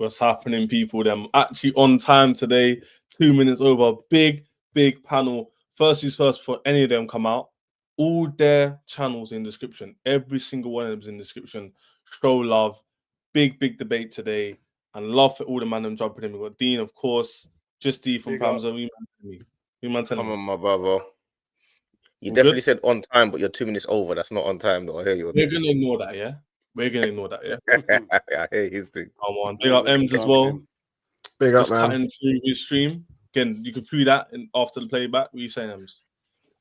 What's happening, people? I'm actually on time today. 2 minutes over. Big panel. First things first, before any of them come out, all their channels in description. Every single one of them is in description. Show love. Big debate today. And love for all the man them jumping in. We've got Dean, of course. Just D from Pamza. Who man telling me? Come on, my brother. You All definitely good? said on time, but you're 2 minutes over. That's not on time, though. I hear you. We're going to ignore that, yeah? We're going to ignore that, yeah? I hear his thing. Come on. Big up Ems as well. Big up, Just man. cutting through his stream. Again, you can view that after the playback. What are you saying, Ems?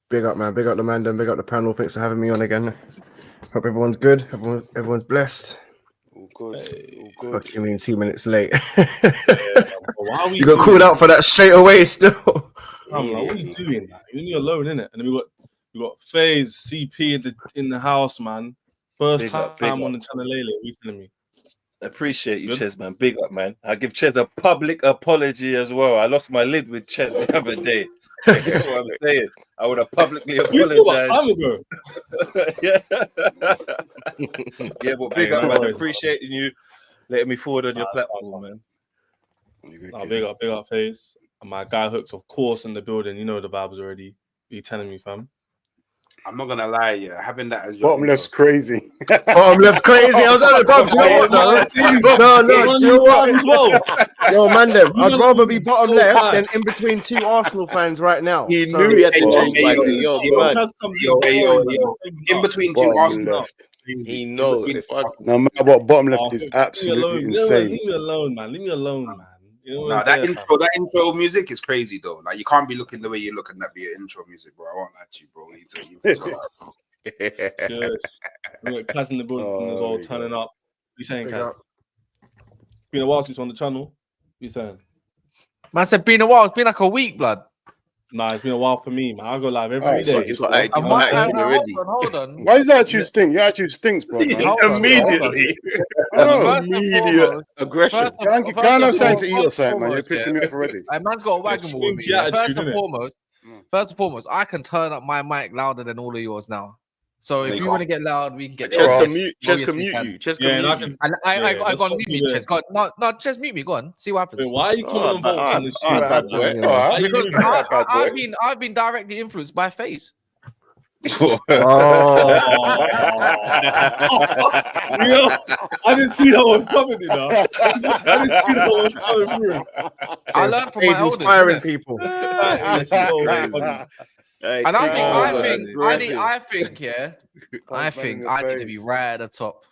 Big up, man. Big up the man. Big up the panel. Thanks for having me on again. Hope everyone's good. Everyone's blessed. All good. All good. Fuck you mean 2 minutes late? You You got called out for that straight away still. I'm like, what are you doing? You're alone, innit? And then we got FaZe, CP in the house, man. First Big time up, big on up. the channel lately. What are you telling me? Appreciate you, Good. Ches, man. Big up, man. I give Ches a public apology as well. I lost my lid with Ches the other day. That's what I'm saying. I would have publicly You saw what apologized. time ago. Yeah, but big up, man. Appreciating you letting me forward on your platform, man. Big up, FaZe. And my guy Hooks, of course, in the building. You know the vibes already. What are you telling me, fam? I'm not gonna lie, yeah. Having that as your Bottom left's crazy. Bottom left crazy. I was on it, bro. Do you know what, though? No. Do you know what? Yo, man, I'd rather be bottom left than in between two Arsenal fans right now. He knew he had to change Hey, my yo, thing. Yo, yo, man. Yo. In between two Bottom Arsenal. left. He knows. If I, No matter what, bottom left is absolutely insane. Leave me alone, man. Leave me alone, man. You know Nah, that intro music is crazy though. Like you can't be looking the way you look and that be an intro music, bro. I won't lie to you, bro. We're Kaz in the building as well, there you turning up. What you saying, Big Kaz? up. It's been a while since on the channel. What you saying? Man said, been a while. It's been like a week, blood. Nah, it's been a while for me, man. I go live every day. it's what I do. Hold on. Why does your attitude stink? Your attitude stinks, bro. Man. Immediately. Immediate aggression. Can't have something to eat or something, man. You're pissing me off already. A man's got a wagon wheel with me. Stinky attitude, First and foremost, I can turn up my mic louder than all of yours now. So if you want to get loud, we can get Ches loud. can mute you. Ches can mute you. And I got to mute me, Ches. No, Ches, mute me. Go on. See what happens. Wait, why are you coming on votes on this shit? bad boy. Why are you Because doing that? I've been directly influenced by FaZe. Oh, Yo, I didn't see that one coming, you know. I didn't see that one coming through. I learned from my He's elders. inspiring innit? people. That is so funny. Hey, And I aggressive. think I need to be right at the top,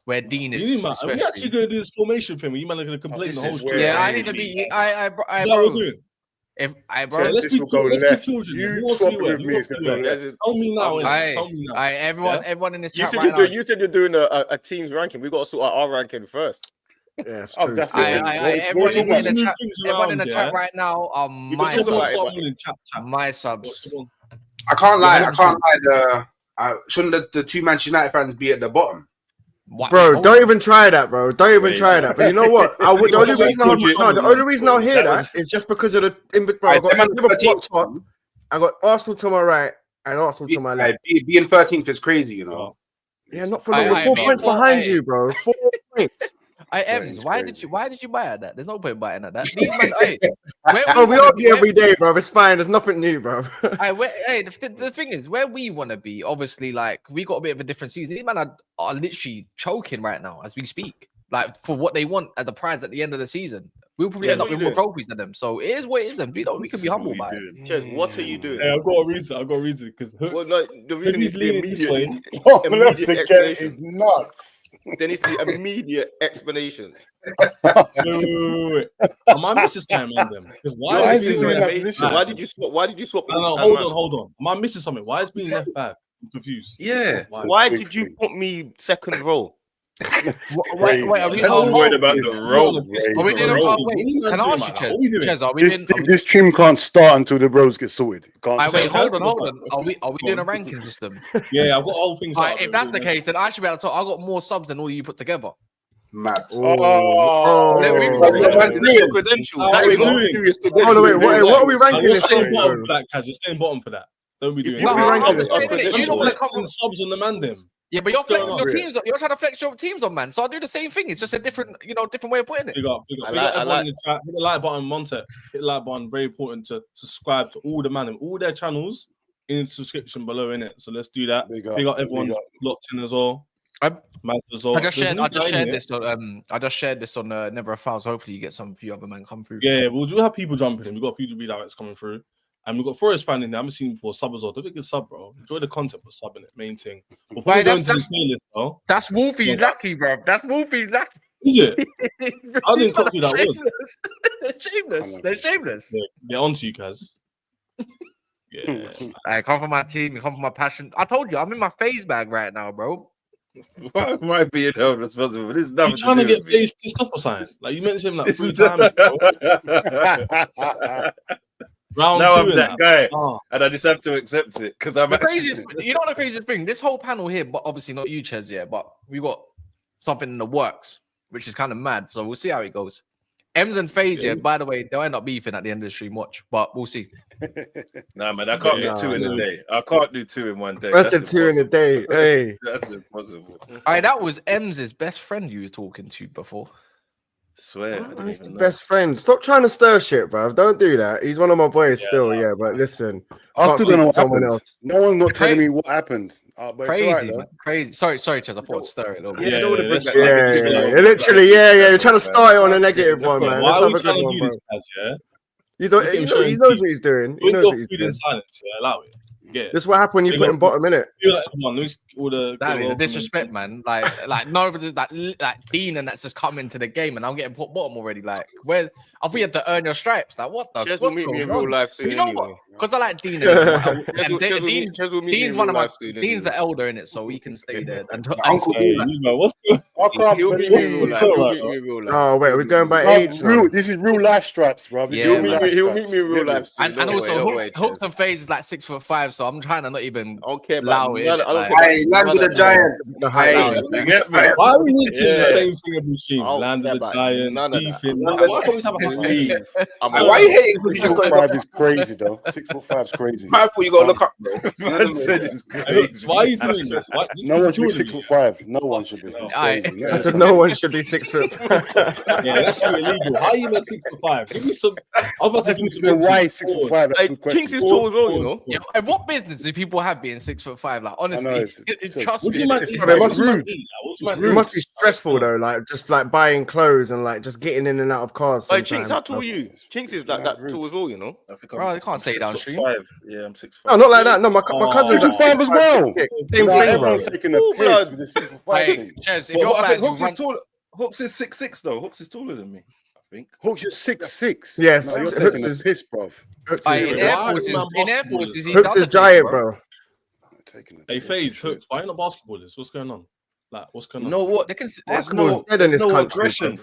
where Dean You is. need, man, are we actually Especially. going to do this formation thing where you man are going to complain the whole is stream? where- Yeah, I need to be. Is that what we're doing? If I So bro, let's this be will go let's left. be children. You Who wants to be swap where? with Who me, wants it's to be gonna where? go left. Tell me now, innit? Tell me now. everyone in this You chat said right now. you said you're doing a team's ranking. We got to sort out our ranking first. Yeah, it's Oh, true. that's Everyone What in you the move chat, things everyone in the around, chat yeah? right now are We my can talk subs. about someone in chat. My subs. I can't lie. Shouldn't the two Manchester United fans be at the bottom? Bro, don't even try that, bro. Don't even try that. But you know what? The only reason I'll hear that is just because of the bro. I got Liverpool up top. I got Arsenal to my right and Arsenal to my left. Being 13th is crazy, you know. Yeah, not for long. We're 4 points behind you, bro. 4 points. Ems, why did you buy at that? There's no point buying at that. These man, We argue every day, bro. It's fine. There's nothing new, bro. The thing is, where we want to be, obviously, like we got a bit of a different season. These men are literally choking right now as we speak, like for what they want as the prize at the end of the season. We'll probably end up with more trophies than them. So it is what it is, and we can be humble by it. Ches, what are you doing? Hey, I've got a reason. Because Well, no, the reason is the immediate Bottom left immediate again is explanation. nuts. There needs to be immediate explanations. Wait. Am I missing something, man? Because Why is he in that position? Why did you swap? Why did you swap? No, hold on. Am I missing something? Why is being left back? I'm confused. Yeah. Why did you put me second row? Wait, are we worried about the road. Are we doing wait, can I ask you, Ches? Are we doing? This trim can't start until the roads get sorted. Wait, hold on. Are we doing a ranking system? Yeah, I've got all things. Right, if that's the case, then I should be able to. I got more subs than all you put together. Mad. Credentials. Hold on, wait. What are we ranking You're this? staying bottom for that, Kaz. You're staying bottom for that. Don't be doing No, that. I'm saying it. You don't want to come subs on the man them. Yeah, but you're What's going flexing on? your teams. You're trying to flex your teams on, man. So I do the same thing. It's just a different, different way of putting it. Big up, big up. Big up everyone in the chat. Hit the like button, Monte. Hit the like button. Very important to subscribe to all the man, all their channels in the subscription below, innit? So let's do that. Big up everyone locked in as well. I just shared this on Never a Foul. So hopefully you get some few other men come through. Yeah, we'll do have people jumping in. We've got a few redirects coming through. And we've got Forest fan in there. I haven't seen him before. Sub as well. Don't forget sub, bro. Enjoy the content, but subbing it. Main thing. Before we go into the tier list, though. That's Wolfie's lucky, bro. That's Wolfie's lucky. Is it? I didn't copy that was. They're shameless. Yeah, they're onto you, guys. Yeah. I come from my team. You come from my passion. I told you, I'm in my phase bag right now, bro. Why am I being held responsible? This is nothing. You trying to get Phase pissed off or something? Like you mentioned him like 3 times, bro. Round now 2 I'm that guy, and I just have to accept it because I'm the craziest. You know what the craziest thing? This whole panel here, but obviously not you, Ches, yet. But we got something in the works, which is kind of mad. So we'll see how it goes. Ems and FaZe, yeah. By the way, they'll end up beefing at the end of the stream. Watch, but we'll see. Nah, man, I can't get 2 in a day. I can't do 2 in one day. That's a 2 in a day. Hey, that's impossible. All right, that was Ems's best friend you was talking to before. Swear, he's the best friend. Stop trying to stir shit, bro. Don't do that. He's one of my boys still, yeah. But listen, I still don't know what someone happened. else. No one's not telling me what happened. But Crazy, it's all right, man. Crazy. Sorry, Ches. I thought stir it a little bit. Yeah. Literally, yeah. You're trying to start it on a negative one, man. Let's have a good one, bro. He knows what he's doing. He knows what he's doing. Silence, yeah, allow it. Yeah. This is what happened when you put him bottom, innit? The disrespect, man. Like no, like Dean and that's just come into the game, and I'm getting put bottom already. Like, where I thought you had to earn your stripes. Like, what the? Ches will meet me in real life soon. You know anyway. what? Because I like Dean. Dean's one of my. Dean's the elder in it, so we can stay there. And Uncle Dean. What's going on? He'll meet me in real life. Oh wait, we're going by age. This is real life stripes, bro. He'll meet me in real life. And also, Hooks and FaZe is like 6'5", so I'm trying to not even allow it. Hey, land with the Giants. Why are we mentioning the same thing every stream? Land of the Giants, beefing. Why can't we have a leave? Why are you hating? Because you just 6'5" is crazy, though. 6'5" is crazy. Powerful, you gotta look up, bro. Man said it's crazy. Why are you doing this? No one should be 6'5". No one should be. I said no one should be 6 foot. Yeah, that's illegal. How are you not 6'5"? Give me some. I was about to give you some. Why 6'5"? Kinks is tall as well, you know. Yeah, and what business do people have being 6'5"? Like, honestly, trust me. It must be stressful though, like just like buying clothes and like just getting in and out of cars. Like Chinks, how tall are you? Chinks is like that tall as well, you know. Bro, I can't say it downstream. Yeah, I'm 6'5". No, not like that. No, my cousin's 6'5" as well. Same thing, bro. Everyone's taking a piss with the 6'5" thing. Ches, if you're I think bad, Hooks is 6'6" though. Hooks is taller than me. I think. Hooks, you're 6'6". Yes, you're taking a piss, bro. in Air Forces, Hooks is giant, bro. Hey, FaZe, Hooks, why are you not basketballers? What's going on? Like, what's going on? You know what? There's no aggression.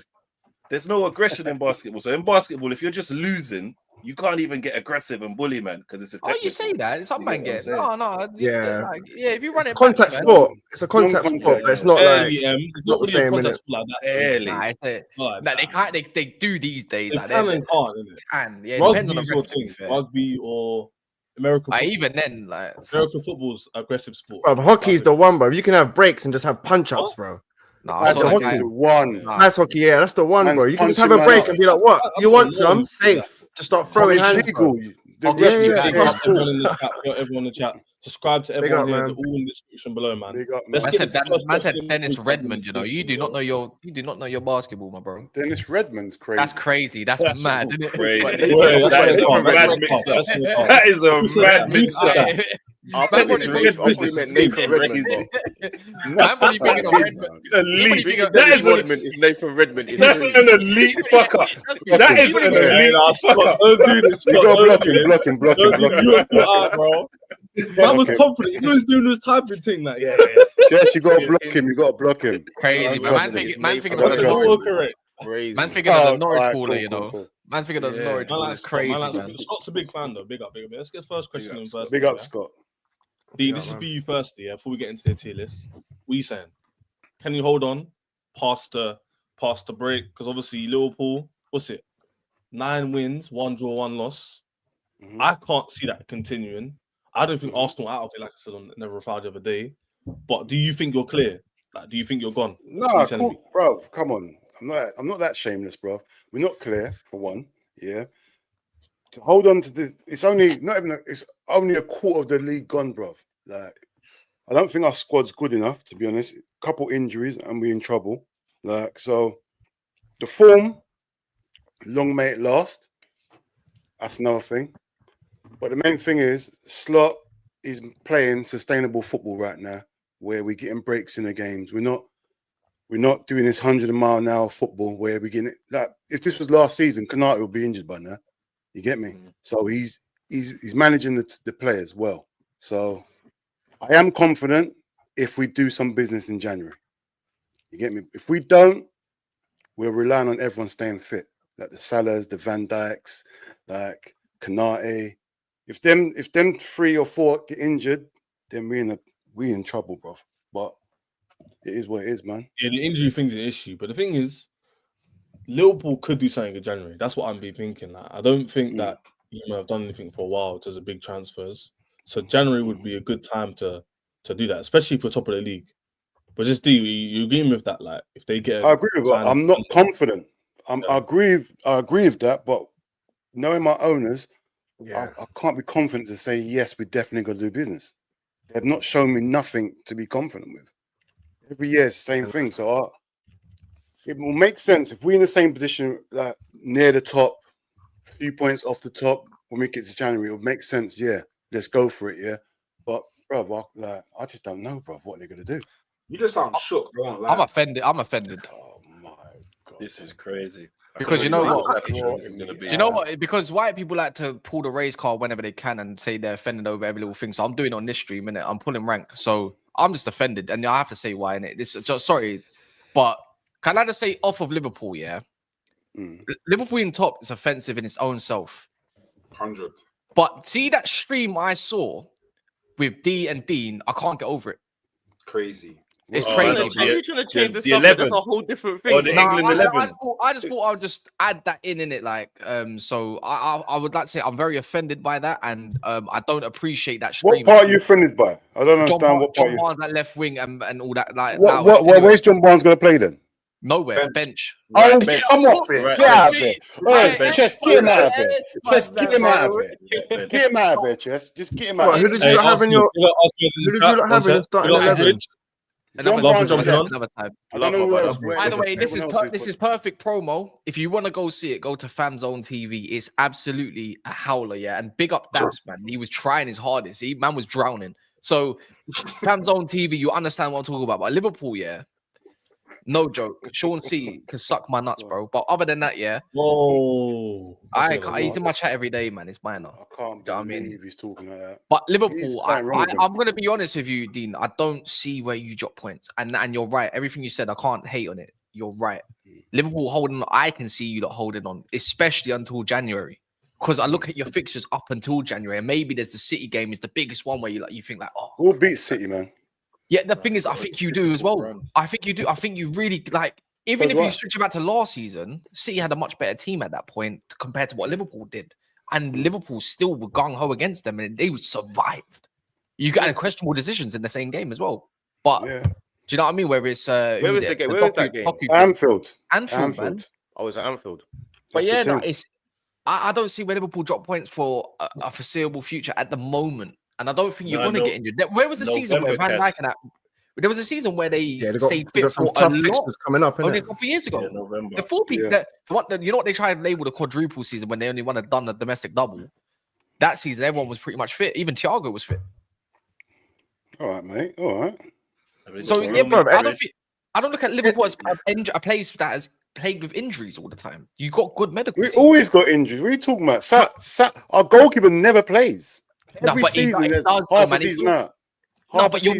There's no aggression in basketball. So in basketball, if you're just losing, you can't even get aggressive and bully, man, because it's a technical. Oh, you say that? Some man get no. Yeah, if you run it, contact sport. It's a contact sport, but it's not like it's not the same contact sport like that. They can't. They do these days. They can and can't, isn't it? Yeah, rugby is your thing. Rugby or American football. Even then, like American football's aggressive sport. Bro, hockey's the one, bro. You can have breaks and just have punch ups, bro. That's hockey's the one. Ice hockey, yeah, that's the one, bro. You can just have a break and be like, "What? You want some? Safe." Just start throwing hands. Everyone in the chat. Subscribe to everyone here. They're all in the description below, man. Man said Dennis Redmond. You know, you do not know your basketball, my bro. Dennis Redmond's crazy. That's crazy. That's mad, isn't it? That is a mad mix. I thought you meant Nathan Redmond. Redmond is Nathan Redmond. That's an elite fucker. That is an elite fucker. Don't do this. Block him, bro. Man was confident. He was doing this typing thing. Like, yes, you got to block him. You got to block him. Crazy, man. Man figured out the Norwich baller, you know. Man figured out the Norwich baller. It's crazy, man. Scott's a big fan, though. Big up. Let's get first question in first. Big up, Scott. This is for you firstly, yeah. Before we get into the tier list, what are you saying? Can you hold on past the break? Because obviously Liverpool, what's it? 9 wins, 1 draw, 1 loss. I can't see that continuing. I don't think Arsenal are out of it, like I said on Never a Foul the other day. But do you think you're clear? Like, do you think you're gone? Nah, You telling cool, bro. Come on. I'm not that shameless, bro. We're not clear for one. Yeah. To hold on to it's only a quarter of the league gone, bro. Like, I don't think our squad's good enough, to be honest. Couple injuries and we're in trouble. Like, so the form, long may it last. That's another thing. But the main thing is Slot is playing sustainable football right now, where we're getting breaks in the games. We're not doing this 100-mile-an-hour football where we're getting it. Like, if this was last season, Carnage would be injured by now. You get me? So he's managing the players well. So I am confident if we do some business in January. You get me? If we don't, we're relying on everyone staying fit, like the Salahs, the Van Dijks, like Kanate. If them 3 or 4 get injured, then we in trouble, bro. But it is what it is, man. Yeah, the injury thing's an issue, but the thing is, Liverpool could do something in January. That's what I'm be thinking. Like, I don't think that you may have done anything for a while to the big transfers. So January would be a good time to do that, especially if you're top of the league. But just you agree with that? Like, if they get, I agree with that. I'm not confident. I agree with that, but knowing my owners, I can't be confident to say yes, we're definitely going to do business. They've not shown me nothing to be confident with. Every year, it's the same thing. So it will make sense if we're in the same position, like near the top, a few points off the top when we get to January. It will make sense. Yeah, let's go for it. Yeah, but bro, I just don't know, bro, what they're going to do. You just sound shook, bro. I'm offended. I'm offended. Oh my God, This is crazy. Because you know what? Do you know what? Because white people like to pull the race card whenever they can and say they're offended over every little thing. So I'm doing it on this stream, innit? I'm pulling rank. So I'm just offended. And I have to say why, innit? This just sorry. But can I just say off of Liverpool, yeah? Liverpool in top is offensive in its own self. 100. But see that stream I saw with D and Dean, I can't get over it. Crazy. It's Are crazy. you trying to change the the subject? 11. That's a whole different Oh, thing. the England 11. I just thought I would just add that in it, like, so I would like to say I'm very offended by that, and I don't appreciate that stream. What part are you offended by? I don't understand what part. John Barnes at left wing and all that. Like, where's John Barnes going to play then? Nowhere. Bench. Oh, bench. come off it. Right. Get out of it. Right. Hey, Chess, get him out of it. Chess, get him out of it. Get him out of it, Chess. Just get him out. Who did you not have in your? Who did you not have in your starting 11? Another time. I don't know who else. By the way, this is perfect promo. If you want to go see it, go to Fam Zone TV. It's absolutely a howler, yeah. And big up Daps, man. He was trying his hardest. Man was drowning. So Fam Zone TV, you understand what I'm talking about. But Liverpool, yeah. No joke. Sean C can suck my nuts, bro. But other than that, yeah. Whoa. He's in my chat every day, man. It's minor. I can't believe he's talking like that. But Liverpool, I'm going to be honest with you, Dean. I don't see where you drop points. And you're right. Everything you said, I can't hate on it. You're right. Liverpool holding on. I can see you not holding on, especially until January. Because I look at your fixtures up until January. And maybe there's the City game is the biggest one where you think like, oh. We'll beat City, man. Yeah, the thing is, I think you do as well. I think you do. I think you really like. Even if you switch it back to last season, City had a much better team at that point compared to what Liverpool did, and Liverpool still were gung ho against them, and they survived. You got questionable decisions in the same game as well. But do you know what I mean? Where it's where was the game? Where was that game? Anfield, man. I was at Anfield. But it's. I don't see where Liverpool drop points for a foreseeable future at the moment. And I don't think you're going to get injured. Where was the season where Van Dijk and that? There was a season where they stayed fit for tough fixtures coming up. Only a couple of years ago. The full peak. You know what they tried to label the quadruple season when they only done the domestic double. That season, everyone was pretty much fit. Even Thiago was fit. All right, mate. All right. So I don't look at Liverpool as a place that has plagued with injuries all the time. You got good medical. We always got injuries. What are you talking about? Our goalkeeper never plays. Every season, there's half a season out. No, but your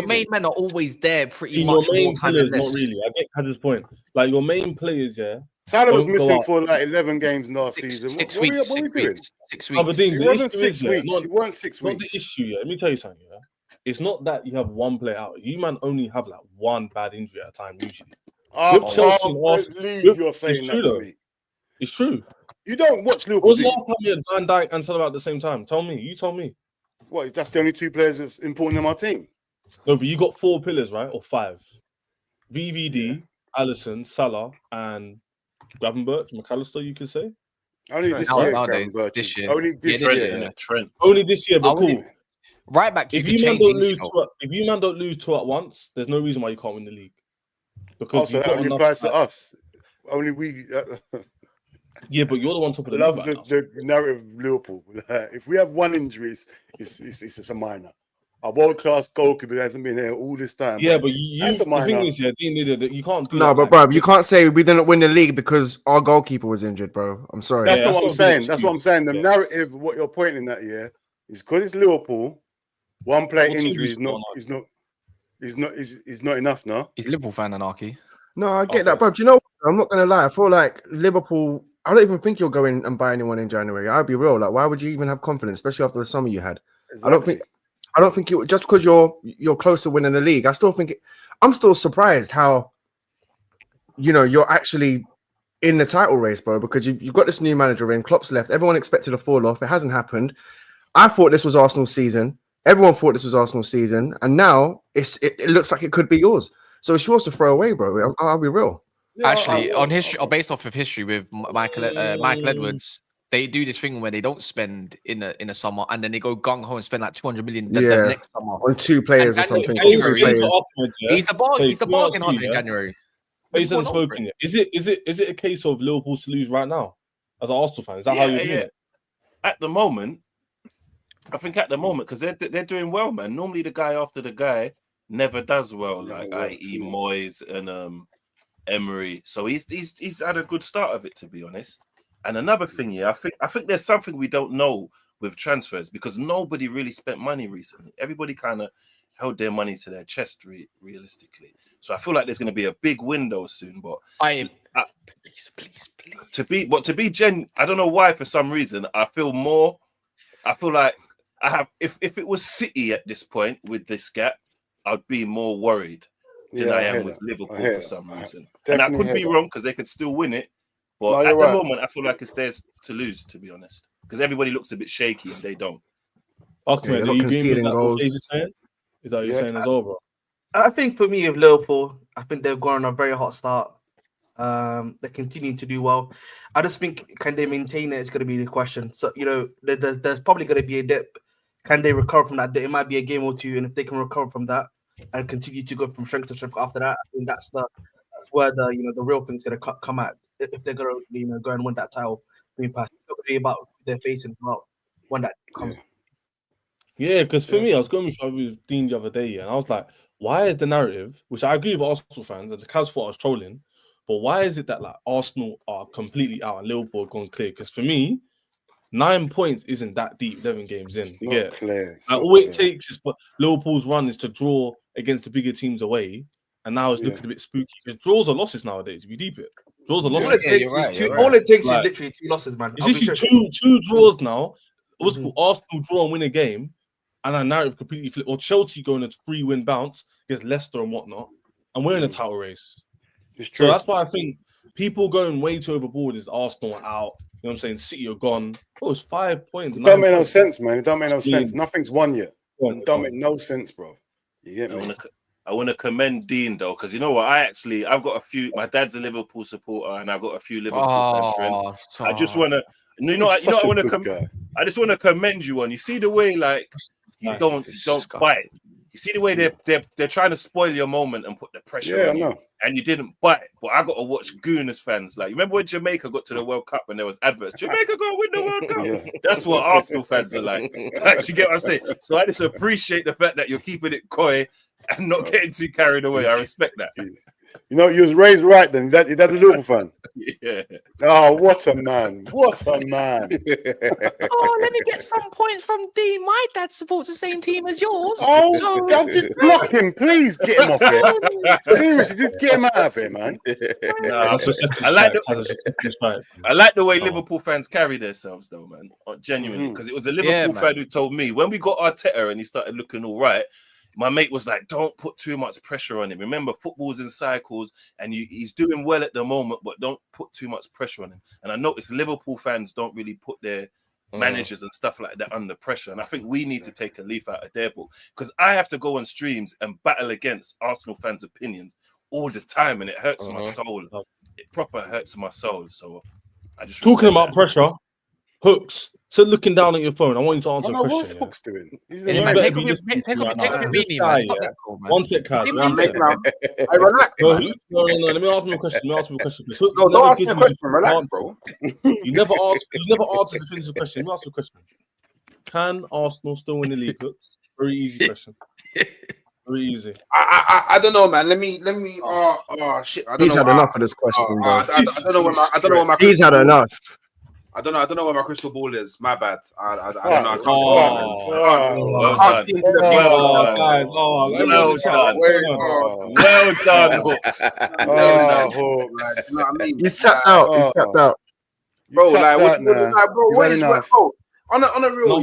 main men are always there pretty much. Your main players, not really. I get Kad's point. Like your main players, yeah. Salah was missing for like 11 games last season. What were we doing? 6 weeks. Aberdeen, it wasn't 6 weeks. It weren't 6 weeks. Not the issue, yeah. Let me tell you something, yeah. It's not that you have one player out. You man only have like one bad injury at a time usually. With Chelsea and Arsenal, you're saying that to me. It's true. You don't watch Liverpool. What was the last time you had Van Dijk and Salah at the same time? Tell me. You told me. What? That's the only two players that's important in my team. No, but you got 4 pillars, right? Or 5. VVD, Allison, Salah, and Gravenberch, McAllister, you could say. Only this Now- year, nowadays, Gravenberch. this year. Only this Yeah, this year. year, yeah. Trent. Only this year, but I wouldn't- cool. Right back, you If could you man change don't easy, lose though. if you man don't lose 2 at once, there's no reason why you can't win the league. Because Also, you've that got only enough. applies to us. Only we. Yeah, but you're the one top of the love league right now. the narrative of Liverpool. If we have one injury, it's a minor. Our world-class goalkeeper hasn't been here all this time. Yeah, bro. but you That's a the thing minor. is, yeah, you can't do No, that. but bro, you can't say we didn't win the league because our goalkeeper was injured, bro. I'm sorry. That's Yeah, not what I'm that's not a saying. big That's what I'm saying. The excuse. narrative, what you're pointing at here, is because it's Liverpool. One player What team injury you support is not enough. No, He's Liverpool fan anarchy. No, I get Okay. that, bro. Do you know what? I'm not gonna lie. I feel like Liverpool. I don't even think you'll go in and buy anyone in January. I'll be real. Like, why would you even have confidence, especially after the summer you had? I don't think you just because you're close to winning the league. I still think I'm still surprised how you're actually in the title race, bro. Because you've got this new manager in. Klopp's left. Everyone expected a fall off. It hasn't happened. I thought this was Arsenal's season. Everyone thought this was Arsenal's season, and now it looks like it could be yours. So it's yours to throw away, bro. I'll be real. Actually, on history, or based off of history with Michael Edwards, they do this thing where they don't spend in a summer and then they go gung ho and spend like 200 million the next summer On 2 players or And something. January, 3 players. He's the bargain. He's the bargain hunter in Yeah? January. Face hasn't Liverpool know spoken yet. Is it a case of Liverpool to lose right now as an Arsenal fan? Is that how you're doing it? At the moment, I think because they're doing well, man. Normally the guy after the guy never does well, like i.e. Moyes and Emery. So he's had a good start of it, to be honest. And another thing, I think there's something we don't know with transfers because nobody really spent money recently. Everybody kind of held their money to their chest, realistically. So I feel like there's going to be a big window soon. But Please. to be I don't know why. For some reason, I feel like I have. If it was City at this point with this gap, I'd be more worried than I am with Liverpool for some reason. And I could be wrong because they could still win it. But at the moment, I feel like it's theirs to lose, to be honest, because everybody looks a bit shaky and they don't. Okay, are you agreeing with what Shades is saying? Is that what you're saying as well, bro? I think for me, with Liverpool, I think they've gone on a very hot start. They continue to do well. I just think, can they maintain it? It's going to be the question. So, there's probably going to be a dip. Can they recover from that dip? It might be a game or two, and if they can recover from that and continue to go from strength to strength after that, I think that's where the real thing's going to come out. If they're going to go and win that title, it's not going to be about their facing well when that comes. Yeah, because for me, I was going with Dean the other day, and I was like, why is the narrative, which I agree with Arsenal fans, and the Cavs thought I was trolling, but why is it that like Arsenal are completely out and Liverpool are gone clear? Because for me, 9 points isn't that deep, 11 games in. You get clear. all it takes is for Liverpool's run is to draw against the bigger teams away, and now it's looking a bit spooky because draws are losses nowadays. If you deep it, draws are losses. All it takes is literally 2 losses, man. It's literally two draws now. What's called Arsenal draw and win a game, and our narrative completely flip. Or Chelsea going a 3-win bounce against Leicester and whatnot, and we're in a title race. It's true. So that's why I think people going way too overboard is Arsenal are out. You know what I'm saying? City are gone. Oh, it's 5 points. It don't make no sense, man. It don't make no sense. Nothing's won yet. It don't make no sense, bro. You get me? I want to commend Dean though, because you know what? I've got a few. My dad's a Liverpool supporter, and I've got a few Liverpool friends. I just want to, I just want to commend you on. You see the way, like, you don't bite. You see the way they're trying to spoil your moment and put the pressure on you, and you didn't bite. But I got to watch Gooners fans. Like, remember when Jamaica got to the World Cup and there was adverts? Jamaica gonna win the World Cup. That's what Arsenal fans are like. Like, you get what I'm saying? So I just appreciate the fact that you're keeping it coy and not getting too carried away. I respect that. You know, you was raised right then. That a Liverpool fan. Yeah. Oh, what a man. What a man. Oh, let me get some points from Dean. My dad supports the same team as yours. Oh, God, just block him. Please get him off here. Seriously, just get him out of here, man. I like the way Liverpool fans carry themselves, though, man. Genuinely. Because it was a Liverpool fan who told me when we got Arteta and he started looking all right, my mate was like, don't put too much pressure on him. Remember, football's in cycles and he's doing well at the moment, but don't put too much pressure on him. And I noticed Liverpool fans don't really put their managers and stuff like that under pressure. And I think we need to take a leaf out of their book, because I have to go on streams and battle against Arsenal fans' opinions all the time, and it hurts my soul. It proper hurts my soul. So I just talking about pressure, Hooks. So looking down at your phone, I want you to answer a question. What's Hooks doing? Take off your beanie, man. Stop that call, man. One sec, Kaz. I relax. No, let me ask me a question. Hooks, No, don't ask me a question. Relax, bro. You never answered the definitive question. Let me ask you a question. Can Arsenal still win the league, Hooks? Very easy question. Very easy. I don't know, man. Let me. Shit. He's had enough of this question, bro. I don't know where my. He's had enough. I don't know where my crystal ball is. My bad. I don't know. Well done, Hooks. You know what I mean? He's tapped out. He's tapped out. Bro, what is bro? On a real,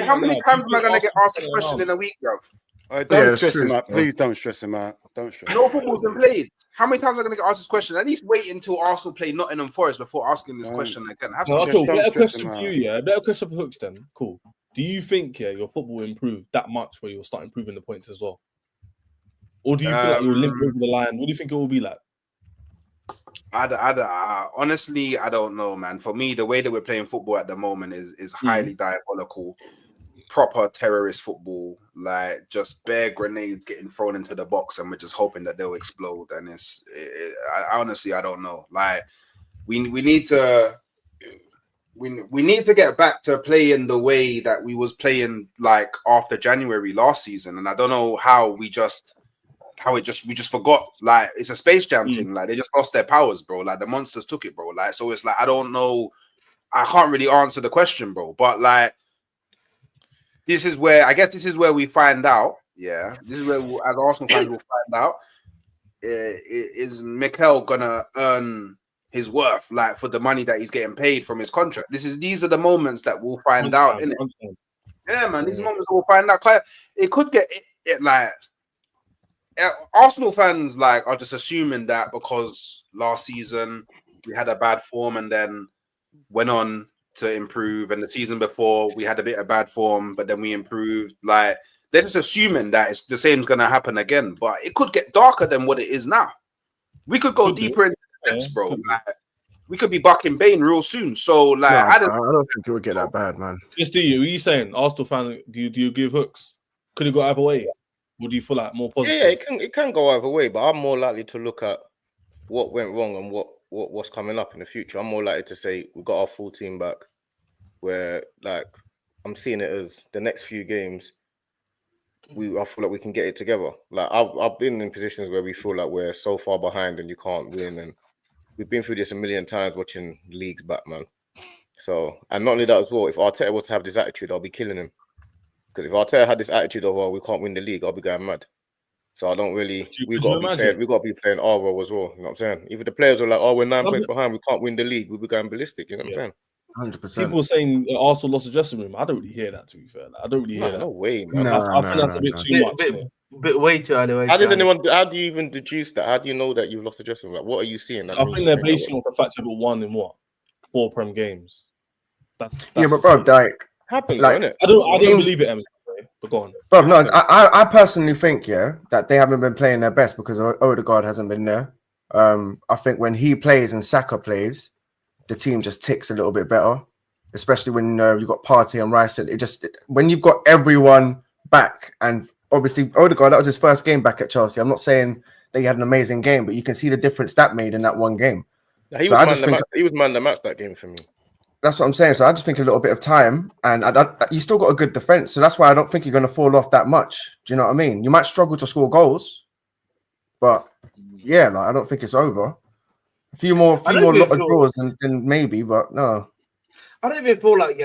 how many times am I gonna get asked this question in a week, bro? Don't stress him out. Please don't stress him out. Don't stress. No football's been played. How many times am I going to get asked this question? At least wait until Arsenal play Nottingham Forest before asking this question again. Better question for you, yeah. Better question for Hooks then. Cool. Do you think, your football will improve that much where you'll start improving the points as well? Or do you feel like you'll limp over the line? What do you think it will be like? Honestly, I don't know, man. For me, the way that we're playing football at the moment is highly diabolical. Proper terrorist football, like just bare grenades getting thrown into the box, and we're just hoping that they'll explode. And honestly, I don't know. Like, we need to get back to playing the way that we was playing like after January last season. And I don't know how we just forgot. Like, it's a Space Jam thing. Like, they just lost their powers, bro. Like, the monsters took it, bro. Like, so it's like, I don't know. I can't really answer the question, bro. But like, this is where we find out. Yeah, this is where as Arsenal fans will find out. Is Mikel gonna earn his worth, like, for the money that he's getting paid from his contract? These are the moments that we'll find out, innit? Yeah, man. These moments we'll find out. It could get it like Arsenal fans like are just assuming that because last season we had a bad form and then went on to improve, and the season before we had a bit of bad form but then we improved. Like, they're just assuming that it's the same's gonna happen again, but it could get darker than what it is now. We could go deeper into the depths, bro. Like, we could be bucking Bane real soon. So like, I don't think it would get that bad, man. Just do you? Are you saying Arsenal fan? Do you give Hooks? Could it go either way? Or do you feel like more positive? Yeah, it can go either way, but I'm more likely to look at what went wrong and what's coming up in the future. I'm more likely to say we got our full team back, where like I'm seeing it as the next few games I feel like we can get it together. Like, I've been in positions where we feel like we're so far behind and you can't win, and we've been through this a million times watching leagues back, man. So, and not only that as well, if Arteta was to have this attitude, I'll be killing him. Because if Arteta had this attitude of, we can't win the league, I'll be going mad. So I don't really. We got to be playing our role as well. You know what I'm saying? Even the players are like, we're 9 points behind, we can't win the league. We'll be going ballistic. You know what I'm saying? 100%. People are saying Arsenal lost the dressing room. I don't really hear that, to be fair. Like, I don't really hear that. No way, man. I think that's a bit too much. Bit way too early. How do you even deduce that? How do you know that you've lost the dressing room? Like, what are you seeing? I think they're basing on the fact that we won in 4 Prem games. That's yeah, but bro, like, happens, like, isn't it? I don't believe it, Emily. But go on, bro. No, I personally think that they haven't been playing their best because Odegaard hasn't been there. I think when he plays and Saka plays, the team just ticks a little bit better, especially when you've got Partey and Rice. When you've got everyone back, and obviously Odegaard, that was his first game back at Chelsea. I'm not saying that he had an amazing game, but you can see the difference that made in that one game. He was man the match that game for me. That's what I'm saying. So I just think a little bit of time, and you still got a good defense. So that's why I don't think you're going to fall off that much. Do you know what I mean? You might struggle to score goals, but yeah, like, I don't think it's over. A few more lot of draws and maybe, but no. I don't even feel like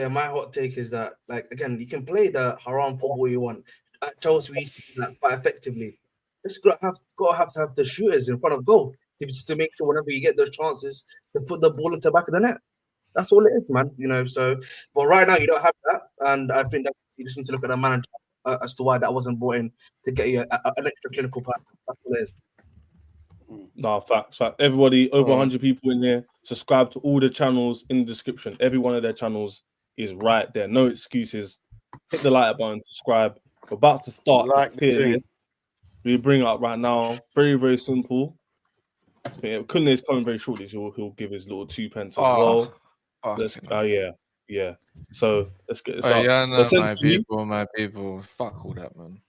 my hot take is that, like, again, you can play the haram football you want. At Chelsea, we used to do that quite effectively. Just got to have the shooters in front of goal just to make sure whenever you get those chances to put the ball into the back of the net. That's all it is, man. You know, so but right now you don't have that, and I think that you just need to look at the manager as to why that wasn't brought in to get you an extra clinical part. That's all it is. No, facts. Everybody, over 100 people in here, subscribe to all the channels in the description. Every one of their channels is right there. No excuses. Hit the like button, subscribe. We're about to start Like the the tier thing. list. We bring up right now. Very, very simple. Kunle is coming very shortly, so he'll give his little 2 pence as well. Let's yeah. So let's get this up. Yeah, no, Essentially, my people. Fuck all that, man.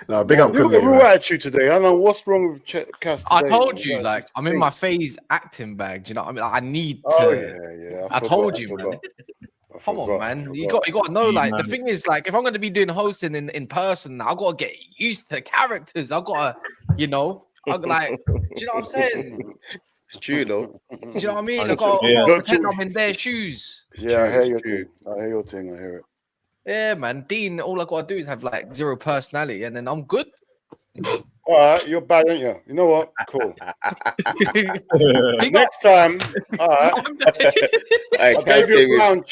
No, big up. You got a real attitude today. I don't know what's wrong with Cass today. I told you, like, I'm in my phase acting bag. Do you know what I mean? Like, I need to. Oh yeah. I told you, man. Come on, man. You got to know. Like, the thing is, like, if I'm going to be doing hosting in person, I got to get used to the characters. I got to, you know, like, do you know what I'm saying? It's true, though. Do you know what I mean? I got to pretend I'm in their shoes. Yeah, I hear your thing. I hear it. Yeah, man. Dean, all I got to do is have like zero personality, and then I'm good. All right, you're bad, aren't you? You know what? Cool. Next time, all right. I gave you a blind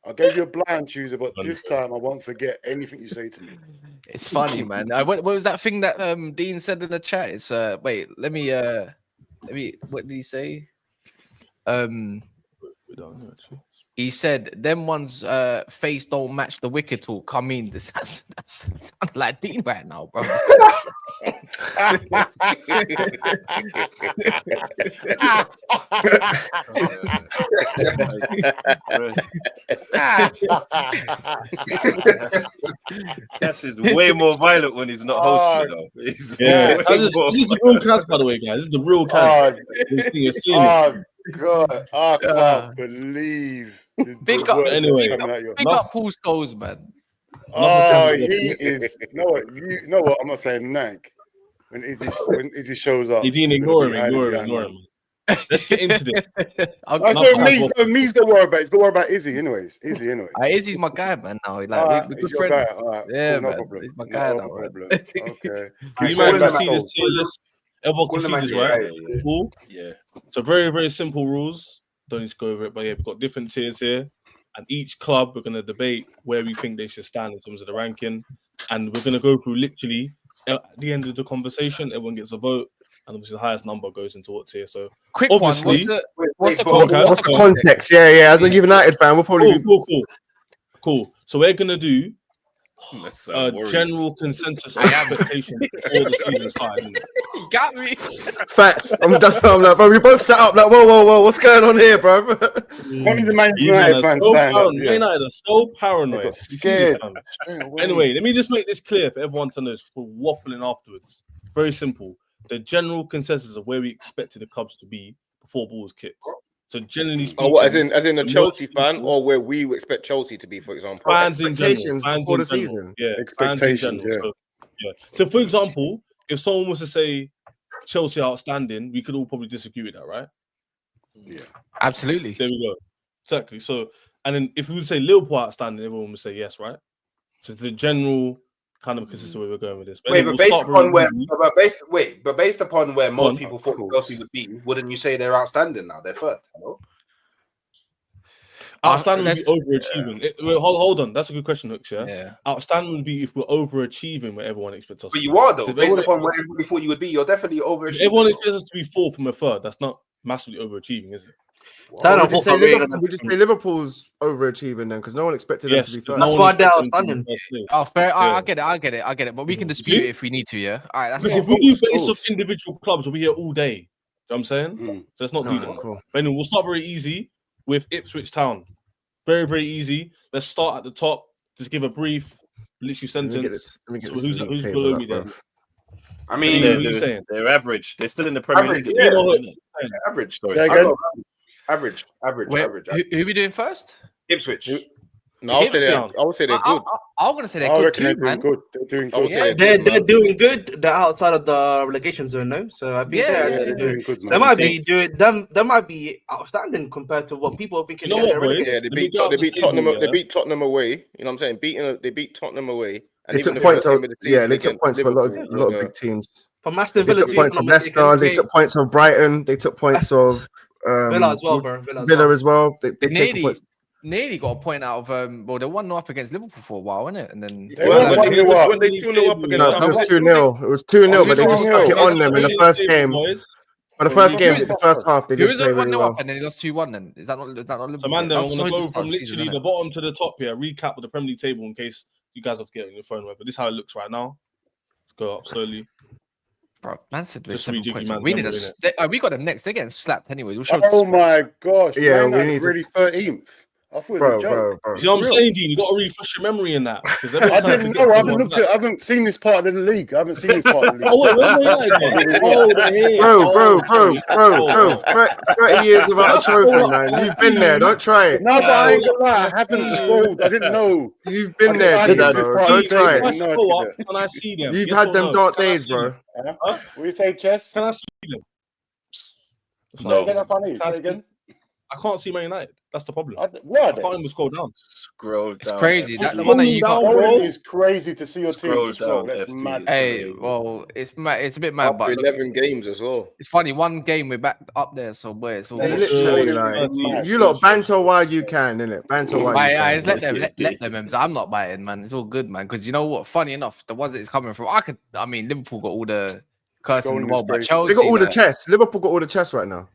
I gave you a blind Tuesday, but this time I won't forget anything you say to me. It's funny, man. What was that thing that Dean said in the chat? It's wait, let me what did he say? He said, "Them ones face don't match the wicked talk." I mean, that's sound like Dean right now, bro. Cass is way more violent when he's not hosting, though. This is the real Cass, by the way, guys. This is the real Cass. God, I can't believe. Big up Paul Scholes, man. Oh, he is. You know what? I'm not saying nag. When Izzy shows up, You didn't ignore him. Let's get into this. Me's got to worry about. He's got to worry about Izzy, anyways. Izzy's my guy, man. Now, like, we're good friends. Yeah, no man. problem. He's my guy now. Okay. You might see this tier list. Everyone can see this, right? Cool. Yeah. So very, very simple rules. Don't need to go over it, but yeah, we've got different tiers here, and each club we're gonna debate where we think they should stand in terms of the ranking, and we're gonna go through literally at the end of the conversation. Everyone gets a vote, and obviously the highest number goes into what tier. So quick obviously, what's the context? Yeah. As a United fan, we'll probably cool. So we're gonna do general consensus expectations before the season started. You got me. Facts. That's what I'm like, bro. We both sat up like, whoa, what's going on here, bro? Only the Man United fans stand up. United are so paranoid. They got scared. Anyway, let me just make this clear for everyone to know. For waffling afterwards, very simple. The general consensus of where we expected the clubs to be before balls kicked. So generally speaking, what, as in a Chelsea fan, or where we expect Chelsea to be, for example. Fans in general, before the season. Yeah, expectations. So, for example, if someone was to say Chelsea outstanding, we could all probably disagree with that, right? Yeah, absolutely. There we go. Exactly. So, and then if we would say Liverpool outstanding, everyone would say yes, right? So the general kind of consists of where we're going with this. But based upon where most people thought Chelsea would be, wouldn't you say they're outstanding now? They're third. No? Outstanding would be overachieving. Hold on, that's a good question, Hooks. Yeah. Outstanding would be if we're overachieving where everyone expects us. But you are though. Based upon where everybody thought you would be, you're definitely overachieving. Everyone expects us to be fourth from a third. That's not massively overachieving, is it? We just say Liverpool's overachieving then because no one expected them to be first. That's why they're outstanding. Oh, fair. I get it. But we can dispute it if we need to. Yeah. All right. That's because if we do base of individual clubs, we'll be here all day. You know what I'm saying? So let's not do that. Cool. But anyway, we'll start very easy with Ipswich Town. Very, very easy. Let's start at the top. Just give a brief, literally sentence. Who's below me there? I mean, they're average. They're still in the Premier League. Yeah. Average. Average. Who are we doing first? Ipswich. No, I would say they're good. I'm gonna say they're good too, man. They're doing good. They're doing good. They're outside of the relegation zone now, so I think they're doing good. They might be doing them. They might be outstanding compared to what people are thinking. Yeah, they beat Tottenham. They beat Tottenham away. You know what I'm saying? They beat Tottenham away. And they took points. They took points for a lot of big teams. From Aston Villa, they took points of Leicester. They took points of Brighton. They took points of Villa as well, bro. Villa as well. They took points. nearly got a point out of well, they 1-0 up against Liverpool for a while, innit? And then When they 2-0 up against it was 2-0. It was 2-0, but they just stuck it on them in the first game. But the first game, the first half, they did play really well. And then he lost 2-1. Then is that not Liverpool? So man, then I'm gonna go from literally the bottom to the top here. Recap of the Premier League table in case you guys have to get on your phone. But this is how it looks right now. Let's go up slowly. Bro, man said we're Just 7 rejiggy points. man's We need number, we got them next. They're getting slapped anyway. Oh my gosh! Yeah, Man, we need really 13th. I thought it was a joke. Bro. You know what I'm saying, Dean? You got to refresh your memory in that. I didn't know. I haven't seen this part of the league. I haven't seen this part of the league. Oh wait, where's Bro. 30 years without a trophy, man. You've been there. Don't try it. No, but I ain't gonna lie. I haven't scrolled. I didn't know. You've been there, bro. Don't try Can I it. scroll up? Can I see them? You've had them dark days, bro. What you say, Chess? Can I see them? Say again, Say again. I can't see Man United. That's the problem. I can't even scroll down. Scroll down. It's crazy. That's the Scroll one that you got. Bro, it's crazy to see your team. Scroll down, That's FC. mad. Hey, well, it's mad. It's a bit mad, After but 11 games as well. it's funny. One game we're back up there, so where it's all. They literally, like, you lot banter while you can, innit? Banter while you can. Let them, Ems. I'm not biting, man. It's all good, man. Because you know what? Funny enough, the ones that it's coming from, I mean, Liverpool got all the curse in the world, but Chelsea, they got all the chess. Liverpool got all the chess right now.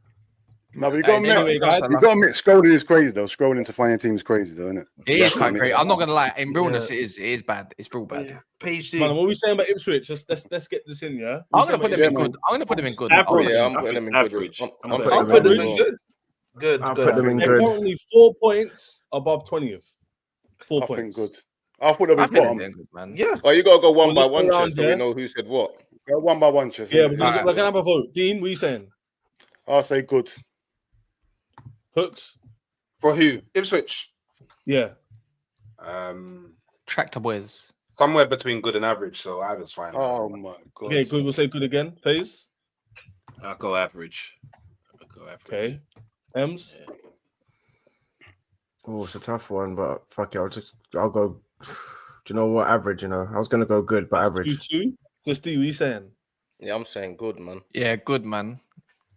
No, but you got to admit, scrolling is crazy though. Scrolling to find your team is crazy though, isn't it? It is quite crazy. I'm not gonna lie. In realness, it is bad. It's real bad. Yeah. Page D. Man, what are we saying about Ipswich? Let's get this in, yeah. I'm gonna put them in good. I'm gonna put them in good. Average. Yeah, I'm putting them in good. I'll put them in good. Good. I'll put them in They're good. currently 4 points above 20th. 4 I think points. good. I thought they'd be bottom. Good, man. Yeah. Oh, you gotta go one by let's one, go round Chess, so we know who said what. Go one by one, Chess. Yeah, we're gonna have a vote. Dean, what are you saying? I'll say good. Hooks? For who? Ipswich. Yeah. Tractor boys. Somewhere between good and average, so either's fine. Oh my god. Okay, good. We'll say good again, please. I'll go average. Okay. Ems? Yeah. Oh, it's a tough one, but fuck it. I'll go. Do you know what? Average, you know. I was gonna go good, but average. 2-2. Just D, what are you saying? Yeah, I'm saying good, man. Yeah, good, man.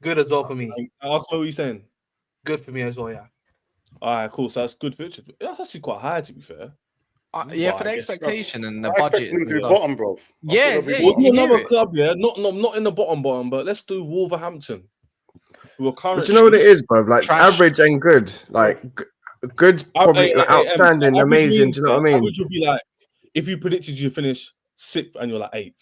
Good as well for me. Ask what are you saying? Good for me as well, yeah. All right, cool. So that's good for Ipswich. That's actually quite high, to be fair. Yeah, Well, for the I guess expectation and the I budget. expect them to be and bottom, bro. Yeah, We'll do you another hear it. club, yeah. Not in the bottom, but let's do Wolverhampton. Who are currently, But you know what it is, bro? Like Trash. average and good. Like good, probably like outstanding, amazing. Do you know what I mean? Average would be like if you predicted you finish 6th and you're like 8th.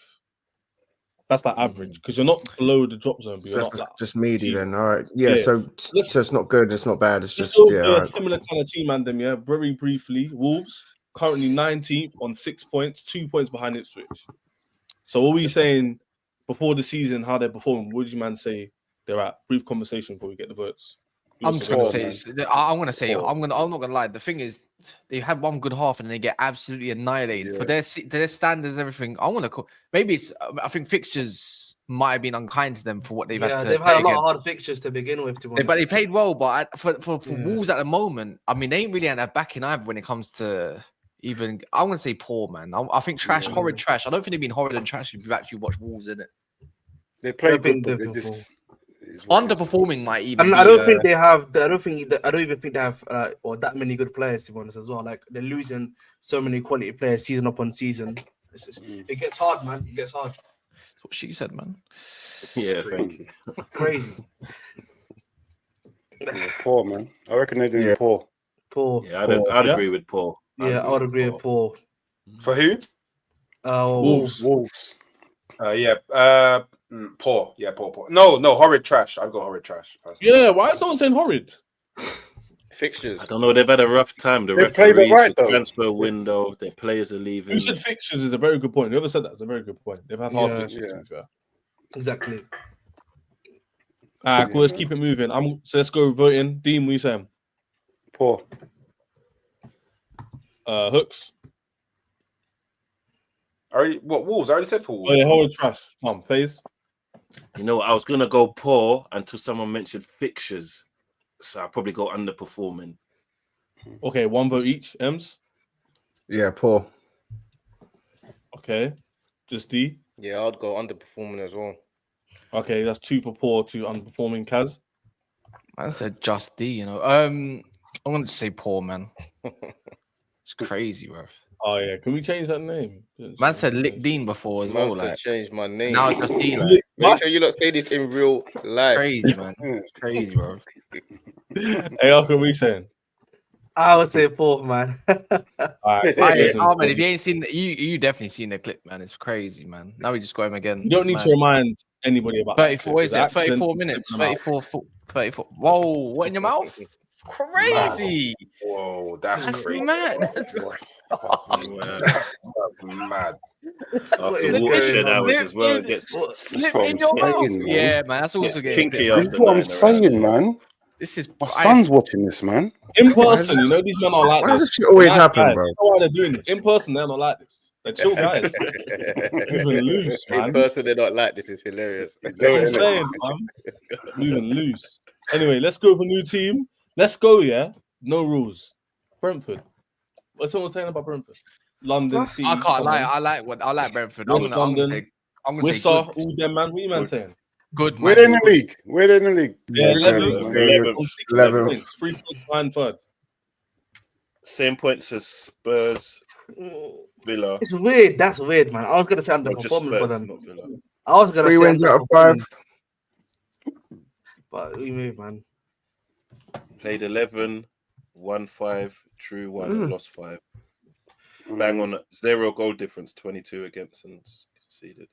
That's like average because you're not below the drop zone. But So you're that's not like, just meaty then. All right. Yeah. Yeah. So it's not good. It's not bad. It's just Still yeah. a All right. similar kind of team, and them. Yeah, very briefly. Wolves currently 19th on 6 points, 2 points behind Ipswich. So what were you saying before the season? How they're performing? What did you man say they're at? Brief conversation before we get the votes. I'm not gonna say. I'm not gonna lie. The thing is, they had one good half and they get absolutely annihilated for their standards and everything. I want to call. Maybe it's. I think fixtures might have been unkind to them for what they've had. Yeah, to they've had a play lot of against. hard fixtures to begin with. But they played well. But for Wolves at the moment, I mean, they ain't really had that backing either when it comes to even. I'm gonna say poor, man. I think trash, horrid trash. I don't think they've been horrid and trash if you've actually watched Wolves in it. They play good, but they just Underperforming might even. And I don't think they have. I don't even think they have or that many good players to be honest as well. Like they're losing so many quality players season upon season. It gets hard, man. It gets hard. That's what she said, man. Yeah, thank you. Crazy. Yeah, poor, man. I reckon they're doing poor. Poor. Yeah, I'd agree with Paul. Yeah, I would agree with Paul. For who? Wolves. Poor. Yeah, poor. No, horrid trash. I'd go horrid trash. Personally. Yeah, why is someone saying horrid? Fixtures. I don't know. They've had a rough time. The They played referees, right, the though. transfer window, their players are leaving. Who said fixtures is a very good point? Whoever said that is a very good point. They've had hard Yeah, fixtures, to be fair. Exactly. All right, cool. Let's keep it moving. So let's go voting. Dean, what are you saying? Poor. Hooks. Wolves? I already said for Wolves. Oh, yeah, horrid trash. FaZe. You know, I was gonna go poor until someone mentioned fixtures, so I'll probably go underperforming. Okay, 1 vote each. Ems. Yeah, poor. Okay, just D. Yeah, I'd go underperforming as well. Okay, that's 2 for poor, 2 underperforming. Kaz. I said just D. You know. I'm gonna say poor, man. It's crazy, bro. Oh yeah, can we change that name? Man said Lick Dean before as Man well. said Like change my name. now it's just D. Like, Make sure you lot say this in real life. crazy, man. Crazy, bro. Hey, how can we saying? I would say fourth, man. Alright, Hey, listen, Ahmed, if you ain't seen you definitely seen the clip, man. It's crazy, man. Now we just got him again. you don't need man. to remind anybody about that 34, clip. is The it? accent 34 is minutes. slipping them out. 34. Whoa, what in your mouth? Crazy. Whoa, that's That's crazy. mad. That's Mad. After watershed hours as well, it gets slip what in I'm your mouth. saying, man. Yeah, man. That's also gets getting kinky a bit, This after is what I'm 9 saying, around man. This is My son's watching this, man. In person, you know these men are like Why does this. this shit always Nice happen, guys. bro? You know why they're doing this. In person, they're not like this. They're chill guys. Moving loose, In man. person, they're not like this. Is hilarious. That's what I'm saying, man. Moving loose. Anyway, let's go for a new team. Let's go, yeah? No rules. Brentford. What's someone saying about Brentford? London City. I can't lie. I like Brentford. I'm West gonna London. say Wissa, good. all them, man. What you man saying? Good, We're man. in the league. We're in the league. Yeah, 11th. On 6 11th. points. 3 points behind third. Same points as Spurs, Villa. It's weird. That's weird, man. I was gonna say Not just underperforming for Spurs, them. not Villa. I was gonna 3 say wins out of underperforming, 5. but we move, man. Played 11, won 5, drew 1, and lost 5. Bang on 0 goal difference, 22 against and conceded.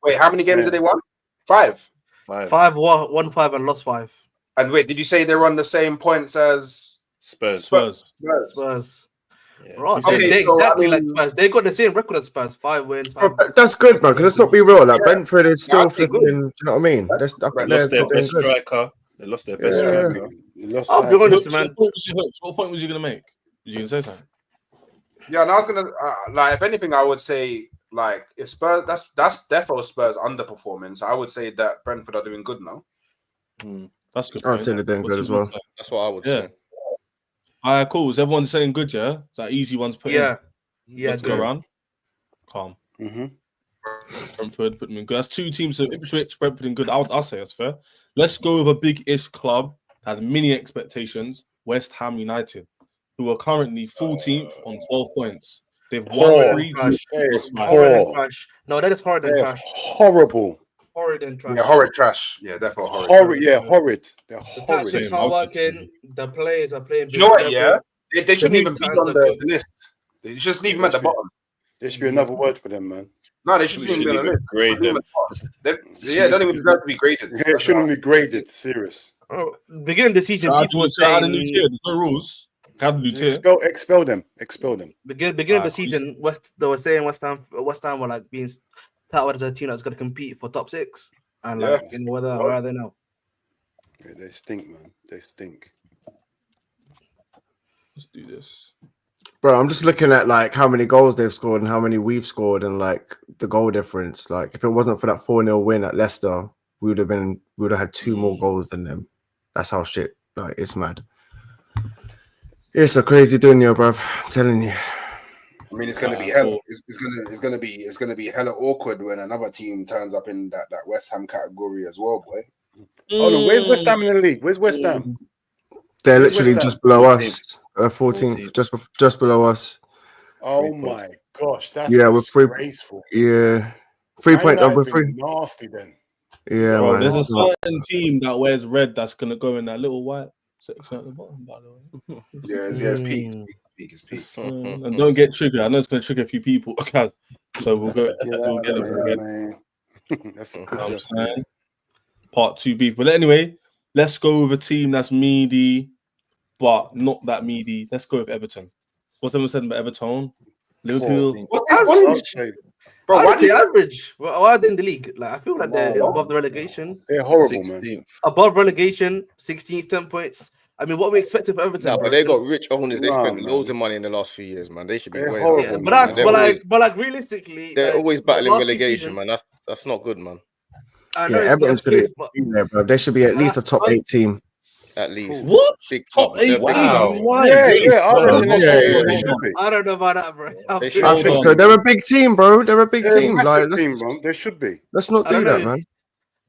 Wait, how many games did they won? 5. 5 won 5 and lost 5. And wait, did you say they're on the same points as Spurs. Spurs. Yeah. Right. Okay, They're so, exactly I like mean- Spurs. They got the same record as Spurs. 5 wins. 5 Bro, that's good, bro. Because let's not be real. Like Brentford is still I'd say flipping. good. Do you know what I mean? I think They they're lost their doing best good. striker. They lost their best Yeah. striker. I'll be honest, man. What point was you going to make? Was you going to say something? Yeah, and I was gonna like, if anything, I would say like if Spurs, that's defo Spurs underperforming. So I would say that Brentford are doing good now. That's good. I'd say they're doing good as well. That's what I would Yeah. say. All right, cool. Is everyone saying good? Yeah, it's like easy ones put in. Yeah, Let's go good. around. Calm. Brentford put them in good. That's 2 teams. So Ipswich, Brentford, and good. I'll say that's fair. Let's go with a big-ish club that had mini expectations. West Ham United, who are currently 14th on 12 points. They've won 3. Horrid and trash. No, that is horrid and trash. Horrible. Horrid and trash. Yeah, horrid trash. Yeah, definitely horrid. Horrid. Yeah, horrid. They're The horrid. tactics are working. The players are playing. You know what? Yeah, they shouldn't new even be signs on are the good. list. They should just leave them at the bottom. There should be another word for them, man. No, they shouldn't even be on the list. grade them. They don't even deserve to be graded. Yeah, it shouldn't be graded. Serious. Beginning of the season, people were add a new saying. tier. There's no rules. Add a new tier. Expel them. Expel them. Beginning of the season, they were saying West Ham were like being touted as a team that's going to compete for top 6, and like in where are they now? Yeah, they stink, man. They stink. Let's do this. Bro, I'm just looking at like how many goals they've scored and how many we've scored and like the goal difference. Like if it wasn't for that 4-0 win at Leicester, we would have had 2 more goals than them. That's how shit. Like it's mad. It's a crazy dunya, bruv. I'm telling you. I mean, it's gonna be hell. It's gonna be hella awkward when another team turns up in that West Ham category as well, boy. Hold on, where's West Ham in the league? Where's West Ham? They're Where's literally West Ham? just below us. 14th, just below us. Oh my gosh, that's with 3. disgraceful. Yeah, 3 points over 3. Nasty then. Yeah, Bro, man. there's a certain team that wears red that's gonna go in that little white section at the bottom, by the way. Yeah, it's peak. And don't get triggered. I know it's gonna trigger a few people. Okay, so we'll go. We'll get them again. That's You know what I'm saying? Part 2 beef. But anyway, let's go with a team that's meaty, but not that meaty. Let's go with Everton. What's everyone said about Everton? Liverpool. Bro, I'd say average. Why are they in the league? Like I feel like they're above the relegation. They're horrible, 16th. man. Above relegation, 16th, 10 points. I mean, what we expected for Everton? No, but they got rich owners. They spent man. loads of money in the last few years, man. They should be They're way horrible, higher, man. But that's They're but like realistically, they're like, always the battling last 2 relegation, seasons- man. That's not good, man. I know Yeah, it's Everton not should good, but be in there, bro. They should be at least a top 8 team. At least What? Big Top club. 8 Wow. team? Why? Yeah, I reckon Yeah, they should be. I don't know about that, bro. They should. I think so. They're a big team, bro. They're a big They're a team. massive Like, team, bro. They should be. let's not I do don't that, know. man.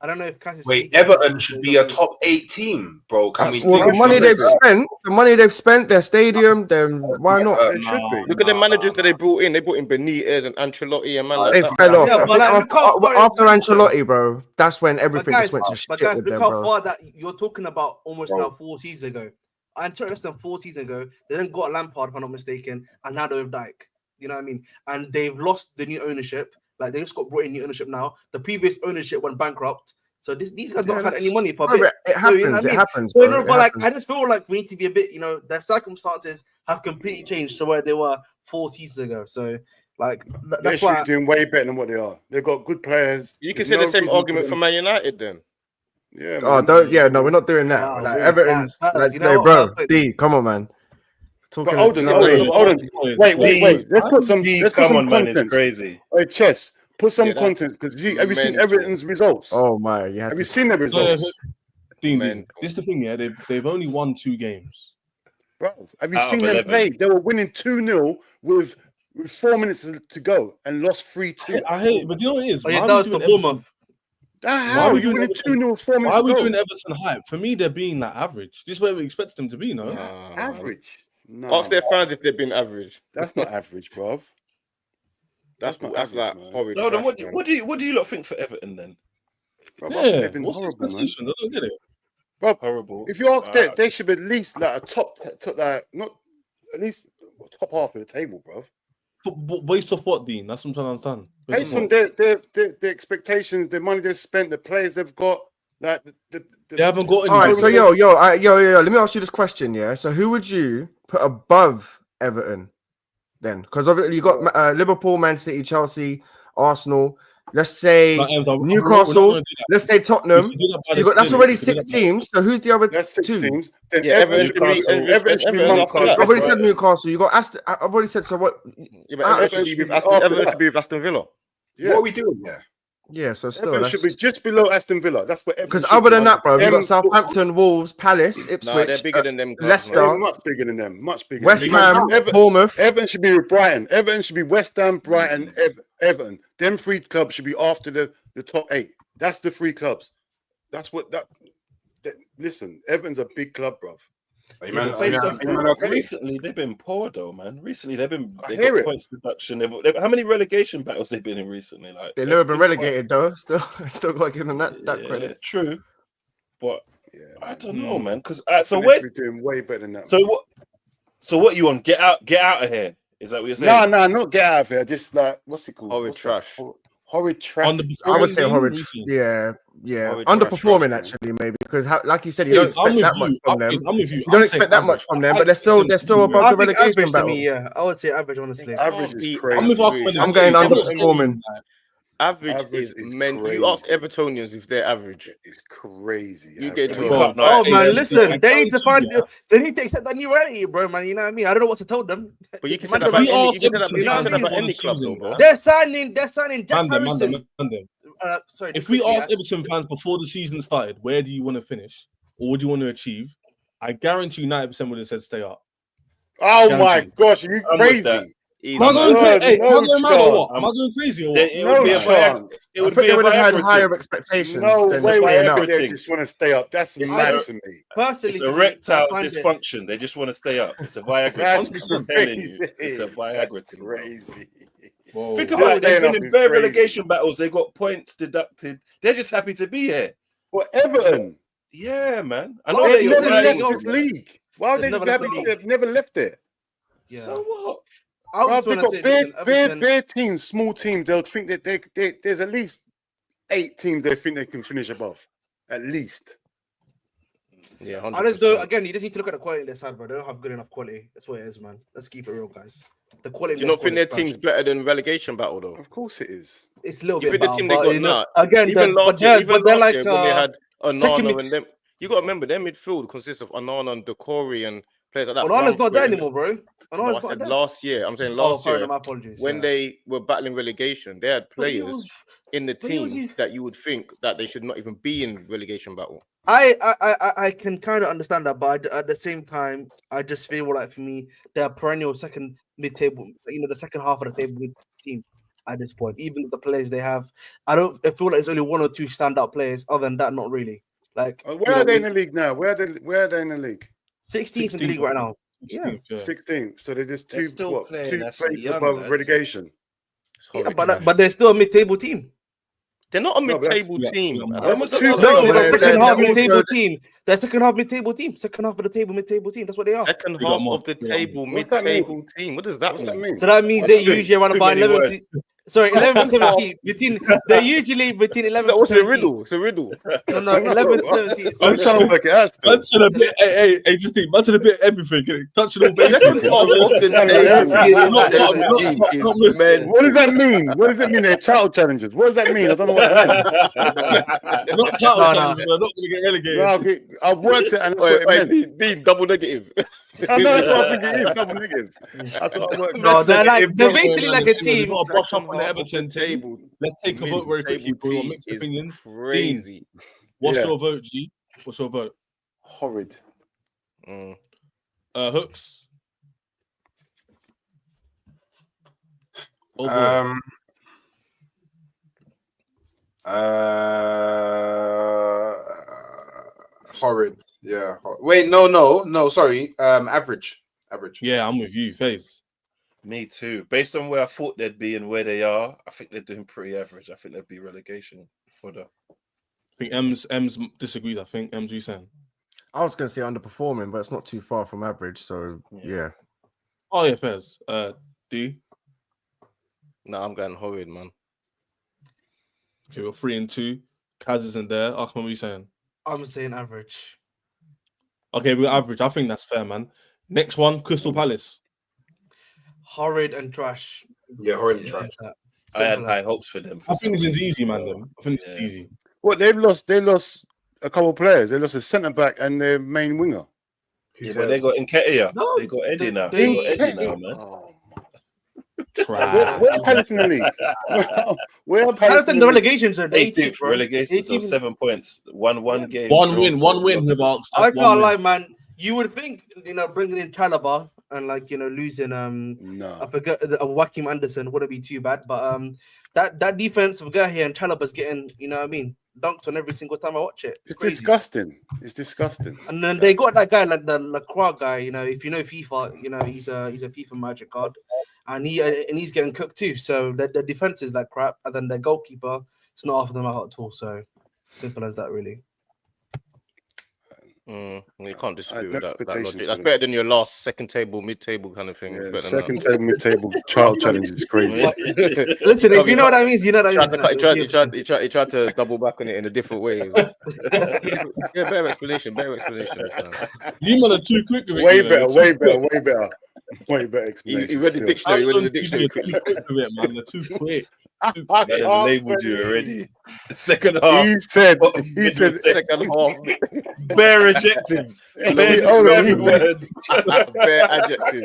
I don't know if Cass is Wait, speaking. Everton should be a top 8 team, bro. Can we? Well, the money they've spent, their stadium, then why not? It should be. Look at the managers that they brought in. They brought in Benitez and Ancelotti and man like They that. fell off. Yeah, I but like, think look how far it's after been, Ancelotti, bro, that's when everything But just went to shit guys, with look them, how bro. far that you're talking about almost now 4 seasons ago. Until less than 4 seasons ago, they then got Lampard, if I'm not mistaken, and now they're with Dyke. You know what I mean? And they've lost the new ownership. Like they just got brought in new ownership now. The previous ownership went bankrupt. So these guys not had any money for a bit. It happens. You know what I mean? It happens. So, Bro, but like I just feel like we need to be a bit. Their circumstances have completely changed to where they were 4 seasons ago. So like that's why they're doing way better than what they are. They've got good players. You can say the same argument for Man United then. Yeah. Oh, no, we're not doing that. Wow, like really? Everton's, You know bro. D, come on, man. But hold on. Wait. Let's put some. Let's put some man, content. it's crazy. Hey, Chess, put some content because have you seen Everton's results? Oh my, have you seen the results? This is the thing, yeah. They've only won 2 games. Bro, have you seen them play? They were winning 2-0 with 4 minutes to go and lost 3-2. I hate it, but you know what it is? that was the Bournemouth. How are you winning 2-0 4 minutes? Why are we doing Everton hype? For me, they're being like average. This is where we expect them to be, no? Average. No. Ask their fans if they've been average. That's not average, bro. That's like horrid. No, what do you lot think for Everton then? Bro, Yeah, they've been what's the horrible, man. expectations? I don't get it. Bro, horrible. If you ask them, they should be at least like a top like not at least top half of the table, bro. But based off what, Dean? That's what I'm trying to understand. Based on their expectations, the money they've spent, the players they've got, like they haven't got any. All right, so yo, let me ask you this question, yeah. So who would you put above Everton then? Because obviously you got Liverpool, Man City, Chelsea, Arsenal. Let's say Newcastle. Let's say Tottenham. That's already 6 teams. So who's the other 2 teams? Then Everton should be I've already said Newcastle. You got Aston. I've already said so. What? Yeah, but Everton should be with Aston Villa. Yeah. What are we doing there? Yeah, so still Everton should be just below Aston Villa. That's what. Because other than that, bro, you got Southampton, Wolves, Palace, Ipswich. No, they're bigger than them. Leicester, they're much bigger than them. Much bigger. West Ham, Bournemouth. Everton should be with Brighton. Everton should be West Ham, Brighton, Everton. Them 3 clubs should be after the top 8. That's the 3 clubs. That's what that. Listen, Everton's a big club, bro. Recently, they've been poor though, man. Recently, they've got points deduction. How many relegation battles they've been in recently? Like they've never been relegated though. Still got to give them that credit. True, but I don't know, man. Because so we're doing way better than that. So what you want? Get out of here. Is that what you're saying? No, not get out of here. Just like what's it called? Horrid trash. Horrid trash. I would say horrid. Yeah. Horrid Underperforming trash, actually, maybe because like you said, you don't expect that much from them. I'm with you. You don't expect that much from them, but they're still above the relegation battle. Yeah, I would say average. Honestly, average is crazy. I'm going underperforming. Average is meant. You ask Evertonians if they're average. It's crazy. You get to oh man, listen, they need to find. They need to accept that new reality, bro, man. You know what I mean? I don't know what to tell them. But you can say that about any club, though, bro. They're signing Jack Harrison. Sorry. If we ask Everton fans before the season started, where do you want to finish or what do you want to achieve? I guarantee you 90% would have said stay up. Oh my gosh, are you crazy? Am I going crazy? Am I going crazy or what? They would have had higher expectations. No way, they just want to stay up. That's mad to me. Personally, it's erectile dysfunction. They just want to stay up. It's a Viagra. That's crazy. It's a Viagra. Crazy. Whoa. Think about it. They've been in bare relegation battles. They got points deducted. They're just happy to be here. Well, Everton. Yeah, man. I know they've never left this league. Why are they happy? They've never left it. Yeah. So what? They've got bare teams, small teams. They'll think that there's at least 8 teams they think they can finish above, at least. Yeah, 100%. I just do. Again, you just need to look at the quality of their side, bro. They don't have good enough quality. That's what it is, man. Let's keep it real, guys. The quality. Do you not think their team's better than relegation battle, though? Of course it is. It's a little bit. You think the team they got now? Again, even last year, when they had Onana and them. You got to remember, their midfield consists of Onana and Decore and players like that. Onana's not there anymore, bro. No, I said last year. I'm saying last year. My apologies. When they were battling relegation, they had players in the team that you would think that they should not even be in relegation battle. I can kind of understand that, but at the same time, I just feel like for me, they're perennial second mid-table. The second half of the table team. at this point. Even with the players they have, I feel like there's only one or two standout players. Other than that, not really. Like, where are they in the league now? Where are they in the league? 16th in the league right now. 16th, yeah. 16th. So they're just They're two still playing places young, above lads. relegation. Yeah, but they're still a mid-table team. They're not a No, but that's- mid-table team. yeah. When was the Two last No, time they're they a played? second half they're mid-table also- team. They're second half mid-table team. Second half of the table, mid-table team. That's what they are. Second We got half more. of the We got table, What's that mid-table mean? team. What does that What's that mean? mean? So that means What's they're that mean? usually around Too about many 11. words. Sorry, 11 to 17. They're usually between 11 to What's a 17. riddle? It's a riddle. No, 11 to 17. I'm trying to work it out still. Touching a bit, hey, just think, touching a bit of everything, touching all bases. Second half of the Sound like table, Not- not- mid-table not- team not- is mental. What does that mean? What does it mean? They're title challengers. What does that mean? I don't know what that means. Not title No, no. challenges, we're not going to get relegated. No, okay, I've worked it, and that's Wait, what it meant. Dean, double negative. I know that's what I think it is. Double negative. That's what I worked No, out. they're basically like a team. We've got a brush up on the Second half of Everton the table. table. Let's take a vote very quickly. Mid-table We'll team mixed is opinions. crazy. What's Yeah. your vote, G? What's your vote? Horrid. Mm. Hooks. Oh, boy. Horrid. Yeah. Wait, no. Sorry. Average. Yeah, I'm with you, Face. Me too. Based on where I thought they'd be and where they are, I think they're doing pretty average. I think they'd be relegation for the. I think Ems disagrees. I think Ems, you saying? I was going to say underperforming, but it's not too far from average. So yeah. Oh yeah, Fairs. D. No, I'm going horrid, man. Okay, we're 3 and 2. Kaz isn't there. Ask me what you saying. I'm saying average. Okay, we're average. I think that's fair, man. Next one, Crystal Palace. Horrid and trash. Yeah, horrid and trash. I had high hopes for them. I think this is easy, man. Them. I think it's easy. What they've lost a couple of players. They lost a centre back and their main winger. Yeah, but they got Nketiah. No, they got Eddie now. they- They got Eddie now, man. Oh, Trash. where are Palace in the league? Where are I Palace think in the the league? relegations are the 18th, bro. Relegation, so 18th. 7 points. One game. One draw, win. Have asked. I That's can't one lie, win. man. You would think, bringing in Chalobah and losing No. I forget Joaquin Anderson wouldn't be too bad, but that defensive guy here and Chalobah's getting, dunked on every single time I watch it. It's crazy. disgusting. It's disgusting. And then they got that guy like the Lacroix guy. If you know FIFA, he's a FIFA magic card, and he's getting cooked too. So the defense is like crap, and then the goalkeeper, it's not after them out at all. So simple as that, really. You can't disagree with that expectations logic. for That's them. better than your last second table, mid table kind of thing. Yeah, It's better second than table, mid table, child challenge is crazy. that. Listen, if you know what I mean, you know what I mean. He tried to double back on it in a different way. Yeah, better explanation this time. You man are too quick with it. Way you know, better, you're way too better, quick. way better. Way better explanation. He read the still. dictionary. He read the You're dictionary too quickly. quick with it, man. They're too quick. I They can't labeled you believe- already. Second half. He said, Second half. Bare adjectives. Bare Hold on, describing words. Bare adjective.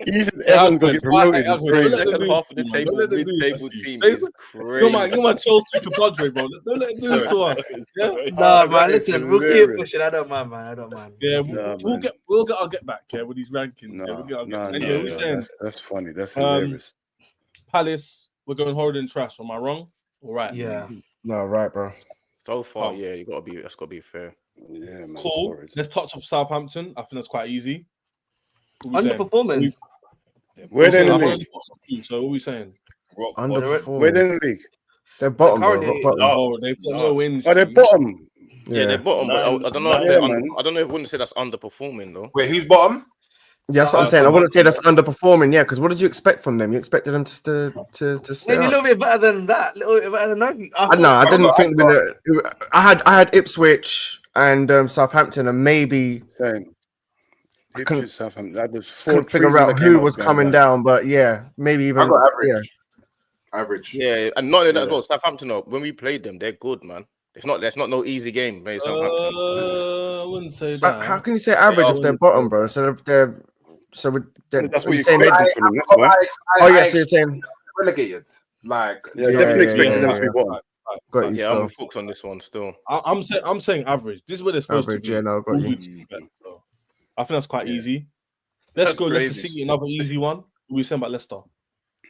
he said everyone's going to get promoted. It's crazy. Second half of the table, mid-table team is crazy. You're my Chelsea compadre, bro. Don't let him do this to us. Yeah, Nah, that man. is Listen, we'll keep hilarious. pushing. I don't mind, man. I don't mind. yeah. Nah, We'll man. get our get back. Yeah, with these rankings. No, Yeah, we'll get our no, get back. no, Anyway, what we no, saying? that's funny. That's hilarious. Palace, we're going horrid and trash. Am I wrong? All right. Yeah. No, right, bro. So far, Oh. yeah, that's gotta be fair. Yeah, man. Cool. Sorry. Let's touch off Southampton. I think that's quite easy. What we saying? Underperforming. Where they in the I'm league? on- So what are we saying? Rock bottom. Where Underperforming. they in the league? They're bottom, bro. Currently- Bottom. Oh, they've got no win. Oh, they're bottom. Yeah, they're bottom, but I don't know. Yeah, man. I don't know if I wouldn't say that's underperforming though. Wait, who's bottom? Yeah, that's what I'm saying. I wouldn't say that's underperforming, yeah, because what did you expect from them? You expected them to stay Maybe a up. little bit better than that. A little bit better than that. I didn't think I had Ipswich and Southampton, and maybe Same. I couldn't- Ipswich, Southampton. That was couldn't figure three out that who came was up coming down. But yeah, maybe even I got average. yeah. Average. Yeah, and not only that as Yeah. well. Southampton, when we played them, they're good, man. That's not no easy game. Maybe Southampton. I wouldn't say But that. how can you say average if they're bottom, bro? So if they're That's what you're you saying. expected from them. That's why. Oh yeah, so you're saying relegated. Like, Yeah, Yeah, definitely yeah, expected yeah, them to be yeah. bottom. got you Yeah, I'm still hooked on this one still. I'm saying average. This is where they're supposed average. to be. Yeah, no, got you. I think that's quite easy. Let's That's go. Leicester crazy. City, another easy one. What are we saying about Leicester?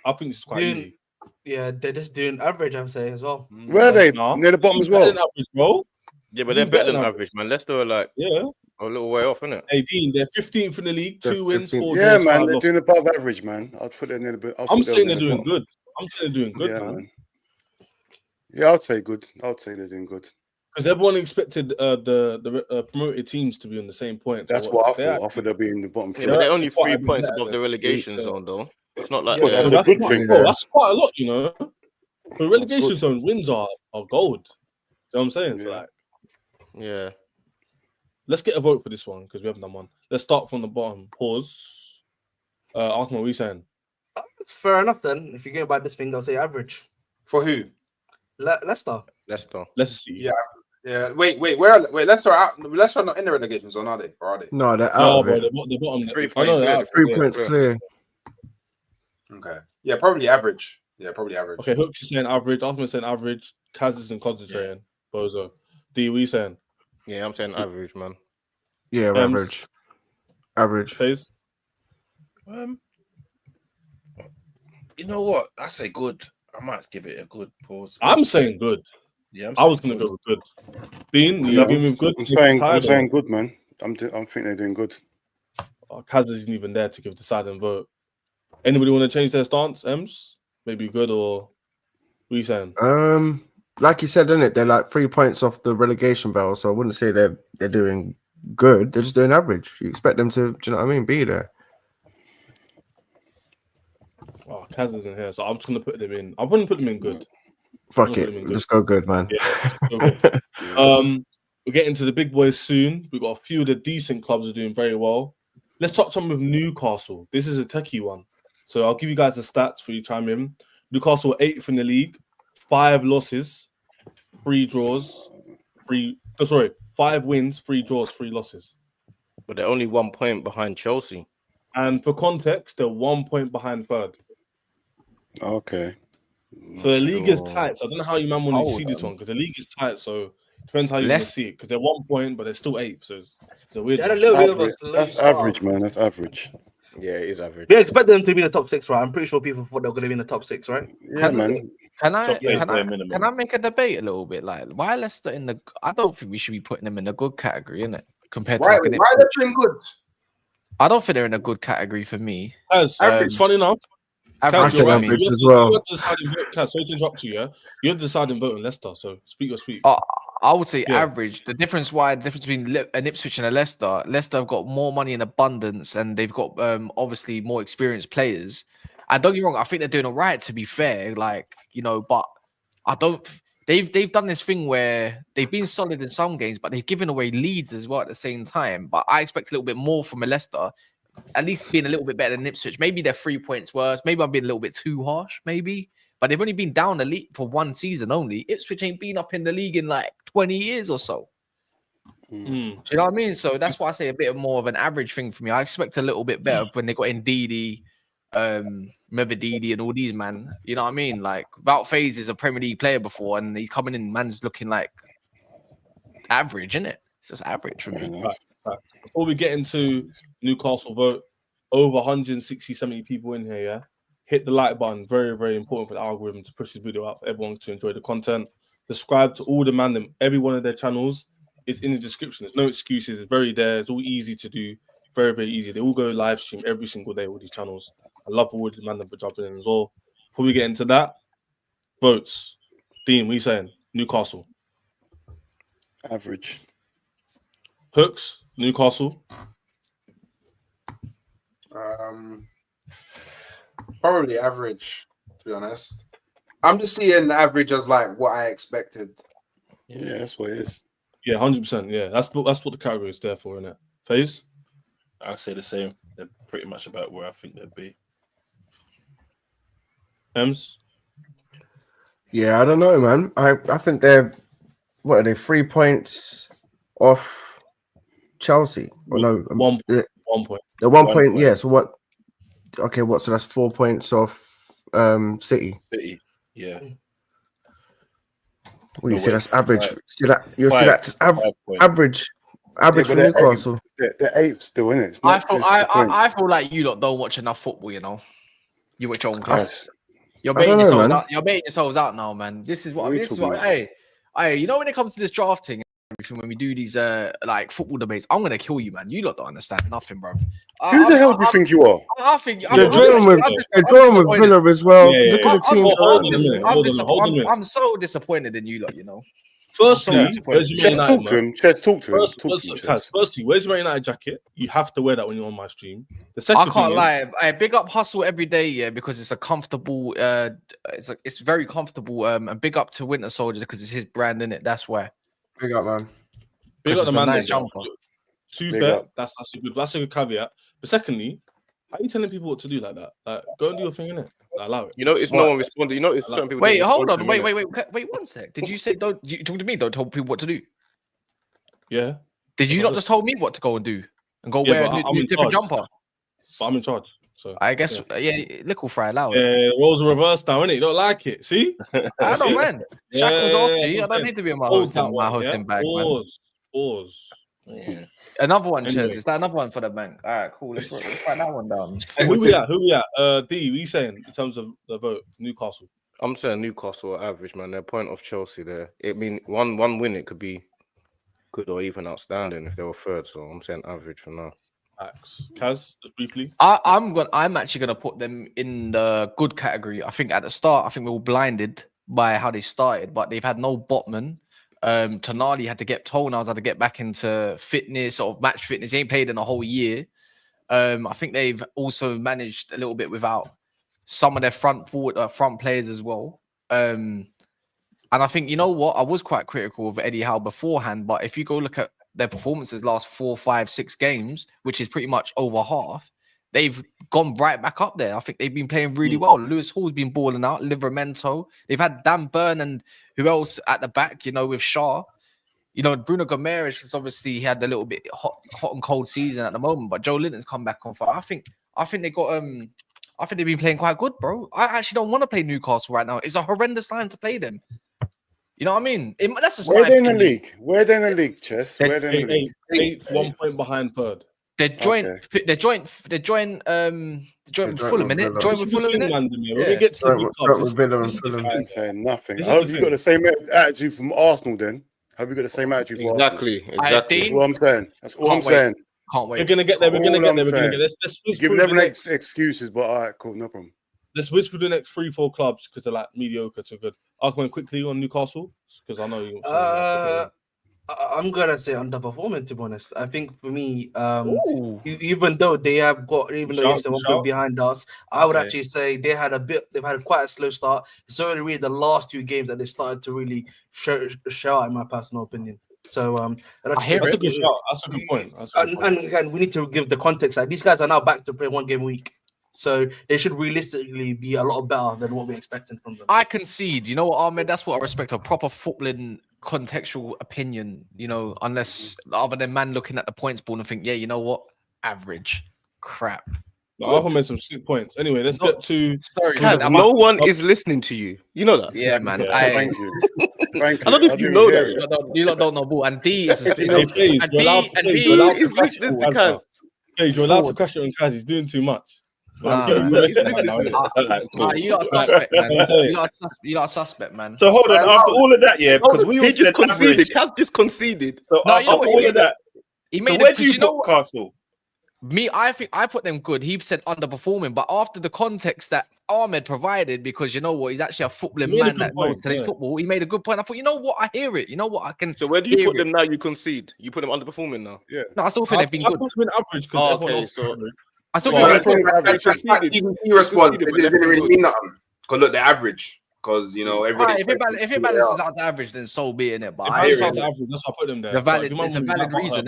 I think this is quite Doing- easy. Yeah, they're just doing average, I'd say, as well. Where are they? Nah. Near the bottom as Better well. than average, bro. Yeah, but they're better than average, man. Leicester are like Yeah. a little way off, isn't it? 18, they're 15th in the league, They're 2 wins, 4 Yeah, draws, man, 5 they're losses. doing above average, man. I'd put them near the bit. I'm saying they're doing good. I'm saying they're doing good, Yeah, man. Yeah, I'd say good. I'd say they're doing good. Because everyone expected the promoted teams to be on the same point. That's what I thought. I thought they'll be in the bottom Yeah, three. but they're only quite 3 a bit points better above the than relegation 8, zone, though. It's not like Yeah, they're- that's a good quite, thing. bro, Yeah. that's quite a lot, you know. The relegation good. zone wins are gold. You know what I'm saying? So Yeah. like, yeah. let's get a vote for this one because we haven't done one. Let's start from the bottom. Pause. Arsenal, what are you saying? Fair enough, then. If you're going by this thing, I'll say average. For who? Leicester. Leicester. Let's see. Yeah. Yeah. Wait. Leicester are not in the relegation zone, are they? Or are they? No, they're out No, of bro, it. the bottom. 3 I points know they're clear. out. 3 points clear. Okay. Yeah, probably average. Yeah, probably average. Okay, Hooks is saying average. Arsenal is saying average. Kaz isn't concentrating. Bozo. D, what are you saying? Yeah, I'm saying average, man. Yeah, average. Average. FaZe? You know what? I say good. I might give it a good pause. I'm saying good. Yeah, I was going to go with good. Dean, you agree with good? I'm saying good, man. I'm think they're doing good. Kaz isn't even there to give the side and vote. Anybody want to change their stance, Ems? Maybe good or what are you saying? Like you said, isn't it? They're like 3 points off the relegation battle, so I wouldn't say they're doing good. They're just doing average. You expect them to, do you know what I mean? Be there. Oh, Kaz isn't here, so I'm just gonna put them in. I wouldn't put them in good. Fuck it. Let's go good, man. Yeah, we're getting to the big boys soon. We've got a few of the decent clubs are doing very well. Let's touch on with Newcastle. This is a techie one. So I'll give you guys the stats for you chime in. Newcastle 8th in the league, 5 losses, 3 draws, 5 wins, 3 draws, 3 losses. But they're only 1 point behind Chelsea. And for context, they're 1 point behind third. Okay. So the league is tight. So I don't know how you man want to see this one because the league is tight. So it depends how you want to see it because they're 1 point, but they're still 8th. So it's a weird. They're a little bit of a slow That's start. average, man. That's average. Yeah, it is average. We expect them to be in the top 6, right? I'm pretty sure people thought they were going to be in the top 6, right? Yeah, man. Can I Top eight can bare I minimum. can I make a debate a little bit? Like, why Leicester in the? I don't think we should be putting them in the good category, innit? Compared to Why like an are they doing good? I don't think they're in a good category for me. Kaz, it's fun enough. I said you're average You have as to- well. You have to decide and vote. Kaz, sorry to interrupt you. Yeah, you have to decide and vote on Leicester. So speak or speak. I would say Yeah. average. The difference between an Ipswich and a Leicester have got more money in abundance, and they've got obviously more experienced players. And don't get me wrong, I think they're doing all right. To be fair, like but I don't. They've done this thing where they've been solid in some games, but they've given away leads as well at the same time. But I expect a little bit more from a Leicester, at least being a little bit better than Ipswich. Maybe they're 3 points worse. Maybe I'm being a little bit too harsh. Maybe. But they've only been down the league for 1 season only. Ipswich ain't been up in the league in like 20 years or so. Mm. Do you know what I mean? So that's why I say a bit more of an average thing for me. I expect a little bit better when they got Ndidi, Mevedidi, and all these man. You know what I mean? Like, Wout FaZe is a Premier League player before, and he's coming in, man's looking like average, isn't it? It's just average for me. Before we get into Newcastle vote, over 160, 70 people in here, yeah? Hit the like button. Very, very important for the algorithm to push this video out for everyone to enjoy the content. Subscribe to all the man, every one of their channels is in the description. There's no excuses. It's very there. It's all easy to do. Very, very easy. They all go live stream every single day, all these channels. I love all the man for jumping in as well. Before we get into that, votes. Dean, what are you saying? Newcastle. Average. Hooks, Newcastle. Probably average, to be honest. I'm just seeing the average as like what I expected. Yeah, that's what it is. Yeah, 100%. Yeah, that's what the category is there for, isn't it? FaZe? I'll say the same. They're pretty much about where I think they'd be. Ems? Yeah, I don't know, man. I think they're 3 points off Chelsea? Or no, 1 point. They're 1 point. Yeah. So what? Okay, what? So that's 4 points off City. City, yeah. Well, you No, see, wait, that's average. 5. See that? You'll see Five- that's 5 points. average. Average for but they're Newcastle. They're 8 still, innit? It's I not feel just the point. I feel like you lot don't watch enough football, you know. You with your own club. Yes. You're I baiting don't know, yourselves man. out. You're baiting yourselves out now, man. This is what. What are you This is talking what. about? Hey, you know when it comes to this drafting and everything, when we do these like football debates, I'm gonna kill you, man. You lot don't understand nothing, bro. Who the hell do you think you are? I think They're drawing with Villa as well. Yeah, Look at the team. Hold on a minute. I'm so disappointed in you lot, you know. Firstly, disappointed. where's your Man Chess, United, talk to man? him. Chess, talk to him. First, Talk to him, Chess. firstly, where's your Man United jacket? You have to wear that when you're on my stream. The I second can't thing lie. I big up Hustle every day, yeah, because it's a comfortable. It's very comfortable. And big up to Winter Soldier because it's his brand, in it. That's why. Big up, man. big up the man. Nice There, jumper. to Big fair, up. that's a good caveat. But secondly, how are you telling people what to do like that? Like, go and do your thing, innit? Allow it. You notice no one responded. You notice certain people. Wait, didn't hold respond on. to him, Wait, innit? wait 1 sec. Did you say don't you talk to me? Don't tell people what to do. Yeah. Did you That's not what- just told me what to go and do and go Yeah, wear but a I'm in different charge. jumper? But I'm in charge. So I guess little fry allow it. yeah, roles are reversed now, innit? You don't like it. See? I don't man. Shackles off, that's G. what I I'm don't saying. need to be in my Pause that hosting one, yeah? bag, man. Pause. Yeah. Another one, Anyway. Chaz. Is that another one for the bank? All right, cool. Let's write that one down. Hey, who we at? D, what are you saying in terms of the vote? Newcastle. I'm saying Newcastle are average, man. They're a point off Chelsea there. I mean, one win, it could be good or even outstanding if they were third. So I'm saying average for now. Max. Kaz, just briefly. I'm actually gonna put them in the good category. I think at the start, I think we were blinded by how they started, but they've had no Botman. Tonali had to get toenails, had to get back into fitness or match fitness. He ain't played in a whole year. I think they've also managed a little bit without some of their front players as well. And I think, you know what, I was quite critical of Eddie Howe beforehand, but if you go look at their performances last 4, 5, 6 games, which is pretty much over half, they've gone right back up there. I think they've been playing really well. Lewis Hall's been balling out. Livramento. They've had Dan Burn and who else at the back, you know, with Shaw. You know, Bruno Gomes has obviously had a little bit hot and cold season at the moment, but Joe Linton's come back on fire. I think they got I think they've been playing quite good, bro. I actually don't want to play Newcastle right now. It's a horrendous time to play them. You know what I mean? That's just Where my they in the opinion. league? Where they in the league, Chess? Where they in the league? Eighth, 1 point behind third. They're joint with Fulham, innit? Joint with Fulham, innit? When we get to the big clubs, I ain't saying nothing. This I is hope the you thing. got the same attitude from Arsenal then. Hope you got the same attitude for Arsenal. Exactly. That's what I'm saying. That's all I'm Can't wait. saying. Can't wait. we're gonna get there. We're gonna get there. We're gonna get there. Let's whiz Give through them the next. excuses, but all right, cool, no problem. Let's whiz through the next 3-4 clubs because they're like mediocre to good. I was going quickly on Newcastle because I know you. I'm gonna say underperforming, to be honest. I think for me, even though they have got, even though they're 1 point behind us, I would actually say they've had quite a slow start. It's only really the last 2 games that they started to really show out, in my personal opinion. So that's a good shout. That's a good point. And again, we need to give the context. Like, these guys are now back to play 1 game a week, so they should realistically be a lot better than what we're expecting from them. I concede. You know what, Ahmed? That's what I respect. A proper footballing contextual opinion. You know, unless other than man looking at the points board and think, yeah, you know what, average, crap. I've made some sick points. Anyway, let's get to. Sorry, no one is listening to you. You know that. Yeah, man. Thank you. Thank you. I don't know if you know that. You lot don't know ball. And D is You're allowed to question on Kaz. He's doing too much. You lot suspect, man. You lot suspect, man. So hold on. After all of that, yeah, because we all just said conceded. average. Cal just conceded. So No, after you know what all of that, He so made where it, do you you know put what? Castle? Me, I think I put them good. He said underperforming, but after the context that Ahmed provided, because you know what, he's actually a footballing man that knows today's football. He made a good point. I thought, you know what, I hear it. You know what, I can. So where do you put them now? You concede. You put them underperforming now. Yeah. No, I still think they've been good. I put them in average because everyone else. I still Well, think you respond. It didn't really mean nothing. Because look, they're average. Because you know everybody. if it balances out the average, then so be it. But If I it balances out the average, that's why I put them there. It's a valid reason,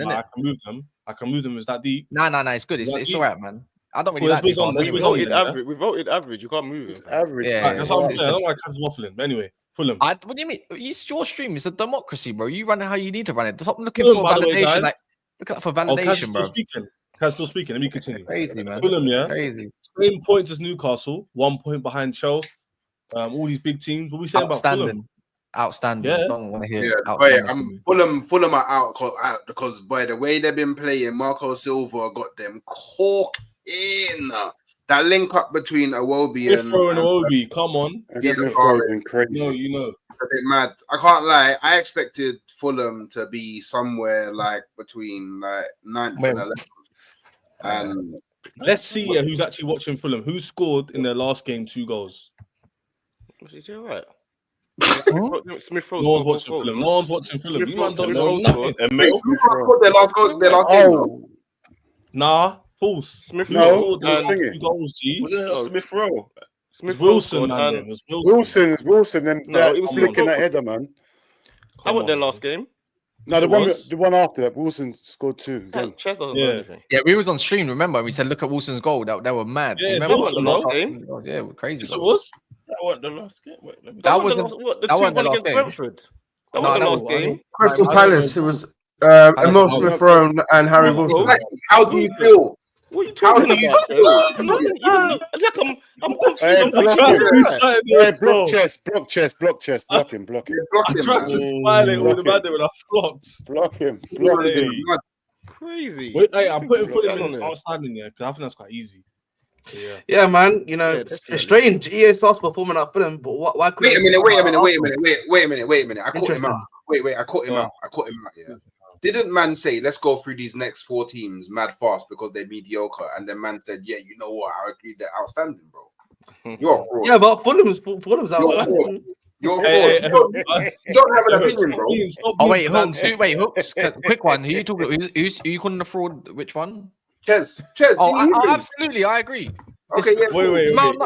isn't it? I can move them. I can move them. Is that deep? No, it's good. It's all right, man. I don't really Well, like let's Newcastle move on. anyway. We voted average. We voted average. You can't move it. Average. Yeah, That's what I'm saying. I don't like Kaz waffling. But anyway, Fulham. What do you mean? It's your stream. It's a democracy, bro. You run it how you need to run it. Stop looking Fulham, for by the way, validation. guys. Look at that for Kaz validation, is bro. still speaking. Kaz still speaking. Let me continue. Crazy, man. Fulham, yeah. Crazy. Same points as Newcastle. 1 point behind Chelsea. All these big teams. What are we saying about Fulham? Outstanding. Yeah. Don't want to hear. Yeah, Fulham are out because by the way they've been playing, Marco Silva got them corking. That link up between Iwobi Smith Rowe and Iwobi, come on. Smith Rowe's been crazy. No, you know. A bit mad. I can't lie. I expected Fulham to be somewhere like between like 9th and 11th. And let's see who's actually watching Fulham. Who scored in their last game 2 goals? Is he all right? Smith Rowe. No one's watching Fulham. No one's watching Fulham. You man don't know nothing. Who scored their last goal? Nah, false. Smith Who Rowe scored their last 2 goals, G? Wasn't it Smith Rowe? Smith Wilson, man. It was Wilson. Then it was flicking that header, man. I went their last game. No, the one after that, Wilson scored 2 again. Chess doesn't know anything. Yeah, we was on stream. Remember, we said, "Look at Wilson's goal." They were mad. Yeah, remember that was the last game. Yeah, crazy. So it was? That wasn't the last game. That wasn't the that 2-1 wasn't the last against game. Brentford. That No, wasn't the that last was- game. Crystal I don't Palace. It was Emil Smith Rowe and Harry Wilson. How do you feel? What are you How talking do you about? feel? No, you don't. It's like I'm confused. Hey, I'm block confused. block chess, block him. Block I him, tried man. to violate all the man there when I flopped. Block him. Hey. Crazy. Wait, hey, I'm putting Fulham on in there. outstanding there because I think that's quite easy. Yeah. Yeah, man. You know, Yeah, it's definitely. strange. EA starts performing at Fulham, but why? Wait a minute. I caught him Interesting. out. I caught him out. Yeah. Didn't man say let's go through these next 4 teams mad fast because they're mediocre? And then man said, yeah, you know what? I agree they're outstanding, bro. You're a fraud. Yeah, but Fulham's outstanding. You're a fraud. You don't have an opinion, bro. Oh wait, Hooks. Hooks. Quick one. Who you talking? Who you calling the fraud? Which one? Ches. Absolutely. I agree. Okay, yeah. Wait. It's Mount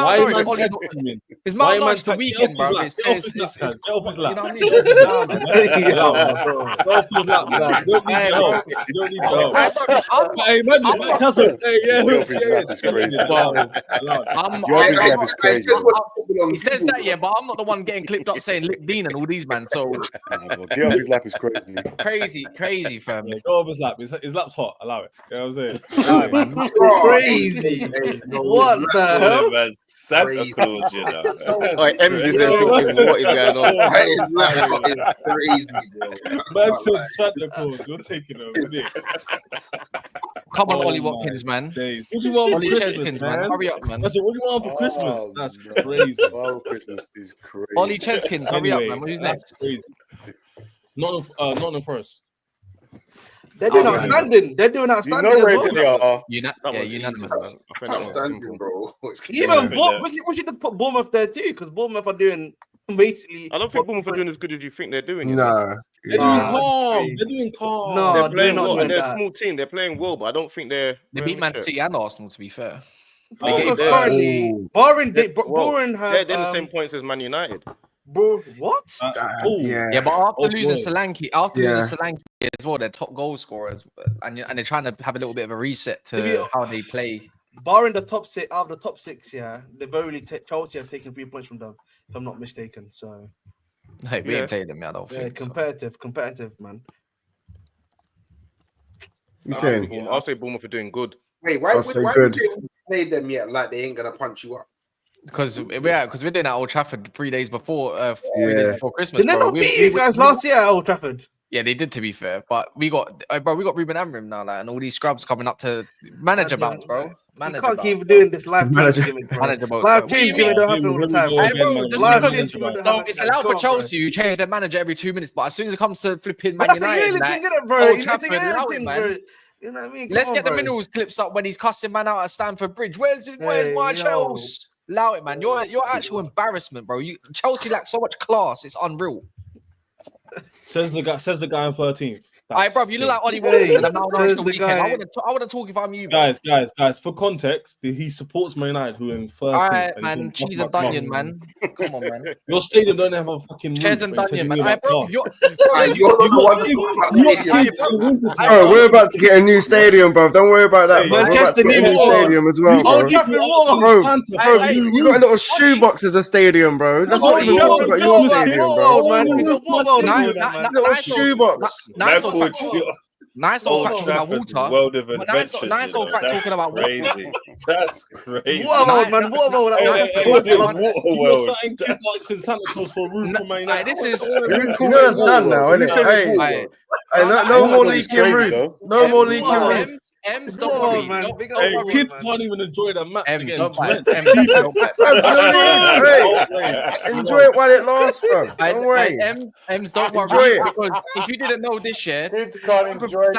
Why Norwich. man Ollie- texting me? It's Why Mount man Norwich the text- weekend, bro. Get off his It's lap, it's get off his you know lap. what I mean? Get off his lap. Get off his lap, man. You don't need your help. You don't need your help. Hey, man, I'm man, Castle. Hey, yeah, Get off his lap, it's crazy. Lap is crazy. He says that, yeah, but I'm not the one getting clipped up saying Lip Dean and all these man. So Get off his lap is crazy. crazy, fam. Yeah, go off his lap. His lap's hot. Allow it. You know what I'm saying? Allow it, man. Crazy. What the hell? Man, Santa Claus, you know. Like, MD's there thinking, what is going on? That is crazy, bro. Man said Santa Claus. You're taking it. Come on, Oh Ollie my Watkins, man. Days. What do you want for Ollie Christmas, Cheskins, man? man. Hurry up, man. That's it. What do you want for Christmas? Oh, That's man. crazy. Oh, Christmas is crazy. Ollie Cheskins, hurry up, Anyway, man. Who's that's next? crazy. Nottingham Forest. They're doing outstanding. They're doing You outstanding. know as where well. they are. That was Unanimous. easy, man. I think that was Outstanding, simple. bro. Even Yeah. we should have put Bournemouth there too, because Bournemouth are doing basically. I don't think Bournemouth are doing as good as you think they're doing. you know. No. They're doing Nah, calm. it's They're doing calm. No, They're they're playing not well, doing and they're a that. small team. They're playing well, but I don't think they're. They beat Man City and Arsenal, to be fair. Bournemouth they're- currently, barring Bournemouth have They're in the same points as Man United. what? Yeah, but after Oh, losing boy. Solanke as well, they're top goal scorers, and they're trying to have a little bit of a reset To be- to how they play. Barring the top six, out of the top 6, yeah, they've only Chelsea have taken 3 points from them, if I'm not mistaken. So Hey, we Yeah. ain't played them, I don't yeah, think. so. competitive, man. You saying? I'll say Bournemouth are doing good. Wait, why I'll say would good. you play them yet? Like they ain't gonna punch you up. Because we're doing at Old Trafford 3 days before, 3 days Yeah. before Christmas. Did they bro. not beat you guys last year at Old Trafford? Yeah, they did, to be fair. But we got Ruben Amorim now, like, and all these scrubs coming up to manager bounce, bro. You Manager can't bounce, keep bro. doing this live Manager- change gimmick, bro. Manager bounce, Live bro. change gimmick don't happen all the time. Hey, bro, just Live because change it's, gimmick don't so happen. it's Let's allowed go, for Chelsea, you change their manager every 2 minutes. But as soon as it comes to flipping But Man that's a United, yearly like, thing, innit, bro? Old It's a Trafford, yearly allow it, thing, man. bro. You know what I mean? let's Come get on, the bro. minerals clips up when he's cussing man out at Stamford Bridge. Where's Hey, my yo. Chelsea? Allow it, man. You're actual embarrassment, bro. Chelsea lacks so much class. It's unreal. Says the guy in 13th. All right, bro. You look like Ollie Hey, Watkins and I'm now there's the the weekend. guy. I wouldn't talk if I'm you, bro. Guys. For context, he supports Man United, who are in 13th. All right, and man. he's in Cheese and class. Dunyan, man. Come on, man. Your stadium don't have a fucking roof. Cheese and but you Dunyan, man. said All right, bro. you You're the one Bro, we're about to get a new stadium, bro. Don't worry about that, Hey, bro. We're about to get a new Manchester stadium as well, bro. Old Trafford, what? Bro, you got a little shoebox as a stadium, bro. Let's not even talk about your stadium, bro. Man, we got what about you, man? Little shoebox. Nice Man old called fact. Nice old fact talking about Trafford, water. World of But Adventures. nice old fact talking about water. crazy. That's crazy. What about, man? What about that? What is Water water You're world? starting to box in Santa Claus for a roof for Man Like, United. this is You know that's done now, isn't it? Hey, Like, no Water more is leaking crazy, roof. though. No more leaking for roof. him, Ems, Come don't on, worry, man. don't Big worry, up, Kids man. can't even enjoy the match Ems, again. don't bite. Drenched. Ems, don't bite. Enjoy it while it lasts, bro. Don't worry. Ems, don't Enjoy worry. it. Because if you didn't know this year, Kids can't enjoy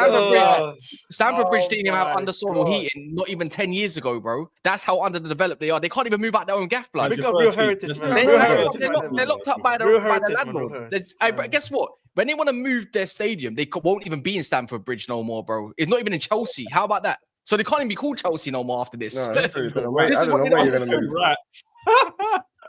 Stamford Bridge Oh didn't even have my under soil God. heating not even 10 years ago, bro. That's how underdeveloped they are. They can't even move out their own gaff blood. Big up real heritage, man. They're, Real locked, heritage, they're locked up by the, Real by the heritage, man, real landlords. heritage. But guess what? When they want to move their stadium, they won't even be in Stamford Bridge no more, bro. It's not even in Chelsea. How about that? So they can't even be called Chelsea no more after this. No, that's true. I don't know where This is what you're they going to do. move. Rats.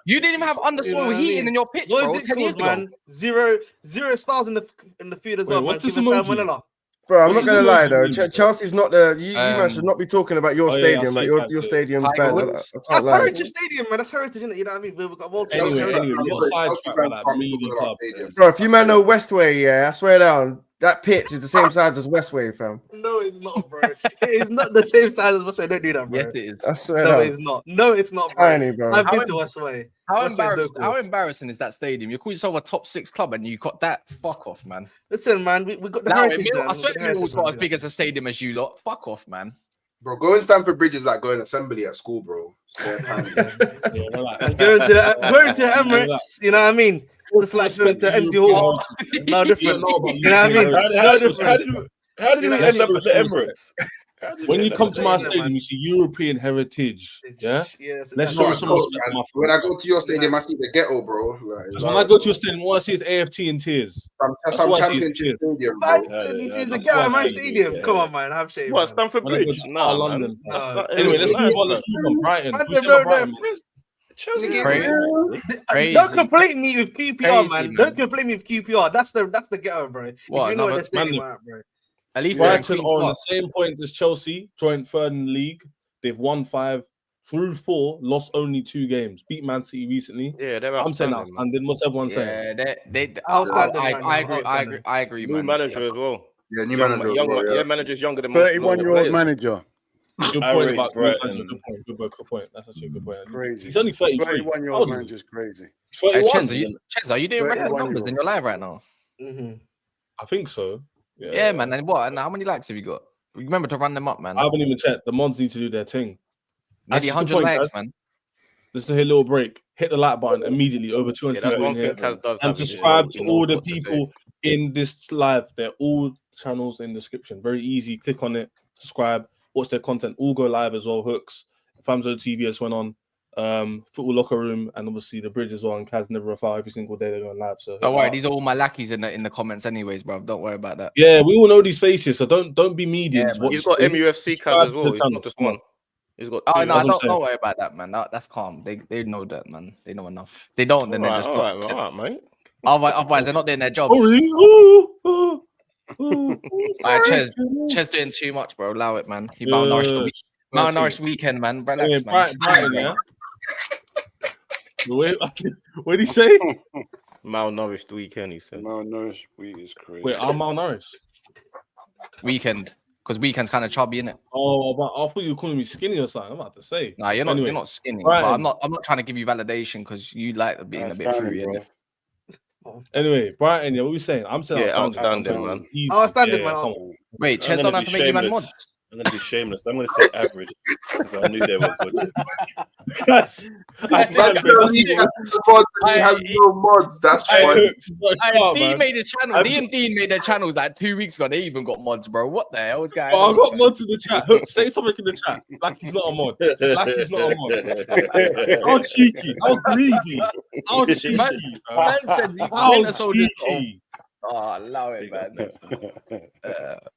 You didn't even have under You know soil what I heating mean? in your pitch, What bro. is it 10 years called, ago. man? Zero stars in the field as Wait, well, man. what's this Give us emoji? Manila. Bro, I'm What's not gonna this lie emoji though. mean, bro? Chelsea's not the you man should not be talking about your oh, yeah, I stadium. see Like that your too. stadium's Tiger bad. I Woods. can't That's lie. heritage stadium, man. That's heritage, isn't it? You know what I mean? We've got World Anyway, Champions. we're not sidetracked by that meaty club. Bro, if you man know Westway, yeah, I swear down, that pitch is the same size as Westway, fam. No, it's not, bro. It is not the same size as Westway. Don't do that, bro. Yes, it is. I swear No, down. it's not. No, it's not, It's bro. tiny, bro. I've How been to Westway. How Westway's local. embarrassing is that stadium? You call yourself a top 6 club and you got that. Fuck off, man. Listen, man, we got the Now, heritage. Mill, man. I We've swear got the heritage, Millwall's got man. as big as a stadium as you lot. Fuck off, man. Bro, going Stamford Bridge is like going assembly at school, bro. So tiny. Yeah, relax. I'm going to Emirates, you know what I mean? Just like going to empty hall. No different. You know what I mean? No different. How did we end up at the Emirates? When you come to my Stadium, stadium, man. you see European heritage. Yeah, Yes. let's No, show I some don't, respect, man. my When friend. I go to your stadium, I see the ghetto, bro. Like, Because when I go to your stadium, all I see is AFT in tears. some That's why I see championship tears. stadium, bro. Man, Yeah, you yeah, see the that's guy what at my I stadium. see, Come yeah. on, man. Have shame. What, Man. Stamford When I go Bridge? to Nah, London. No. Anyway, let's move on. Let's move on. Brighton. Man, Who said no, about Brighton? Chelsea's Crazy. Crazy. Don't complete me with QPR, Crazy, man. man. Don't complete me with QPR. That's the ghetto, bro. What, If you know what another- the stadium man, are at, bro. At least they're in Brighton Queen's are on the Park. same point as Chelsea, joint third in the league. They've won 5, drew 4, lost only 2 games. Beat Man City recently. Yeah, they're I'm saying outstanding, man. outstanding. What's everyone saying? Yeah, they Outstanding, I man. agree. Outstanding. I agree, New man. manager as well. Yeah, new Young, manager. young, bro, yeah, manager's younger than most 31-year-old players. manager. Good I point rate about Brighton. Good point. That's actually a good point. Crazy. He's only 33. 31-year-old How old is he? manager's crazy. Hey, 31. Ches, are you doing record 31 numbers in your live right now? Mm-hmm. I think so. Yeah, man. And what? And how many likes have you got? Remember to run them up, man. I haven't even checked. The mods need to do their thing. Maybe That's a good 100 point, likes, guys. man. Let's take a little break. Hit the like button immediately. Over 200 Yeah, that's people one in here. thing Kaz does And have. He subscribe knows to all the what to say. people in this live. They're all channels in the description. Very easy. Click on it. Subscribe. Watch their content. All go live as well. Hooks. Famzo TV has went on. Football Locker Room, and obviously the Bridge as well. And Kaz Never Afar. Every single day they're going live. So Don't worry, these are all my lackeys in the comments, anyways, bro. Don't worry about that. yeah, we all know these faces. So don't be media. Yeah, man. He's got MUFC Kaz as well. He's not just one. He's got 2. Oh no, That's what I'm don't worry about that, man. That's calm. They know that, man. They know enough. They don't, then they just all don't. right, mate. Otherwise, they're not doing their jobs. Oh, Alright, Ches doing too much, bro. Allow it, man. He malnourished weekend, man. Relax, Yeah, man. Brighton, yeah. What did he say? Malnourished weekend, he said. Malnourished wheat is crazy. Wait, I'm malnourished. Weekend, because weekend's kind of chubby, innit? Oh, but I thought you were calling me skinny or something. I'm about to say. Nah, you're not. Anyway, You're not skinny. Brighton. But I'm not trying to give you validation because you like being a bit Outstanding, fruity. bro. innit? Anyway, Brighton, yeah, what are we saying? I'm saying Yeah, outstanding, man. Easy. Outstanding, Yeah, man. come on. Wait, Ches I'm don't gonna have be to make you man shameless. mods. I'm going to be shameless. I'm going to say average because I knew they were good. Yes. But he has no mods. That's funny. D made a channel. D and D made their channels like 2 weeks ago. They even got mods, bro. What the hell was going on? I got mods in the chat. Hook, say something in the chat. Like he's not a mod. Like he's not a mod. How cheeky. How greedy. How cheeky. Man said How Winter Soldiers. cheeky. Oh, allow it, man.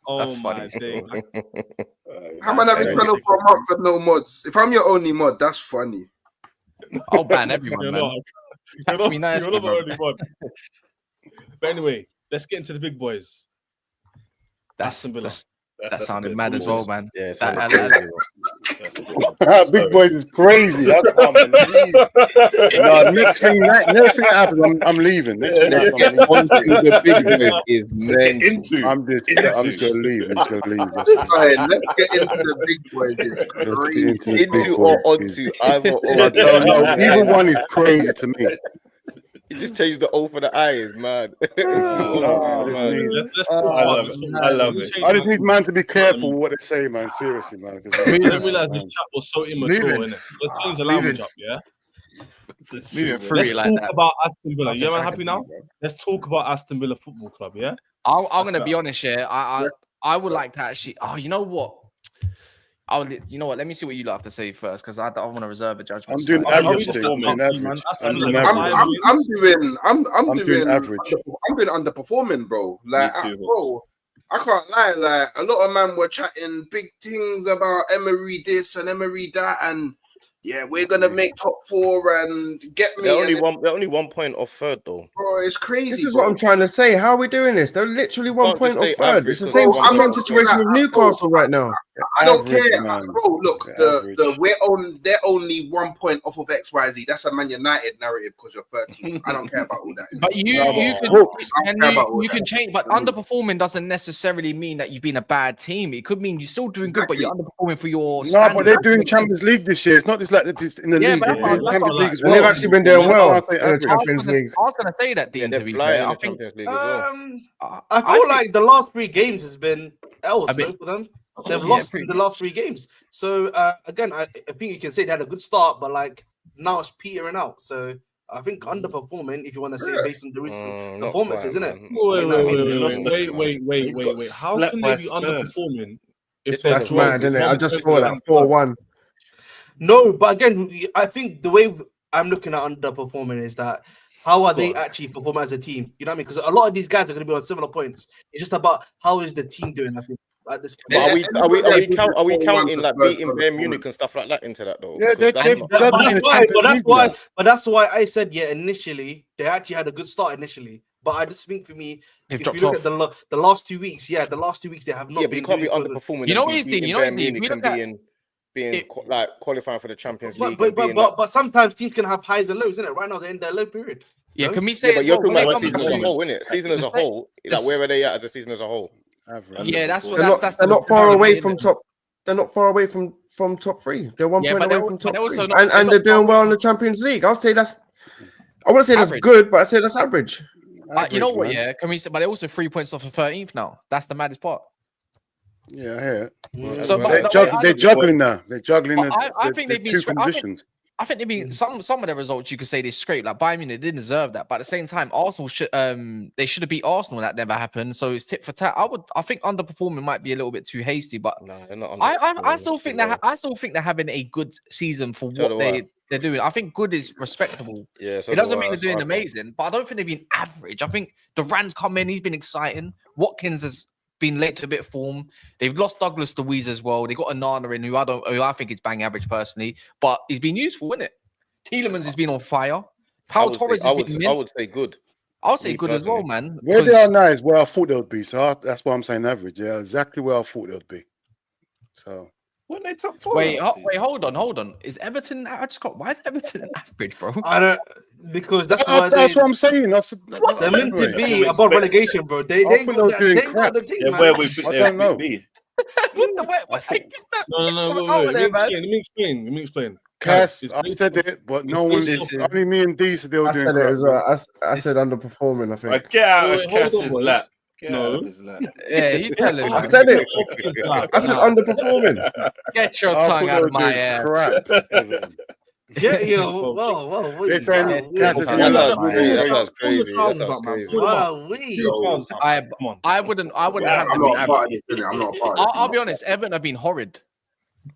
Oh That's my funny. days. How man have you channel for a month with no mods? If I'm your only mod, that's funny. I'll ban everyone, You're man. not. Catch me nicely, You're not bro. the only mod. But anyway, let's get into the big boys. Aston Villa. That sounded mad as well, man. Yeah, Big boys is crazy. I can't believe. No, next thing that happens, I'm leaving. Next thing that happens, On to the big boy is mental. I'm just gonna leave. I'm just gonna leave. Go ahead, let's get into the big boys. It's crazy. Into or onto, either or. I don't know. Either one is crazy to me. You just changed the O for the I, is mad. Let's talk I about love this it. football. I love Let me it. change I just my need man to be football. You know what I careful mean? what they say, man. Seriously, man. I didn't realize this Man. chat was so immature, Moving. innit? Let's change the language up, yeah? Moving through Let's it like talk that. about Aston Villa. That's Yeah, a man, track happy of now? you, bro. Let's talk about Aston Villa Football Club, yeah? I'm That's gonna be better. honest here. I would like to actually. Oh, you know what? You know what? Let me see what you lot have to say first, because I want to reserve a judgment. I'm doing So- average. just Thing. I'm doing performing, man. average. Aston I'm Villa doing got average. I'm doing doing average. I'm doing underperforming, bro. Like, Me too, bro, I can't lie. Like, a lot of man were chatting big things about Emery this and Emery that, and yeah, we're gonna make top 4 and get me. They're only 1 point off third though. Bro, it's crazy. This is bro. what I'm trying to say. How are we doing this? They're literally one Can't point just off stay third. average It's the 'cause same, they're it's the one same point situation off. with Newcastle right now. I don't Average, care, man. bro. Look, Average. they're only 1 point off of XYZ. That's a Man United narrative because you're 13. I don't care about all that. But you can change. But underperforming doesn't necessarily mean that you've been a bad team. It could mean you're still doing good, but you're underperforming for your. No, but they're standards. doing Champions League this year. It's not just like it's in the Yeah, league. but They're that's doing what- Champions League as And well. they've actually been doing That's well why I say in the average. Champions League. I was gonna say that, Yeah, Dean. they're To be flying fair, in I the think Champions League as well. I feel like the last 3 games has been L's A bit- for them. They've Yeah, lost pretty in the much. last 3 games. So again, I think you can say they had a good start, but like now it's petering out. So I think underperforming, if you want to say based on the recent Not performances, quite, isn't it? Wait. How Slapped can by they be Spurs. underperforming if That's they're mad, isn't it? I just saw that 4-1. No, but again, I think the way I'm looking at underperforming is that how are they actually performing as a team? You know what I mean? Because a lot of these guys are going to be on similar points. It's just about how is the team doing. I think at this point. But are we counting like beating Bayern Munich and stuff like that into that though? Yeah, Because they're that's not- juggling the Champions League. But that's why I said initially they actually had a good start initially. But I just think for me, They've if you dropped look at the last 2 weeks, they have not. Yeah, but you can't be underperforming. You know and what it is, Dean? beating You know what it Bayern is? Munich We and look at- being like qualifying for the Champions League. But sometimes teams can have highs and lows, isn't it? Right now they're in their low period. Yeah, No? can we say? But as you're well, talking when about it season comes as a to- whole, innit? Season as a whole, like where are they at as a season as a whole? Average. Yeah, that's what. They're not far away from top. They're not far away from top 3. They're 1 point but away they're- from but top they're also 3, not- they're and they're not doing far well away in the Champions League. I'd say that's. I wouldn't say that's Average. good, but I'd say that's average. You know what? man. Yeah, can we say? But they're also 3 points off of 13th now. That's the maddest part. Yeah, I hear it. So, They're, but- they're juggling now. They're juggling But I think the they've been 2 scra- conditions. I think they've been some of the results you could say they scraped. Like Bayern Munich didn't deserve that, but at the same time, Arsenal should they should have beat Arsenal. That never happened. So it's tit for tat. I think underperforming might be a little bit too hasty, but No, they're not. I still think they're having a good season for So what do I. they're doing. I think good is respectable. Yeah, so It doesn't do mean I. they're doing That's what I amazing, but I don't think they've been average. I think Duran's come in, he's been exciting. Watkins has been late to a bit of form. They've lost Douglas Luiz as well. They got Onana in, who I think is bang average personally, but he's been useful, isn't it? Tielemans has been on fire. Pau Torres has been I would say good. I'll say me good as well, personally. man. Where they because- are now is where I thought they would be. So that's why I'm saying average. Yeah, exactly where I thought they would be. So Weren't they top 4? Wait, hold on. Is Everton? Why is Everton an average, bro? I don't because that's why that's what I'm saying. they're meant to be above relegation, bro. They ain't thought got they were doing they ain't got crap. the thing, Yeah, man. where we've I don't know. be. No, wait. Let me explain. Cass, It's I based said on- it, but no one. This is- Only me and D said they were I doing said it crap. as well. I said underperforming. I think. Right, get out Wait, of hold on, Cass's boys. lap. Get No. out of his lap. Yeah, you tell him. I said it. I said Nah. underperforming. Get your I tongue thought out they of my were ass. doing crap. Yeah, yo, whoa. They're saying Cass is Pull doing the crap. trousers crazy. up, That's man. crazy. Pull them up. Wow, we. Pull the trousers up. Come on. I wouldn't have I'm them not be a part average. of this, innit? I'm not a part of I'll this. be honest, Everton have been horrid.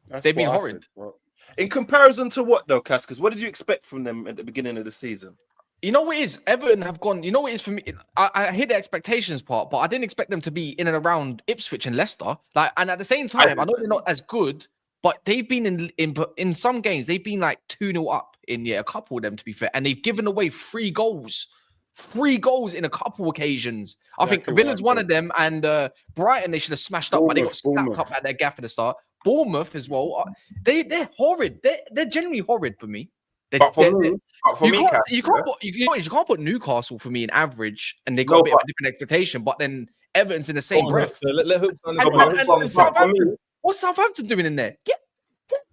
That's They've been what I horrid. said. Well, In comparison to what though, Cass? Because what did you expect from them at the beginning of the season? You know what it is? Everton have gone. You know what it is for me? I hear the expectations part, but I didn't expect them to be in and around Ipswich and Leicester. Like, and at the same time, I know they're not as good, but they've been in some games. They've been like 2-0 up in a couple of them, to be fair, and they've given away 3 goals. 3 goals in a couple occasions. I think Exactly Villa's right, one bro. of them, and Brighton they should have smashed up, but they got slapped Bournemouth. up at their gaff at the start. Bournemouth as well. They're horrid. They're genuinely horrid for me. But for me, Cass, You can't put Newcastle for me in average, and they got a bit of a different expectation. But then Everton's in the same breath. Let Hooks on And Southampton, what's Southampton doing in there? Get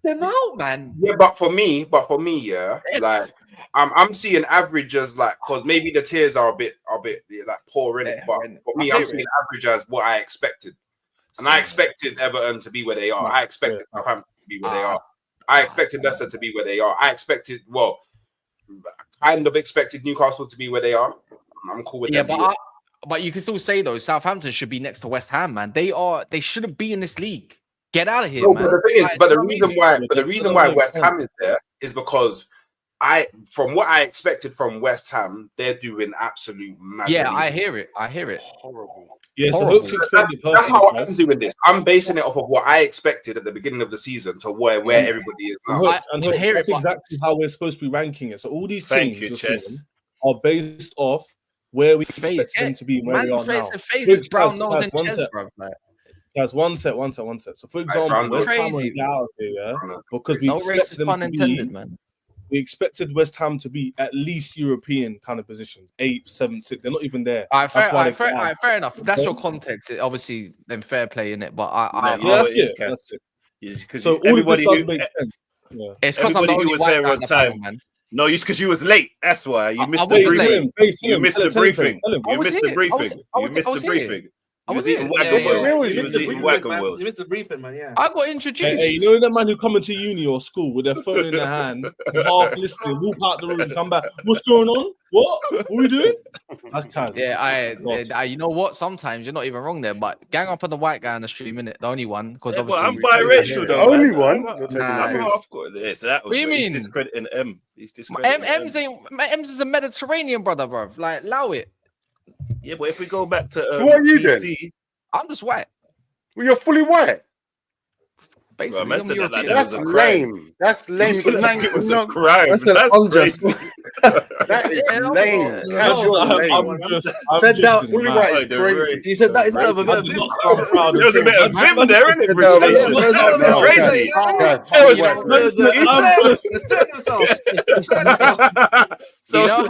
them out, man. yeah, but for me, yeah, like I'm seeing average as like, because maybe the tiers are a bit like poor in it, but for me, I'm seeing average as what I expected, and I expected Everton to be where they are. I expected Southampton to be where they are. I expected Leicester to be where they are. I expected, well, kind of expected Newcastle to be where they are. I'm cool with that. Yeah, but you can still say though, Southampton should be next to West Ham, man. They shouldn't be in this league. Get out of here, man. But the thing is, the reason why West Ham is there is because from what I expected from West Ham, they're doing absolute massive. Yeah, I hear it. Horrible. Yeah, so hopefully that's how I'm doing this. I'm basing it off of what I expected at the beginning of the season to where everybody is now. That's exactly how we're supposed to be ranking it. So all these teams you're seeing are based off where we expect them to be and where we are now. That's one set. So for example, West Ham are out here, because we expected them to be, man. We expected West Ham to be at least European kind of positions, 8th, 7th, 6th. They're not even there. Fair enough. That's your context. Obviously, then fair play in it. But that's it. So everybody does make sense. Yeah. It's because I'm the only was there on time, man. No, it's because you was late. That's why you missed the briefing. You missed the briefing. You missed the briefing. You missed the briefing. I was eating Waggle-Wells. You missed the briefing, man. Yeah. I got introduced. Hey, you know that man who come into uni or school with their phone in their hand, half listening, walk out the room, come back. What's going on? What are we doing? That's kind of you know what? Sometimes you're not even wrong there, but gang up on the white guy on the stream, innit? The only one, because obviously I'm biracial. The only one. What do you mean? He's discrediting M. He's discrediting M's is a Mediterranean brother, bro. Like, allow it. Yeah, but if we go back to so what are you PC, then? I'm just white. Well, you're fully white. Basically, that's lame. That's lame. It was a crime. That's an unjust. That is lame. I said that fully white is crazy. He said that instead of a bit of there was a bit of vim there, isn't it? Crazy. So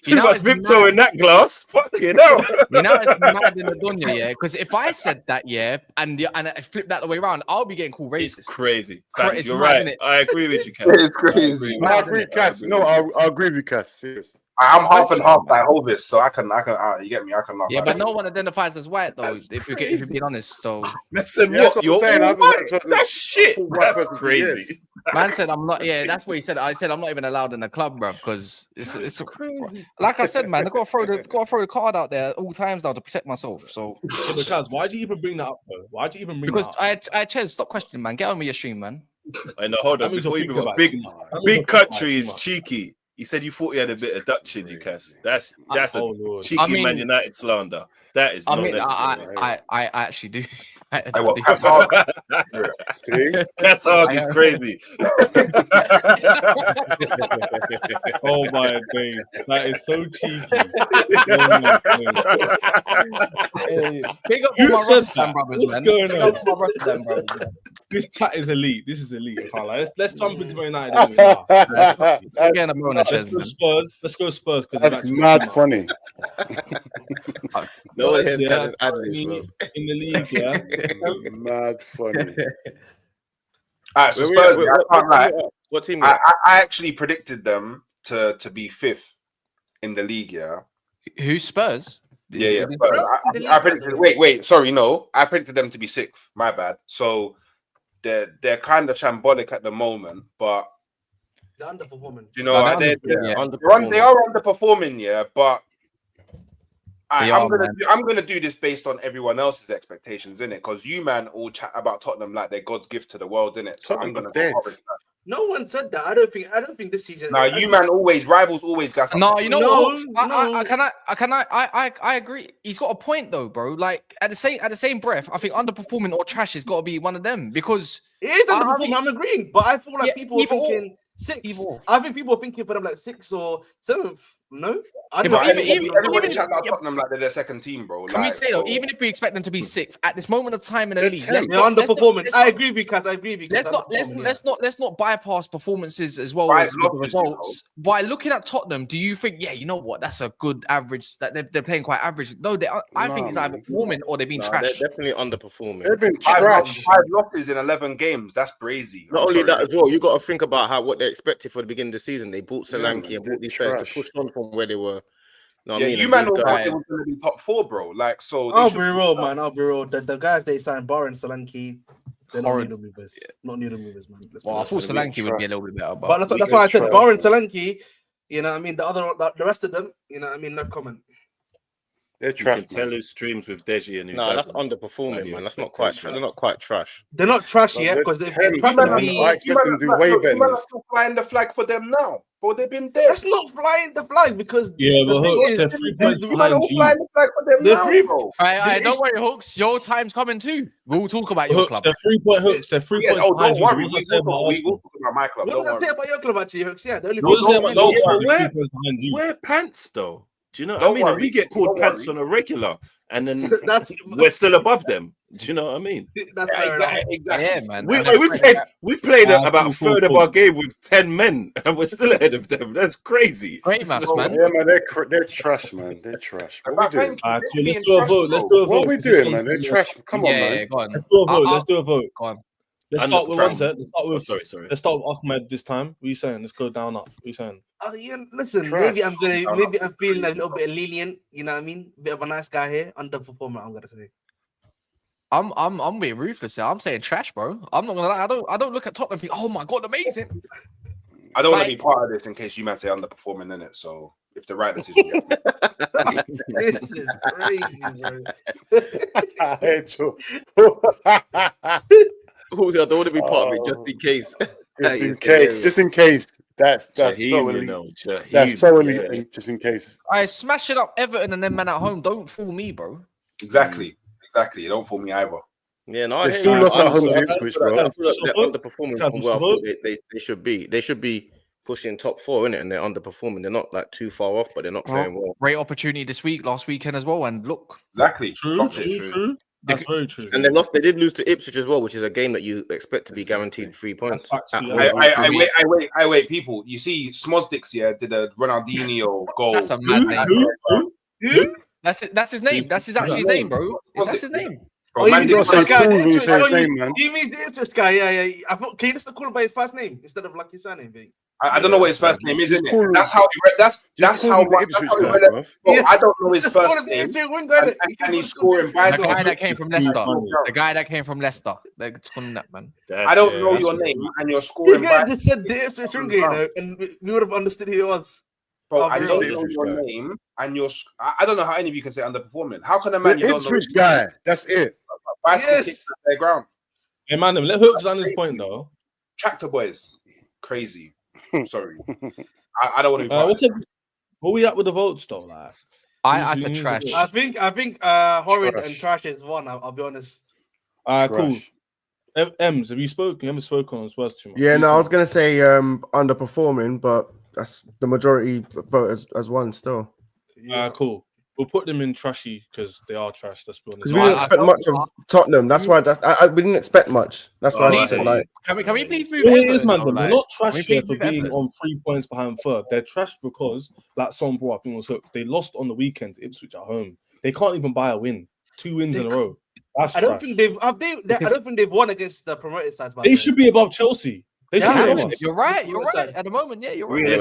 too much Victor in that glass. Fucking hell. You know, it's mad in the dunya, yeah. Because if I said that, yeah, and I flip that the way around, I'll be getting called racist. It's crazy. You're right. I agree with you, Cass. It's crazy. I agree, Cass. No, I agree with you, Cass. Seriously. I'm half and half by Hovis, so I can. You get me? I can. Yeah, but no one identifies as white though. If you're being honest, so that's you're saying. That's shit. That's crazy. Man said I'm not. Yeah, that's what he said. I said I'm not even allowed in the club, bro, because it's crazy. Like I said, man, I gotta throw the card out there at all times now to protect myself. So, why do you even bring that up, though? Why do you even bring that up? Because I Chez, stop questioning, man. Get on with your stream, man. I know. Hold on. Before you go, big country is cheeky. He said you thought he had a bit of Dutch in you, Cass. That's a cheeky Man United slander. That is not necessary. I actually do. Cass Hogg is crazy. Oh my days, that is so cheeky. Big up all my Rotterdam brothers, man. What's going on? This chat is elite. This is elite. Let's jump into Man United. Let's go Spurs. That's mad funny. No, in the league, yeah. Mad funny. All right, so Spurs. What team? I actually predicted them to be 5th in the league. Yeah. Who, Spurs? Yeah. I predicted. Wait. Sorry, no. I predicted them to be 6th. My bad. So they're kind of shambolic at the moment, but they're underperforming. You know, they are underperforming. Yeah, but. I'm gonna do this based on everyone else's expectations, innit? Because you man all chat about Tottenham like they're God's gift to the world, innit? So I'm gonna. No one said that. I don't think this season. No, you man rivals always gas. No, you know what? I agree. He's got a point though, bro. Like at the same breath, I think underperforming or trash has got to be one of them because it is underperforming. I'm agreeing, but I feel like people are thinking 6. I think people are thinking for them like 6th or 7th. No, everybody chat about Tottenham like they're their second team, bro. Can we say though, even if we expect them to be sixth at this moment of time in the league, they're underperforming. I agree with you, Kaz. I agree with you. Let's not bypass performances as well as the results. By looking at Tottenham, do you think, you know what, that's a good average? That they're playing quite average. No, I think it's either performing or they've been trash. They're definitely underperforming. They've been trash. 5 losses in 11 games. That's crazy. Not only that as well, you got to think about what they expected for the beginning of the season. They bought Solanke and bought these players to push on from where they were. No, yeah, you man know they were going to be top 4, bro. Like, so I'll be real, man. I'll be real. The guys they signed, barring Solanke, they're not needle movers. Not needle movers, man. Well, I thought Solanke would be a little bit better, but that's why I said barring Solanke. You know what I mean? The rest of them, you know what I mean? No comment. They're trash. You can tell who streams with Deji and who that's underperforming, man. That's not quite trash. They're not quite trash. They're not trash yet because they're I expect them to do way better. You're still flying the flag for them now, bro. They've been there. That's not flying the flag because but Hooks, they're 3 points behind you. Flying the flag for them now, bro. Don't worry, Hooks. Your time's coming too. We'll talk about your club. They're 3 point Hooks. They're 3 points behind you. We will talk about my club. What did I say about your club actually, Hooks? Yeah, wear pants though. Do you know what I mean? And we get called pants on a regular, and then we're still above them. Do you know what I mean? Exactly. Yeah, man. We played about a third of our game with 10 men, and we're still ahead of them. That's crazy. Great maths, man. Yeah, man, they're trash, man. They're trash. What we doing? Let's do a vote. What we doing, man? They're trash. Come on, man. Go on. Let's do a vote. Let's do a vote. Go on. Let's start with one set. Let's start with. Sorry. Let's start with Ahmed this time. What are you saying? Let's go down up. What are you saying? Listen, maybe I'm feeling a little bit lenient. You know what I mean? Bit of a nice guy here, underperformer. I'm gonna say. I'm being ruthless here. I'm saying trash, bro. I'm not gonna lie. I don't look at Tottenham and think, oh my god, amazing. I don't want to be part of this in case you might say underperforming in it. So if the right decision, this is crazy, bro. I don't want to be part of it just in case. Just in case. That's Shaheem, so elite. you know, That's so elite. Just in case. I smash it up Everton and then man at home. Don't fool me, bro. Exactly. You don't fool me either. Yeah, no, they still lost at home to Ipswich, bro. They're underperforming from where I thought they should be. They should be pushing top 4 in it, and they're underperforming. They're not like too far off, but they're not playing well. Great opportunity this last weekend as well, and look. Exactly. True. That's very true. And they did lose to Ipswich as well, which is a game that you expect to be guaranteed 3 points. I wait, people. You see, Smosdicks did a Ronaldinho goal. That's a mad name. Who? That's his name. That's actually his name, bro. That's his name. Bro, you mean the Ipswich guy? Yeah. Can you just call him by his first name instead of like his surname, Big? I don't know what his first name is, isn't it? That's how. I don't know his first name. And he's scoring by the guy that came from Leicester. The guy that came from Leicester. They're calling that, man. I don't know your name, and you're scoring by. Just said the Ipswich you know, and we would have understood who he was. Bro, I don't know your name, and you're. I don't know how any of you can say underperforming. How can a man you don't know? Ipswich guy. That's it. Yes. Their ground. Hey, man, let Hooks on this point though. Tractor boys, crazy. Sorry, I don't want to be. What we at with the votes though? Like, I said trash. I think horrid and trash is one. I'll be honest. Cool. Ems, have you spoken? You haven't spoken on Spurs too much. Yeah, no, I was gonna say underperforming, but that's the majority vote as one still. Cool. We'll put them in trashy because they are trash. Let's be honest. Because we didn't expect much of Tottenham. That's why we didn't expect much. That's why I said like. Can we please move? It is, man. They're not trash here for being on 3 points behind third. They're trash because, like some brought up, I think was Hooks. They lost on the weekend to Ipswich at home. They can't even buy a win. 2 wins in a row. That's I don't think they've won against the promoted sides. They should be above Chelsea. You're right. At the moment, you're right. They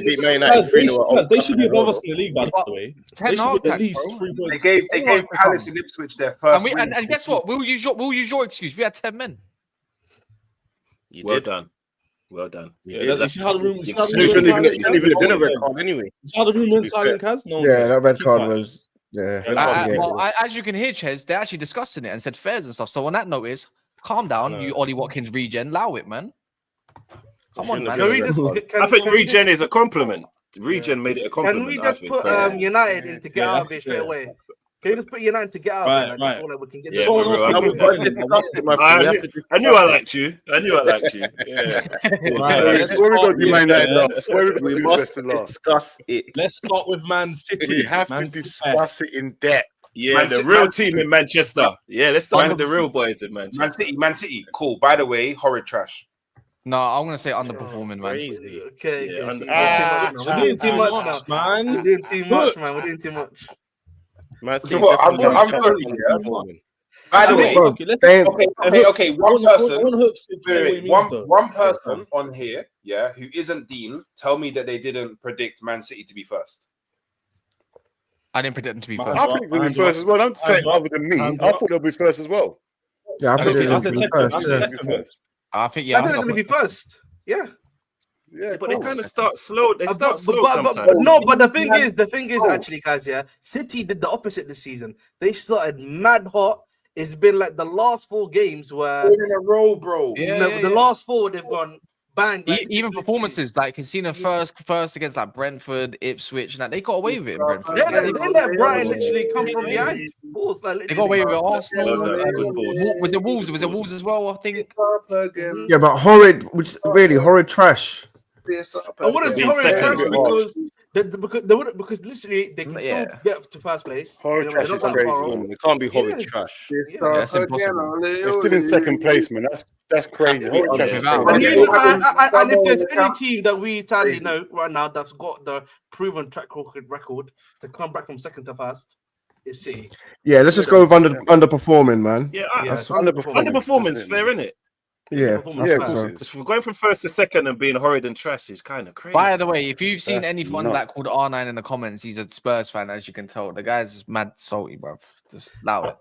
beat Man United. They should be above us in the league, by the way. They should be at least 3 points. They gave Palace and Ipswich their first win. And guess what? We'll use your excuse. We had 10 men. Well done. Yeah, that's how the room. You shouldn't even have been a red card anyway. That's how the room went silent, Kaz. No. Yeah, that red card was. Yeah. As you can hear, Ches, they're actually discussing it and said fairs and stuff. So on that note, calm down, you Ollie Watkins regen, allow it, man. Come on, man. I think regen is a compliment. Regen made it a compliment. Can we just put United in to get out of it straight away? Can you just put United to get out? Right, Like, right. I feel like we can get Yeah, this. for real, I think I knew I liked you. I knew I liked you. Yeah. Right. Where we got to Man United yeah. last? Where we got We to do must best last? discuss it. Let's start with Man City. We have to Man City. discuss it in depth. Yeah, Man the City- real Man team City. in Manchester. Yeah, let's start with the real boys in Man Manchester. City, Man City. Cool. By the way, horrid trash. No, I'm gonna say underperforming, man. Crazy. Okay, Yeah, so under- you're doing too much now. man. We're doing too much, man. We're doing too much. Man So City what, definitely I'm trash sorry, and yeah. underperforming. By the way, Bro, Okay, let's saying- okay. One person. Wait, One person on here, yeah, who isn't Dean, tell me that they didn't predict Man City to be first. I didn't predict them to be Man, first. I think they'll be first as well. Don't say Hands up. other than me. Hands I up. thought they'll be first as well. Yeah, I Okay, predicted I them to said be second. first. I said Yeah. second first. I think I yeah. think they're gonna be first. Yeah. Yeah, But they cool. kind of start slow. They start But slow sometimes. the thing is, actually, guys, yeah, City did the opposite this season. They started mad hot. It's been like the last 4 games where Four in a row, bro. the last 4 they've gone bang. Like, Even it's performances like Casino first against like Brentford, Ipswich, and that they got away with it. In Brentford. literally- they let Brighton literally come from behind. Balls, like, They got away with it. literally. Arsenal. Well done, good balls. Was it Wolves? Was it Wolves as well? I think. Yeah, but horrid, which is really horrid trash. I wouldn't say Being horrid second trash is a bit because they wouldn't, because literally they can still Yeah. get to first place. Horrid They're trash not is that crazy. far off. It can't be horrid Yeah. trash. Yeah. That's impossible. They're still in second place, man. That's crazy. Horrid trash is Without- crazy. And if there's any team that we sadly know right now that's got the proven track record to come back from second to first, it's City. Yeah, let's just go with underperforming, man. Yeah, Yeah, that's it's underperformance, fair, isn't it? Yeah, Performance Yeah, bad. of course. Because from going from first to second and being horrid and trash is kind of crazy. By the way, if you've seen That's anyone nuts. like called R9 in the comments, he's a Spurs fan, as you can tell. The guy's mad salty, bro. Just allow it.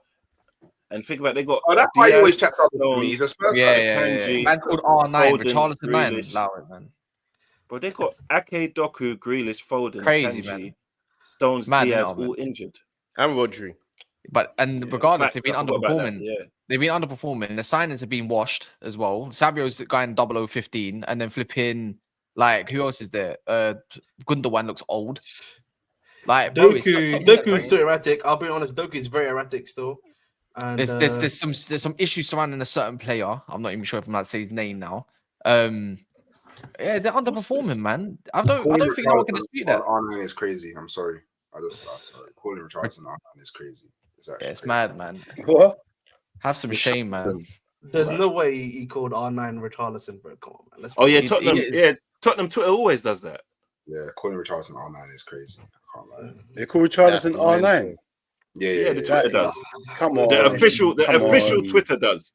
And think about they got. Oh, that's why you always Diaz, chat up with Stones, me. He's a Spurs Yeah, fan. yeah, Kanji, yeah. Man called R9, Foden, Richarlison 9. Grealish. Allow it, man. But they got Ake, Doku, Grealish, Foden, Crazy, Kanji, man. Stones, Mad, Diaz, no, man. all injured. And Rodri. And Yeah, regardless, facts, they've been I forgot about that, underperforming. Yeah. They've been underperforming. The signings have been washed as well. Savio's the guy in 0015, and then flipping like who else is there? Gundogan looks old. Like bro, it's Doku is still erratic. I'll be honest, Doku is very erratic still. And there's some issues surrounding a certain player. I'm not even sure if I'm allowed to say his name now. Yeah, they're underperforming, man. I don't think no one can dispute that. R9 is crazy. I'm sorry. I'm sorry. Calling Richardson R9 is crazy. It's actually Yeah, it's crazy. mad, man. What? Have some shame, man. there's no way he called R9 Richarlison, bro. Come on, man. Let's Oh yeah, He- Tottenham. he- Yeah, Tottenham Twitter always does that. Yeah, calling Richardson R9 is crazy. I can't lie. They call Richarlison That's R9. mental. Yeah, the Twitter does. Come on. The official Come on. Twitter does.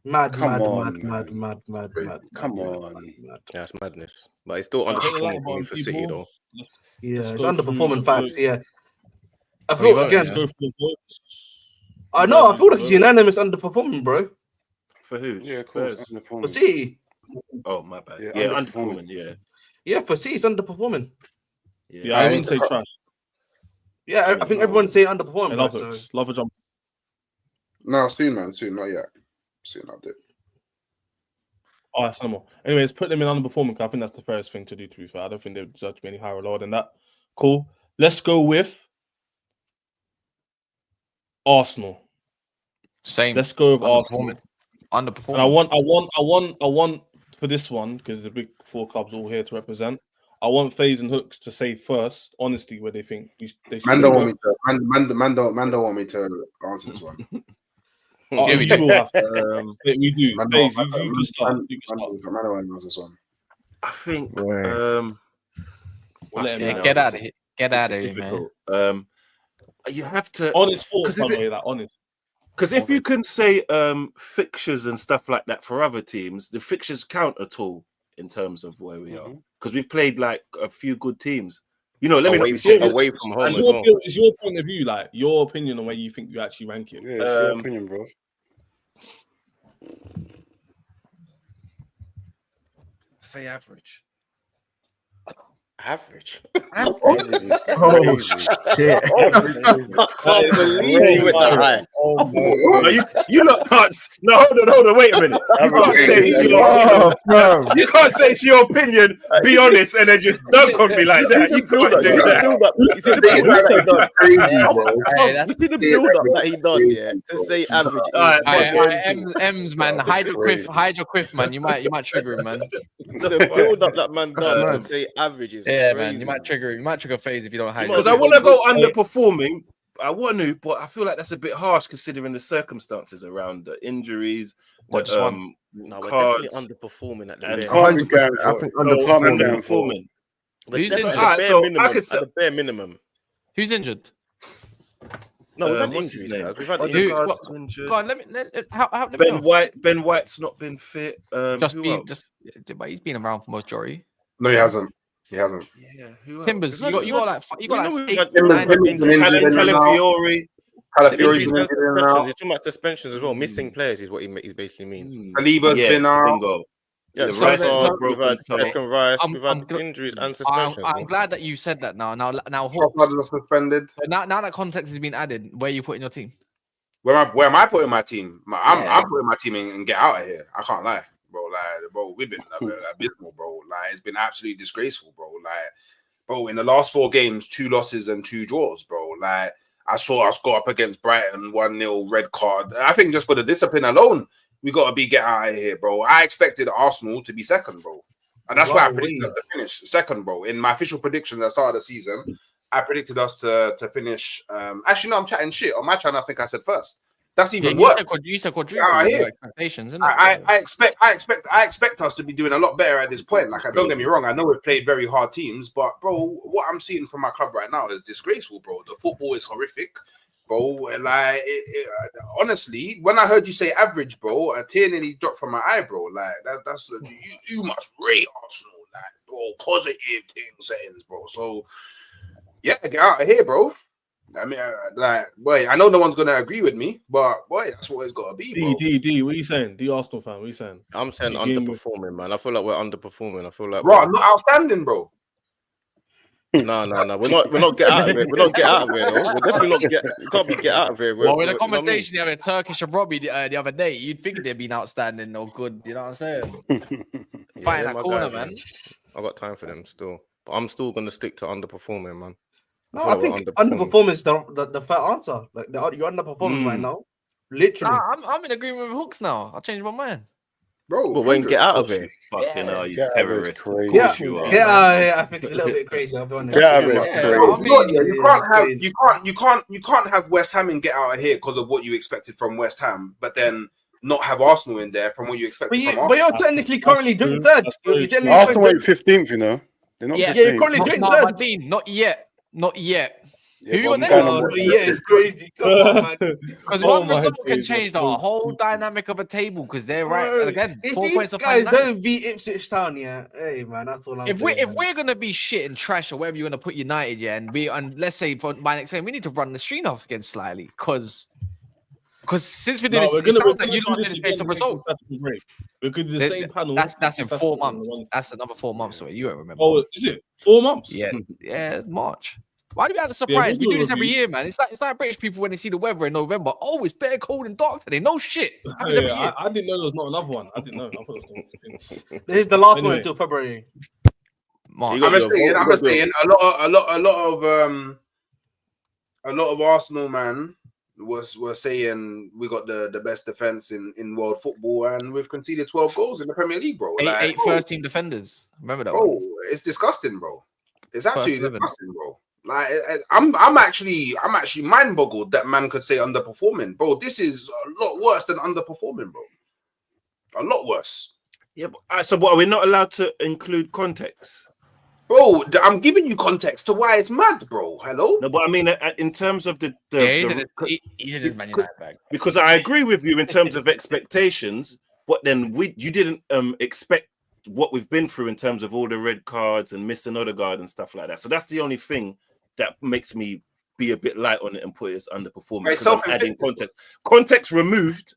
Mad, Come mad, on, mad, man. mad, mad, Crazy. mad. Come mad, on. mad, mad. Yeah, it's madness. But it's still I hit the like underperforming button, for City, people. though. Yeah, Let's it's go underperforming through- facts. Yeah, I you feel voting, again. yeah? Go for the votes. I know. I feel like it's unanimous underperforming, bro. For who? Yeah, of course. Spurs? For Underperforming. City, Oh my bad. Yeah, Yeah, underperforming. underperforming. Yeah. yeah, for City, it's underperforming. Yeah, I wouldn't say trash. Yeah, I think everyone's saying I underperforming, bro. love So it. Love a jump. No, soon, man. Soon, not yet. Soon, I'll do it. Oh, that's no more. Anyways, put them in underperforming. 'Cause I think that's the fairest thing to do. To be fair, I don't think they deserve to be any higher or lower than that. Cool. Let's go with Arsenal. Same. Let's go with Arsenal. Underperforming. And I want for this one because the big 4 clubs all here to represent. I want FaZe and Hooks to say first, honestly, where they think they should. Man don't want me to. Man don't want me to answer this one. Oh, Yeah, we you do. will have to. We do. Man FaZe, don't- you can start. You can Man start. don't want to answer this one. I think. Boy. Let him Yeah, know. get this out of is- here. Get this out is of here, man. difficult. You have to. Honest thoughts, 'Cause by is the it- way, that honest. Because if you can say fixtures and stuff like that for other teams, the fixtures count at all in terms of where we are. Because we've played like a few good teams. You know, let me not Away, be serious. away from home And as well. is your point of view, like your opinion on where you think you actually rank it? Yeah, it's your opinion, bro. Say average. Average. Average is Oh crazy. shit! Can't believe he went that high. No, you lot can't. No, hold on, wait a minute. You can't say it's your Oh, bro. You can't say it's your opinion. Be honest, and then just dunk on me like that. You can't do that. You see the build-up that he done. Hey, You see the build-up that he done, yeah, to say average. M's man, hide your quiff, man. You might trigger him, man. The build-up that man done to say average is Yeah, crazy. man. You might trigger phase if you don't hide. Because I want to go underperforming. I want to, but I feel like that's a bit harsh considering the circumstances around the injuries. What, just one? No, we're definitely underperforming at the bare. 100%. I think underperforming. Who's injured? At the bare minimum. Who's injured? No, we've had what's his injuries, name? guys. We've had Odegaard's injuries. injured. Go on, let me Ben know. White. Ben White's not been fit. But he's been around for majority. No, he hasn't. Yeah, who else? Timbers, you got like Calafiori. There's too much suspensions as well. Missing players is what he basically means. Saliba's been out. Bingo. Yeah, The so Rice we've broken had toe. Declan Rice, I'm- we've I'm had gl- injuries and suspensions. I'm glad that you said that now. Now, Trossard Hawks. was suspended. Now that context has been added, where are you putting your team? Where am I putting my team? I'm Yeah. putting my team in and get out of here. I can't lie, bro. Like, bro, we've been abysmal, bro. Like, it's been absolutely disgraceful, bro. Like, bro, in the last 4 games, 2 losses and 2 draws, bro. Like, I saw us go up against Brighton, 1-0 red card. I think just for the discipline alone, we got to get out of here, bro. I expected Arsenal to be second, bro. And that's why I predicted us to finish second, bro. In my official predictions at the start of the season, I predicted us to finish. Actually, no, I'm chatting shit. On my channel, I think I said first. That's even worse. You said quadruple expectations, isn't it? I expect us to be doing a lot better at this point. Like, don't get me wrong, I know we've played very hard teams, but bro, what I'm seeing from my club right now is disgraceful, bro. The football is horrific, bro. Like, honestly, when I heard you say average, bro, a tear nearly dropped from my eye, bro. Like, that's you must rate Arsenal, like, bro, positive settings, bro. So yeah, get out of here, bro. I mean, boy, I know no one's gonna agree with me, but boy, that's what it's gotta be, bro. D, what are you saying? The Arsenal fan, what are you saying? I'm saying underperforming, man. I feel like we're underperforming. I feel like bro, I'm not outstanding, bro. No. We're not get out of it. We're not get out of it. Though. We're definitely not get. You can't be get out of it. Well, in the conversation you had Turkish and Robbie the other day, you'd think they'd been outstanding or good. You know what I'm saying? Fighting that corner, man. I got time for them still, but I'm still gonna stick to underperforming, man. No, I think underperforming is the fair answer. Like you're underperforming right now, literally. Nah, I'm in agreement with Hooks now. I changed my mind, bro. But when get out of it, fucking hell, you terrorist. Yeah, I think it's a little bit crazy. I'll be honest. You can't have West Ham and get out of here because of what you expected from West Ham, but then not have Arsenal in there from what you expected from Arsenal. But you're technically currently doing third. Arsenal went 15th, you know. They're not 15th. Yeah, you're currently doing third. Dean, not yet. Yeah, who you got next? Yeah, it's crazy. Come on, man. Because one result can change the whole dynamic of a table. Because they're right again. If 4 points you of guys don't beat Ipswich Town, yeah, hey man, that's all I'm saying. If we're gonna be shit and trash or wherever you're gonna put United, yeah, and let's say for my next game, we need to run the stream off again slightly, because since we did this, it sounds like you don't do this based on results. We could do the same panel. That's in 4 months. That's another 4 months away. You won't remember. Oh, is it 4 months? Yeah, March. Why do we have the surprise? We do this every year, man. It's like British people when they see the weather in November. Oh, it's bare cold and dark today. No shit. I didn't know there was not another one. I didn't know. This is the last one until February. March. I'm just saying. A lot of Arsenal man were saying we got the best defense in world football, and we've conceded 12 goals in the Premier League, bro. Eight first team defenders. Remember that? Bro, it's disgusting, bro. It's absolutely disgusting, bro. Like, I'm actually mind boggled that man could say underperforming, bro. This is a lot worse than underperforming, bro. A lot worse. Yeah, but so what? Are we not allowed to include context? Bro, I'm giving you context to why it's mad, bro. Hello? No, but I mean, in terms of he's in his Man United bag. Because I agree with you in terms of expectations, but then you didn't expect what we've been through in terms of all the red cards and missing Odegaard and stuff like that. So that's the only thing that makes me be a bit light on it and put it as underperforming. Because I'm adding context removed.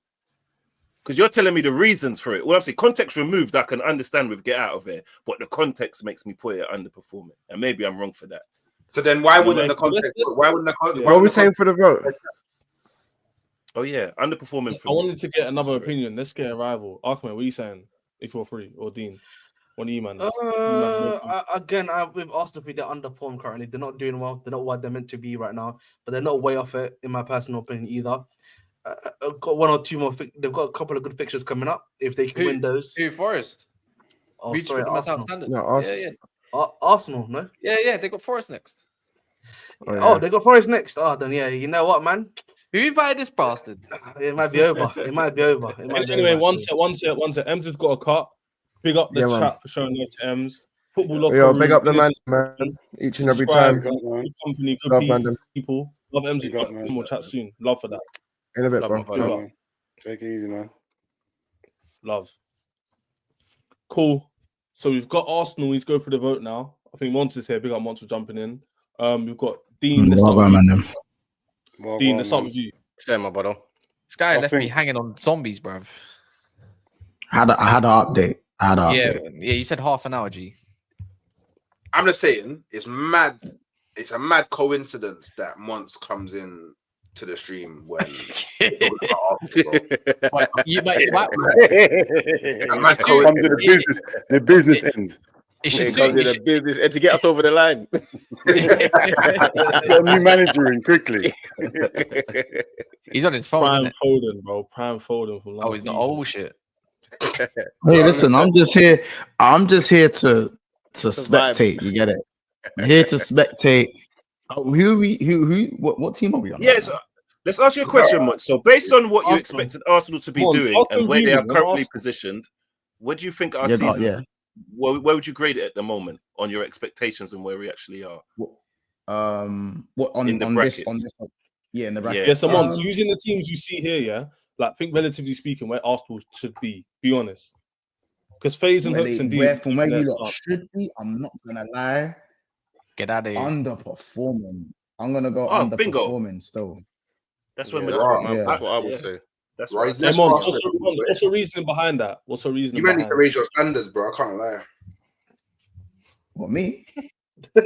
Because you're telling me the reasons for it. Well, obviously, context removed, I can understand with get out of here, but the context makes me put it underperforming, and maybe I'm wrong for that. So then, why wouldn't the context? Why wouldn't the context? What are we saying for the vote? Oh yeah, underperforming. I wanted to get another opinion. Let's get a rival. Ahmed, what are you saying? If you're free, or Dean, one of you man. Again, with Arsenal, they're underperformed currently. They're not doing well. They're not what they're meant to be right now. But they're not way off it, in my personal opinion, either. I've got one or two more. They've got a couple of good fixtures coming up. If they can win those. Who, Forest? Oh, sorry, Arsenal. No, Arsenal, no? Yeah, they got Forest next. Oh, they got Forest next. Oh, then yeah, you know what, man? Who invited this bastard? It might be over. It might be over. Anyway, one set. Ems has got a cut. Big up the chat for showing love to Ems. Football locker. Yeah, big up the man. Each and every time. Good company, good people. Love Ems. We'll chat soon. Love for that. In a bit, bro. Take it easy, man. Love. Cool. So we've got Arsenal. He's going for the vote now. I think Monty's here. Big up Monty jumping in. We've got Dean. Dean, let's start with you. Say my brother. This guy left me hanging on zombies, bruv. I had an update. Yeah, you said half an hour, G. I'm just saying, it's mad. It's a mad coincidence that Monts comes in to the stream when the business end. It should come to the business and to get us over the line. Got a new manager in quickly. He's on his phone. Prime Foden, bro. Prime Foden from last he's not old shit. Hey, listen, I'm just here to spectate. You get it? I'm here to spectate. What team are we on? Yes. Let's ask you a question, Mont. So, based on what you expected Arsenal to be doing and where they are currently positioned, what do you think our season is? Where would you grade it at the moment on your expectations and where we actually are? What on this? Yeah, in the bracket. Yeah, so using the teams you see here, yeah, like think relatively speaking where Arsenal should be. Be honest, because Faze and Hooks and D from where you lot should be. I'm not gonna lie. Get out of here. Underperforming. I'm gonna go underperforming still. That's what that's what I would say. That's right. What's the reasoning behind that? What's the reasoning? You need to raise your standards, bro. I can't lie. What, me?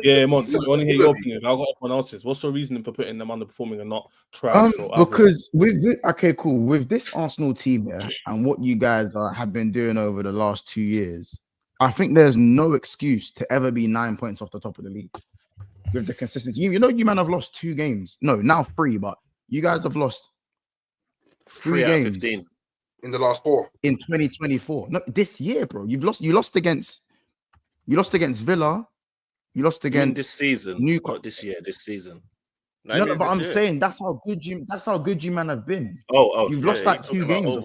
Yeah, Mont. I want to hear your opinion. I've got everyone else's. What's the reasoning for putting them underperforming and not trash? Because with this Arsenal team here and what you guys have been doing over the last 2 years, I think there's no excuse to ever be 9 points off the top of the league with the consistency. You know, you man have lost 2 games. No, now 3, but you guys have lost 3 games 15 in the last 4 in 2024. No, this year, bro. You lost against Villa. You lost against this season, not this year. This season. No, but I'm saying that's how good you man have been. You've lost like 2 games.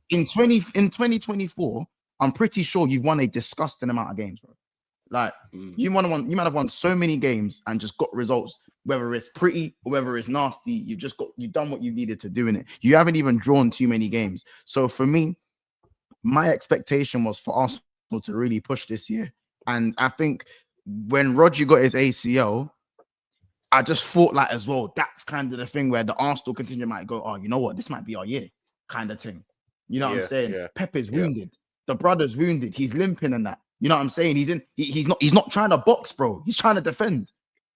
In 2024, I'm pretty sure you've won a disgusting amount of games, bro. Like you might have won so many games and just got results, whether it's pretty or whether it's nasty. You've done what you needed to do in it. You haven't even drawn too many games. So for me, my expectation was for Arsenal to really push this year. And I think when Roger got his ACL, I just thought like as well, that's kind of the thing where the Arsenal contingent might go, oh, you know what, this might be our year kind of thing. You know what I'm saying? Yeah. Pepe's wounded. The brother's wounded. He's limping and that. You know what I'm saying? He's not trying to box, bro. He's trying to defend.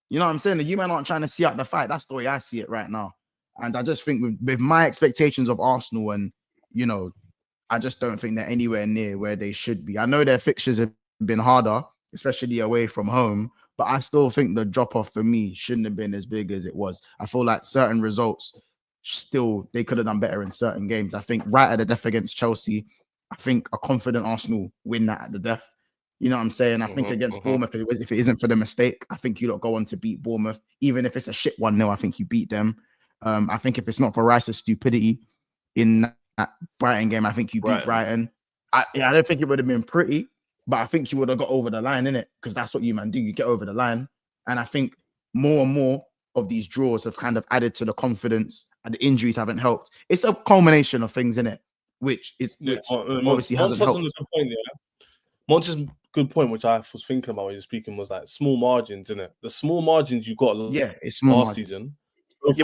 You know what I'm saying? You man aren't trying to see out the fight. That's the way I see it right now. And I just think with my expectations of Arsenal and, you know, I just don't think they're anywhere near where they should be. I know their fixtures have been harder, especially away from home, but I still think the drop-off for me shouldn't have been as big as it was. I feel like certain results still, they could have done better in certain games. I think right at the death against Chelsea, I think a confident Arsenal win that at the death. You know what I'm saying? I think against Bournemouth, if it isn't for the mistake, I think you don't go on to beat Bournemouth. Even if it's a shit 1-0, I think you beat them. I think if it's not for Rice's stupidity in that Brighton game, I think you beat Brighton. I don't think it would have been pretty, but I think you would have got over the line, innit? Because that's what you man do. You get over the line. And I think more and more of these draws have kind of added to the confidence, and the injuries haven't helped. It's a culmination of things, innit? Which obviously hasn't helped. Monty's good point, which I was thinking about when you're speaking, was like small margins, innit? The small margins you got it's small last season. But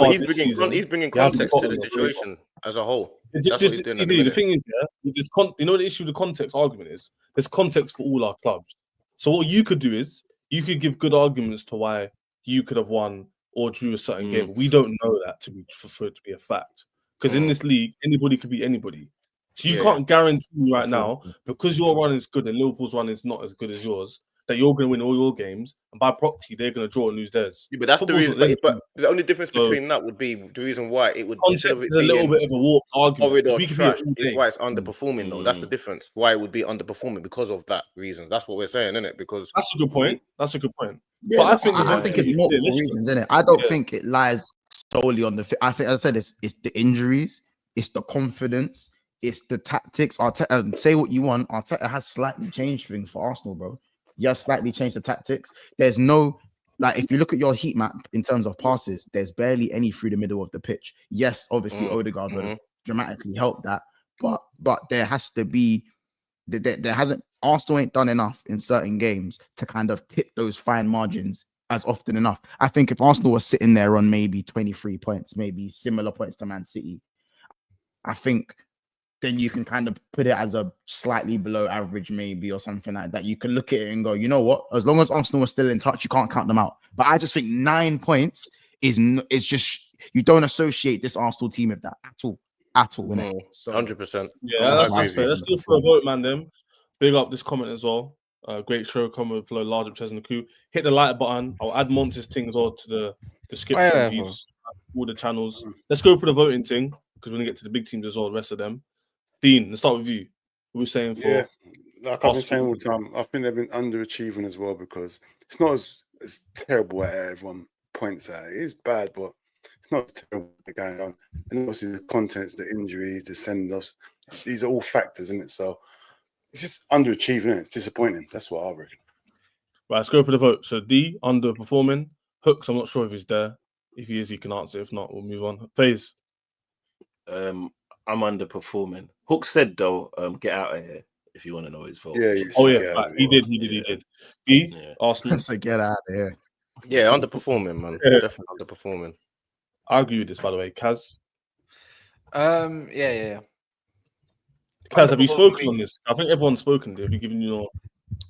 he's bringing context to the situation. as a whole. The thing is, yeah, with this you know the issue with the context argument is there's context for all our clubs. So what you could do is you could give good arguments to why you could have won or drew a certain game. We don't know that for it to be a fact. Because in this league, anybody could beat anybody. So you can't guarantee right now, because your run is good and Liverpool's run is not as good as yours, that you're going to win all your games, and by proxy, they're going to draw and lose theirs. Yeah, but that's the reason. But the only difference between that would be the reason why it would instead of it being a little bit of a warped argument. Or trash, is why it's underperforming though. That's the difference. Why it would be underperforming because of that reason. That's what we're saying, isn't it? Because that's a good point. That's a good point. Yeah, but I think it's multiple reasons, isn't it? I don't think it lies solely on the. I think, as I said, it's the injuries, it's the confidence, it's the tactics. Say what you want. Arteta has slightly changed things for Arsenal, bro. Yes, slightly changed the tactics. There's no, like, if you look at your heat map in terms of passes, there's barely any through the middle of the pitch. Yes, obviously Odegaard would dramatically help that, but there has to be, there hasn't, Arsenal ain't done enough in certain games to kind of tip those fine margins as often enough. I think if Arsenal was sitting there on maybe 23 points, maybe similar points to Man City, I think then you can kind of put it as a slightly below average maybe or something like that. You can look at it and go, you know what? As long as Arsenal was still in touch, you can't count them out. But I just think 9 points is just, you don't associate this Arsenal team with that at all. No, so 100%. Yeah, let's do for a vote, man. Them big up this comment as well. Great show, comment with large upstairs in the coup. Hit the like button. I'll add Monty's thing as well to the description. All the channels. Let's go for the voting thing because we're gonna get to the big teams as well. The rest of them. Dean, let's start with you. What we're saying for like I've been saying all the time, I think they've been underachieving as well because it's not as terrible as everyone points at. It is bad, but it's not as terrible going on. And obviously the contents, the injuries, the send-offs, these are all factors, isn't it? So it's just underachieving, isn't it? It's disappointing. That's what I reckon. Right, let's go for the vote. So D, underperforming. Hooks, I'm not sure if he's there. If he is, he can answer. If not, we'll move on. FaZe. I'm underperforming. Hook said though, get out of here if you want to know his fault. Yeah. He did. B, Arsenal. So get out of here. Yeah, underperforming, man. Definitely underperforming. I agree with this, by the way. Kaz. Yeah. Kaz, have you spoken on this? I think everyone's spoken. Have you given your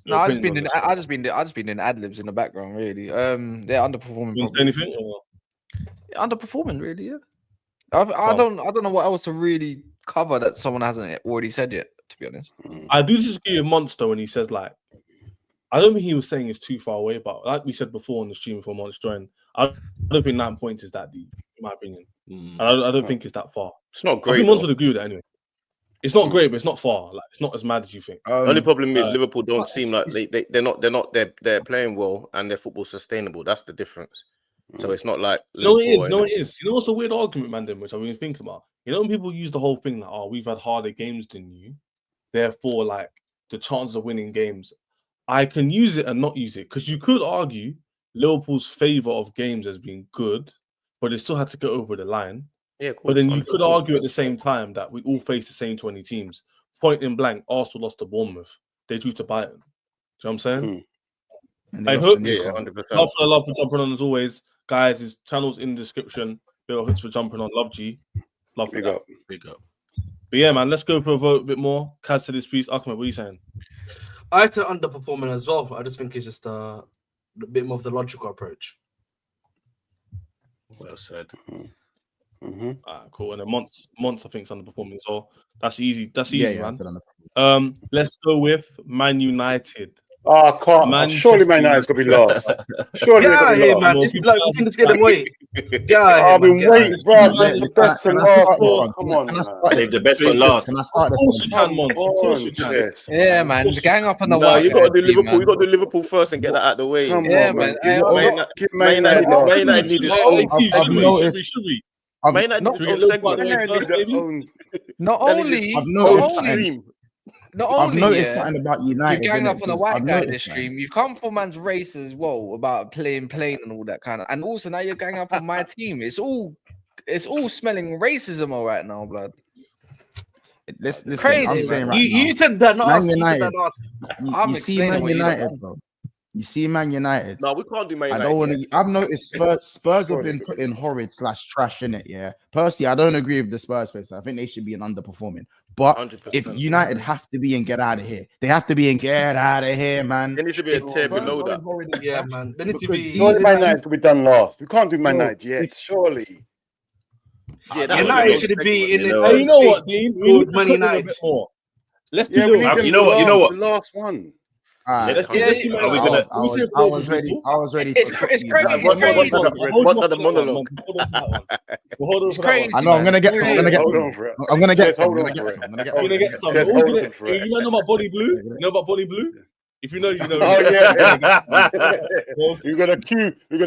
no, I just been doing ad libs in the background, really. They're underperforming. You say anything? Or? Underperforming, really. Yeah. I don't know what else to really cover that someone hasn't already said yet, to be honest. I do disagree with Monster when he says, like, I don't think he was saying it's too far away, but like we said before on the stream before Monster joined, I don't think 9 points is that deep, in my opinion. I don't think it's that far. It's not great. I think Monster would agree with that anyway. It's not great, but it's not far. Like, it's not as mad as you think. The only problem is Liverpool don't seem like they're playing well and their football's sustainable. That's the difference. So it's not like it is. You know what's a weird argument, man, which I've been thinking about? You know when people use the whole thing like, we've had harder games than you, therefore, like, the chances of winning games. I can use it and not use it, because you could argue Liverpool's favour of games has been good, but they still had to go over the line. Yeah, of course. But then you could argue at the same time that we all face the same 20 teams. Point in blank, Arsenal lost to Bournemouth. They drew to Brighton. Do you know what I'm saying? Hey, Hooks, love for jumping on as always. Guys, his channel's in the description. Big up Hooks for jumping on. Love G. Love Big up. But yeah, man, let's go for a vote a bit more. Kaz to this piece. Ahmed, what are you saying? I had to underperforming as well. I just think it's just a bit more of the logical approach. Well said. Cool. And then Monts, I think, is underperforming as well. That's easy. Yeah, man. Let's go with Man United. Oh, can't. Surely Man United's gonna be last. Surely they're gonna be last. Man. It's like we can just get them away. I've been waiting, bro. That's the best and last. Come on, man. Save the best for last. Can I start this one? Yeah, man. Gang up on the wall. You gotta do Liverpool. You gotta do Liverpool first and get that out of the way. Yeah, man. Man United need his own. Not only I've noticed something about United. You gang up on a white guy this stream. You've come for man's race as well about playing plain and all that kind of. And also now you're gang up on my team. It's all smelling racism all right now, blood. Listen, crazy. I'm saying right you said that, not Man us. United. I'm you see Man United, bro. You see, Man United. No, we can't do Man I United. don't want to. I've noticed Spurs have been putting horrid / trash in it. Yeah, personally, I don't agree with the Spurs space. I think they should be an underperforming. But 100%. if United have to be and get out of here, they have to be and get out of here, man. There needs to be a tier below that. Yeah, man. They need to be. Man United to be done last. We can't do Man United yet, surely. Yeah, United should be in the. You know what, Dean? We need to Man cook them a United. bit more. Let's do Yeah, we need them You know what? the last one. Let's do Are we gonna? I was ready. I was ready. It's to crazy. What's on the monologue? It's crazy. I know. I'm gonna get some. I'm gonna get Hold some. on for it. I'm gonna get Hold some. I'm on gonna get for some. it. I'm gonna get We're some. gonna get some. Just Who's hold in on it? for it. You know about Body Blue? You know about Body Blue? If you know, you know. Oh yeah. We're gonna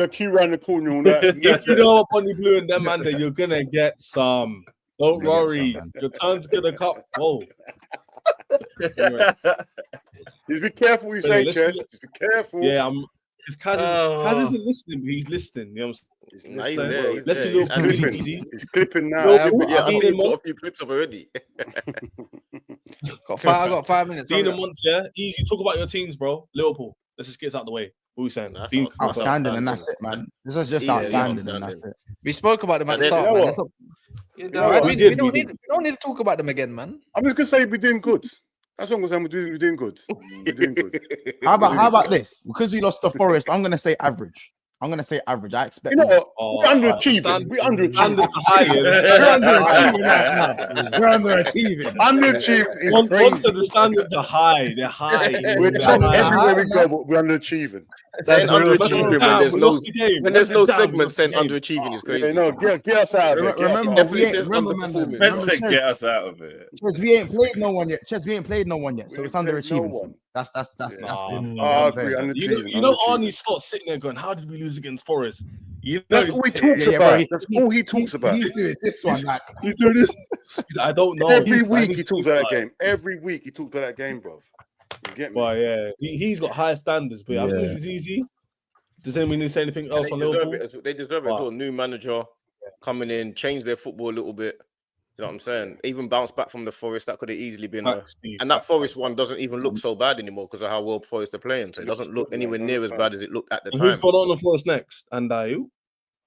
queue round the corner on that. If you know about Body Blue and them, man, then you're gonna get some. Don't You're gonna worry. get some, man. Your turn's gonna come. Whoa. Just be careful what you say, Chess. Just be careful. Yeah, His Kaz isn't listening, but he's listening. You know what I'm saying? Nah, he's there, he's Let's there. do He's a little clipping. easy. He's clipping now. Yeah, I've seen a few clips of already. I got 5 minutes. Dean and Monts, yeah? Easy. Talk about your teams, bro. Liverpool. Let's just get this out of the way. What are we saying? That's Dean, Outstanding, and that's it, man. This is just Easy, outstanding, and that's it. We spoke about them at the And then- start, You know man. what? Let's what? we don't need to talk about them again, man. I'm just gonna say we're doing good. That's what I'm saying. We're doing good. We're doing good. How about this? Because we lost to Forest, I'm gonna say average. I expect. You know what? Oh, We're underachieving. We're underachieving. standards are higher. We're underachieving. Underachieving is Once crazy. the standards are high, they're high. We're top high. everywhere we go, but we're underachieving. Saying underachieving when there's no Damn, segment saying we lost the game. underachieving is Yeah, crazy. no, get us out of it. Get us out of Definitely it. says underperforming. Let's say get us out of it. Ches, we ain't played no one yet. We ain't played no one yet, so We it's ain't played no underachieving. one. That's it. I You know agree. what I'm saying? Underachieving. You know, Arnie Slot sitting there going, "How did we lose against Forest?" You know, That's all he talks Yeah, about. bro, That's all he talks about. He's doing this one like he's doing this. I don't know. Every He's- week he talks about that game. Every week he talks about that game, bro. You get me? Well, yeah, he's got high standards, but I think it's easy. Does anyone need to say anything else They on deserve Liverpool? it. They deserve it. Wow. A new manager coming in, change their football a little bit. You know what I'm saying? Even bounce back from the Forest, that could have easily been a. Facts, Steve. And that Forest one doesn't even look so bad anymore because of how well Forest are playing. So it doesn't look anywhere near as bad as it looked at the And who's time. got on for us next? And who?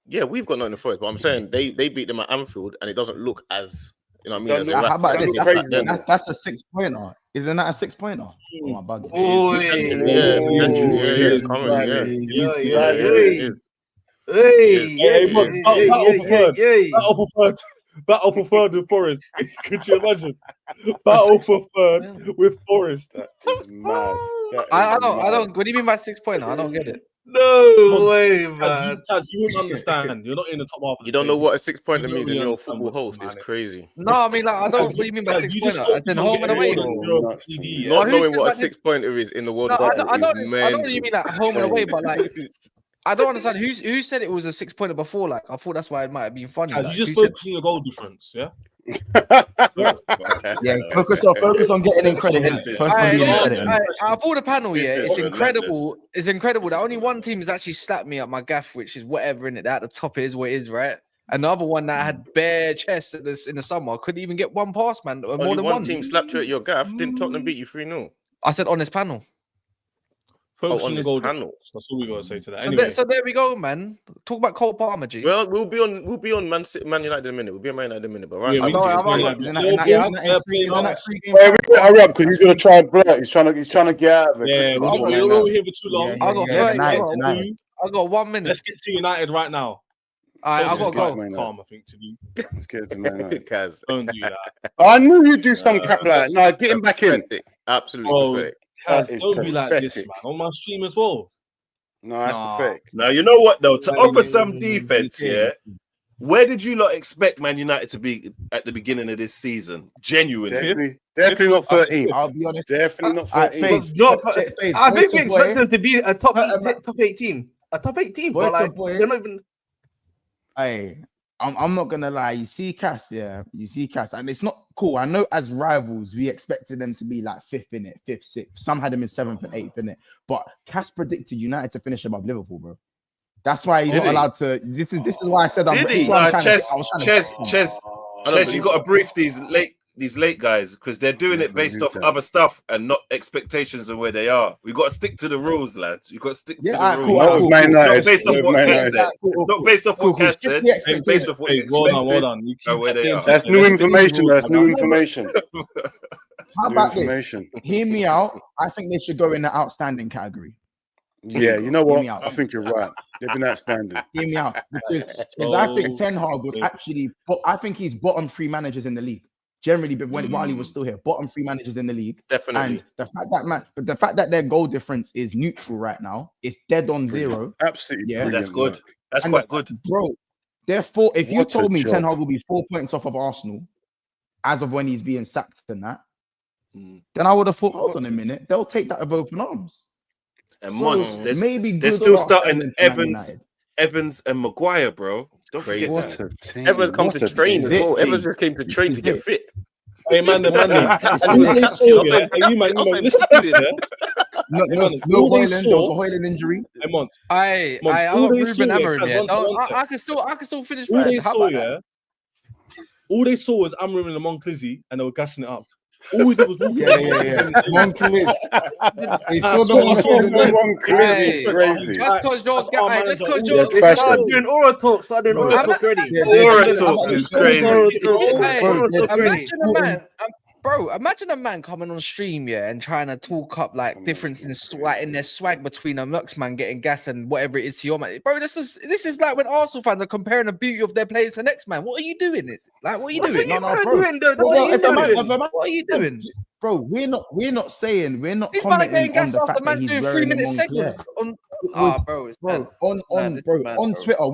Yeah, we've got nothing in Forest, but I'm saying they beat them at Anfield and it doesn't look as, you know what I mean? Don't As look- erratic how about as it this? did crazy, back then. That's a 6-pointer. Isn't that a 6-pointer? Oh my bug. Battle for third with Forest. Could you imagine? Battle for third with Forest. That is mad. That I is don't. mad. What do you mean by 6-pointer? I don't get it. No way, man. You wouldn't understand. You're not in the top half. You don't know what a 6-pointer You means don't and you're a really football understand host. what's It's crazy. No, I mean, like, I don't. What do you mean by 6-pointer? As in home and away. Not Who knowing said what a that? 6-pointer is in the world No, of I football don't. is I don't mental. you mean like home and away, but like, I don't understand who said it was a 6-pointer before. Like, I thought that's why it might have been funny. You Like, just who said- focus on your goal difference, yeah? Yeah, focus on getting in credit. Focus on being in credit. Out of all the panel, yeah, it's It's incredible. It's incredible that only one team has actually slapped me at my gaff, which is whatever in it. That at the top is what it is, right? Another one that had bare chests in the summer couldn't even get one pass, man. Or more Only than one one team slapped you at your gaff. Didn't Tottenham beat you 3-0? I said on this panel. Focus on on the this goal panel. difference. That's all we gotta say to that. So, Anyway, so there we go, man. Talk about Cole Palmer, G. Well, we'll be on Man United in a minute. We'll be on Man United in a minute. But right yeah, now, we know, can I'm see not- it's Isn't Liverpool. that- Yeah, isn't that yeah, three- isn't that 3-game Wait, we gotta hurry up because he's gonna try and blurt. He's trying to get out of it. Yeah, quickly. we're not here for too long. Yeah, I got yeah, 30. United. I got 1 minute. Let's get to United right now. All right, I Let's got just to get go. calm, I think, to do. Let's get it to Man United. Kaz. Don't do that. I knew you'd do some crap like that. No, get him back in. Pathetic. Absolutely Bro, pathetic. Kaz, That is don't be like this, pathetic. man. On my stream as well. No, that's Nah. pathetic. Now you know what though. To Yeah, offer yeah, some yeah, defense, yeah. yeah. Where did you lot expect Man United to be at the beginning of this season? Genuinely. Definitely not 13. I'll be honest. Definitely not Alright, 13. Faith, Not- Faith, I think we boy, expect them to be a top Boy, 18. A top 18, boy but to like boy. they're not even. Hey, I'm not gonna lie. You see Cass, yeah. You see Cass, and it's not cool. I know as rivals, we expected them to be like fifth in it, fifth, sixth. Some had them in 7th and 8th in it. But Cass predicted United to finish above Liverpool, bro. That's why he's Did not he? allowed to. This is why I said I'm. Did this he? is why I'm trying to Chess, get- I was trying to- Chess, you got to brief these late these late guys because they're doing it based off other stuff and not expectations of where they are. We got to stick to the rules, lads. You got to stick to the rules. Cool. It's not based off what Ken said. Not based off what Ken said. It's based off what you expected where they are. That's new information. That's new information. How about this? Hear me out. I think they should go in the outstanding category. Yeah, you know what? I think you're right. They've been outstanding. Hear me out. Because I think Ten Hag was actually, I think he's bottom 3 managers in the league. Generally, but while he was still here, bottom 3 managers in the league. Definitely. And the fact that their goal difference is neutral right now, it's dead on 0. Absolutely. Yeah, that's good. That's quite good, bro. Therefore, if you told me Ten Hag will be 4 points off of Arsenal as of when he's being sacked and that, then I would have thought, hold on a minute, they'll take that with open arms. And so months, they're still starting Evans and Maguire, bro. Don't forget that. Evans come to train as well. Evans just came to train to get fit. Hey man, listen to this, yeah. No Hoyland, there was a Hoyland injury. Hey, Mons. I got Ruben Amorim here. I can still finish. All they saw, all they saw was Amorim and Monclizzy, and they were gassing it up. All we did was walk. Monclizzy. Just because George, start doing aura talk already. Aura talk is crazy. Imagine a man coming on stream, and trying to talk up like difference in their swag between a Lux man getting gas and whatever it is to your man. Bro, this is like when Arsenal fans are comparing the beauty of their players to the next man. What are you doing? It's like, what are you doing? What are you doing? Bro, we're not saying These commenting on the fact that he's doing wearing 3-minute a segments on Twitter.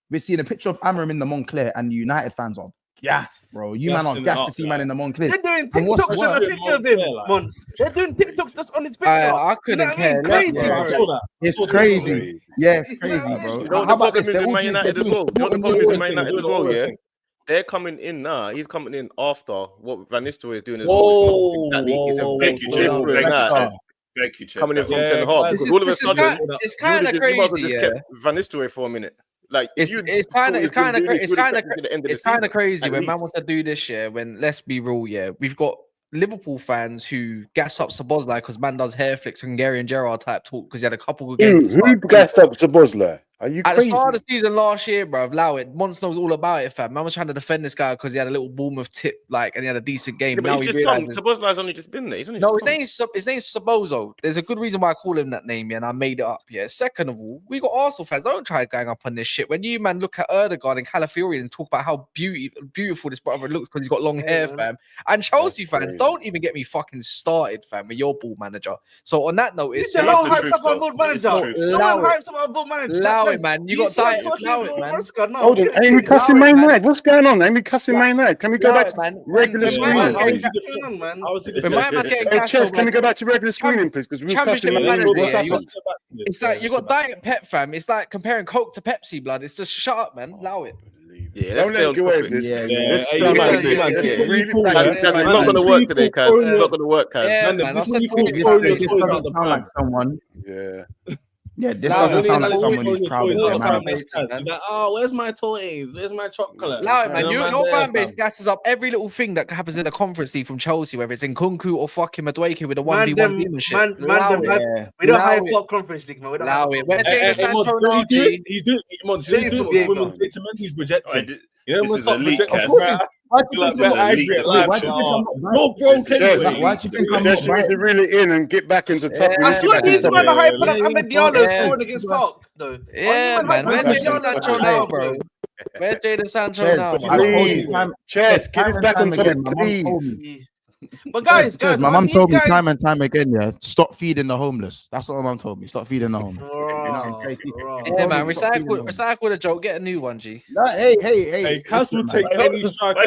We're seeing a picture of Amorim in the Moncler, and the United fans are gas, bro. You man are gas to see man in the Moncler. They're doing TikToks on a picture of him once. They're doing TikToks that's on his picture. I couldn't care. Crazy, I saw that. It's crazy. Yeah, it's crazy, bro. You know what the problem is with Man United as well? Yeah? They're coming in now. He's coming in after what Van Nistelrooy is doing as well. Thank you, Jeff. Coming in from Ten Hag. Because all of a sudden, it's kind of crazy. Kept Van Nistelrooy for a minute. Like it's kind of crazy when man wants to do this. When let's be real, we've got Liverpool fans who gas up Szoboszlai because man does hair flicks, Hungarian Gerrard type talk because he had a couple of games. Who gassed up Szoboszlai? Are you at crazy? the start of the season last year, bro? Allow it. Mons knows all about it, fam. Man was trying to defend this guy because he had a little Bournemouth tip, and he had a decent game. Yeah, now he's just done. Szoboszlai's only just been there. His name's Szoboszlai. There's a good reason why I call him that name, and I made it up. Second of all, we got Arsenal fans. Don't try going up on this shit. When you man look at Erdegaard and Calafiori and talk about how beautiful this brother looks because he's got long hair, fam. And Chelsea fans, don't even get me fucking started, fam, with your ball manager. So on that note, it's no one hypes up our ball manager. No one hypes up our ball manager. Allow it, man. You got man. Hold on, ain't we cussing Man United? What's going on? Ain't we cussing Man United? Can we go back to regular screening, please? Chess, can we go back to regular screening, please? Because we were cussing Man United. It's like you got Diet Pep, fam. It's like comparing Coke to Pepsi, blood. It's just shut up, man. Allow it. Yeah, don't let go away with this. It's not going to work today, Kaz. It's not going to work, Kaz. Yeah, this doesn't sound like someone who's proud of their man. Like, oh, where's my toys? Where's my chocolate? Allow it, man. Your fan base gasses up every little thing that happens in the conference league from Chelsea, whether it's in Kunku or fucking Madueke with a 1v1 demon shit. We don't have top conference league, man. We don't allow it. Where's Jadon Sancho now, G? He's doing women's statement. He's rejected. You know, this is a leak, Kaz. Why do you think I'm really in and get back into top? I swear he's going to hype like Ahmed Diallo scoring against Park, though. Yeah, man. Where's Jadon Sancho now, bro? Where's Jadon Sancho now? Please, Chess, get us back on top, please. But guys, my mum told me time and time again, stop feeding the homeless. That's what my mum told me. Stop feeding the homeless. Yeah, man. Recycle the joke. Get a new one, G. Hey. Kaz will take any strike.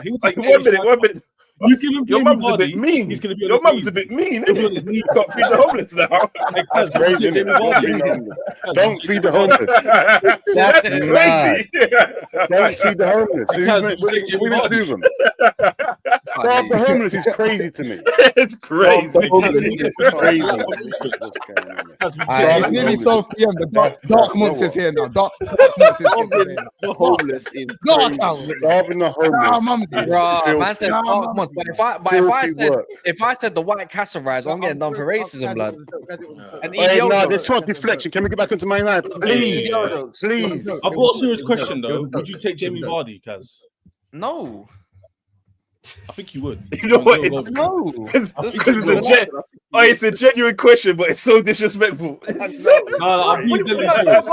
He'll take 1 minute. You give him your mum's a bit mean. He's gonna be your mum's a bit mean. You can't feed the homeless now. That's crazy. Don't feed the homeless. That's crazy. Don't feed the homeless. What are we gonna do with them? Starve the homeless is crazy to me. It's crazy. It's nearly 12 p.m. The dark monsters here now. Dark monsters here. The homeless is Starving the homeless. Bro, man said dark monsters. But if I said the White Castle rise, I'm getting done for racism, blood. No, there's too much deflection. Can we get back into my night, please? Please. I've got a serious question though. Would you take Jamie Vardy, Kaz? No. I think you would. You know what? It's a genuine question, but it's so disrespectful. I'm being deadly serious.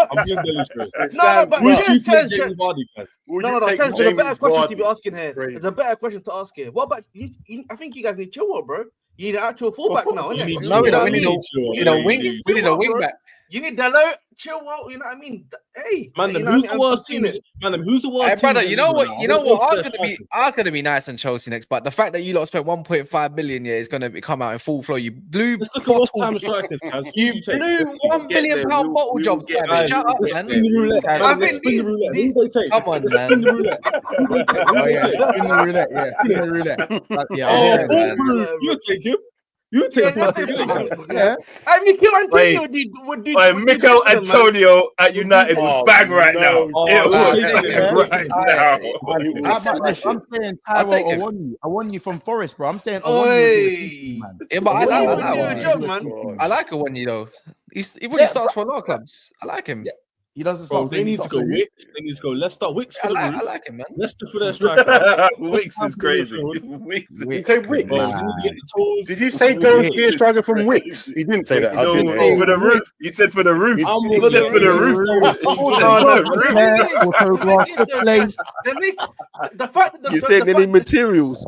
No, but would you take Jamie Vardy, Kaz? No, there's a better question to be asking here. There's a better question to ask here. What about you? I think you guys need chill out, bro. You need an actual fullback now, innit? No, we need a wing back. You need Delo, chill out. You know what I mean? Hey, man, who's the worst team? Man, who's the worst? Hey, brother, you know what? I was gonna be nice on Chelsea next, but the fact that you lot spent 1.5 million, is gonna come out in full flow. You blew. Let's look at what's time strikers, Kaz. You blew £1 billion bottle jobs. Shut up, man. Come on, man. Spin the roulette. Spin the roulette. Yeah. You take him. You take him. Yeah. I mean, Mikel Antonio at United was bang right now. I'm saying Taiwo Awoniyi from Forest, bro. I'm saying Awoniyi. Yeah, but I like Awoniyi. I like Awoniyi though. He really starts for a lot of clubs. I like him. He doesn't start. They need to go Wicks. They need to go Leicester. Wicks for the roof. I like him, man. Leicester for their striker. Wicks is crazy. Did you say Wicks? Did you say go and get a striker from Wicks? He didn't say that. No, for the roof. He said for the roof. He said for the roof. The fact that you said they need materials.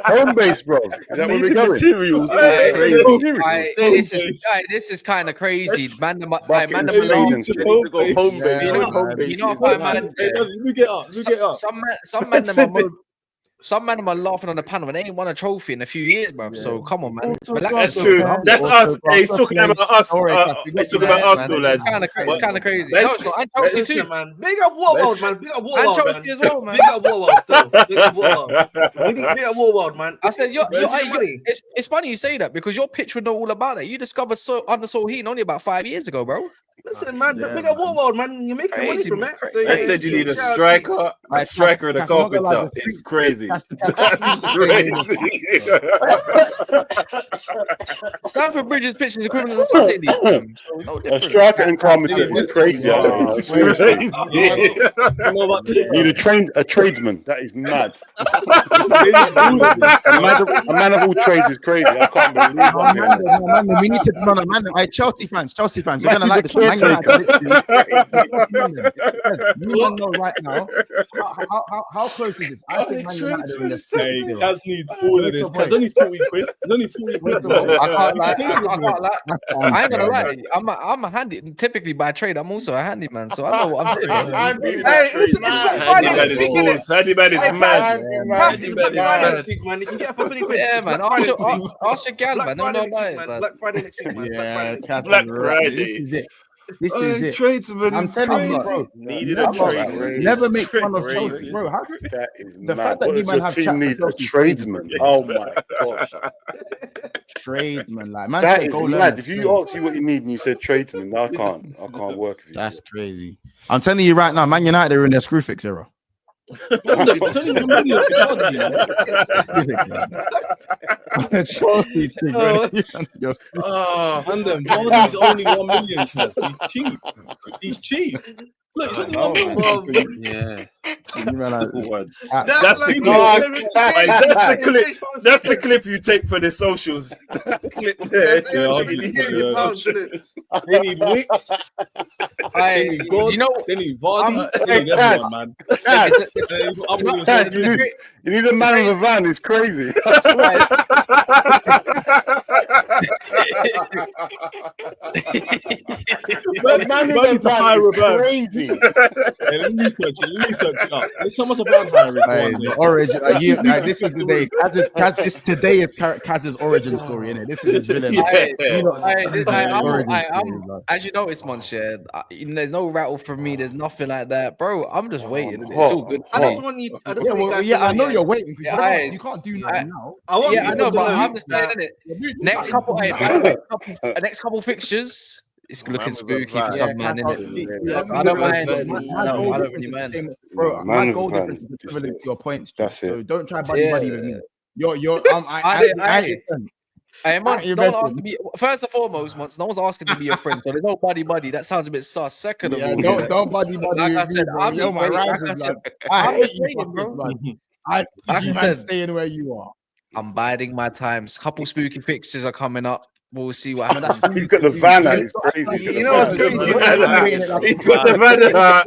Home base, bro. Is that where we're going? Materials. This is kind of crazy. Man, You get up. Some men are laughing on the panel and they ain't won a trophy in a few years, bro. So come on, man. That's true. That's us. He's talking about us. He's talking about Arsenal, lads. It's kind of crazy. No, it's not. And Chelsea too, man. Big up Warworld, man. Big up Warworld, and Chelsea as well, man. Big up Warworld still. Big up Warworld. Big up Warworld, man. I said, it's funny you say that because your pitch would know all about it. You discovered under Soheen only about 5 years ago, bro. Listen, man, big up Warworld, man. You're making money from it. I said you need a striker, and a carpenter. It's crazy. That's crazy. Stamford Bridge's pitch is equivalent to Sunday League. A striker and carpenter is crazy. You need a tradesman. That is mad. A man of all trades is crazy. I can't believe it. We need to man. Chelsea fans, you're gonna like this. You don't know right now how close is this? I think Man United are in the same. Kaz need all of this. Kaz only 40 quid. It's only 40 quid. I can't lie. I ain't gonna lie. I'm a handy. Typically by trade, I'm also a handyman, so I know what I'm doing. Handyman is mad. You can get for 50 quid. Yeah, man. Ask your gal, man. Black Friday next week, man. Yeah, Black Friday. This is it. Tradesman. I'm telling you, bro. Needed a trade. Never make fun of Chelsea, bro. That is the mad. fact that you man have team need a tradesman. Oh my gosh. Tradesman, like man. That is mad. If you ask you what you need and you said tradesman, I can't work with you. That's crazy. I'm telling you right now, Man United are in their screw fix era. Chelsea thing, and then Vardy's only 1 million. He's cheap. Look, he's only 1 million. Yeah. That's the clip you take for the socials. Clip there. They need Wicks. They need God. They need Vardy. They need everyone, man. You need a man with a van. It's crazy. Man is crazy. Let me search it up. There's so much about Harry. The origin. This is the day. This today is Kaz's origin story, innit? This is his villain. As you notice, Monsieur, there's no rattle from me. There's nothing like that, bro. I'm just waiting. It's all good. I just want you. I know you're waiting. You can't do that now. I know, but I'm just saying, innit? Next couple fixtures. It's looking spooky for some man, innit? I don't mind. I don't really mind. Bro, my goal difference is equivalent to your points. That's it. So don't try buddy with me. You're Hey, Mons, no one asked to be. First and foremost, Mons, no one's asking to be your friend. So there's no buddy. That sounds a bit sus. Second of all, don't buddy. Like I said, I'm just waiting. I hate you, bro. I said, staying where you are. I'm biding my times. Couple spooky fixtures are coming up. We'll see what happens. He's got the van out. It's crazy. You know what's crazy? He's got the van out.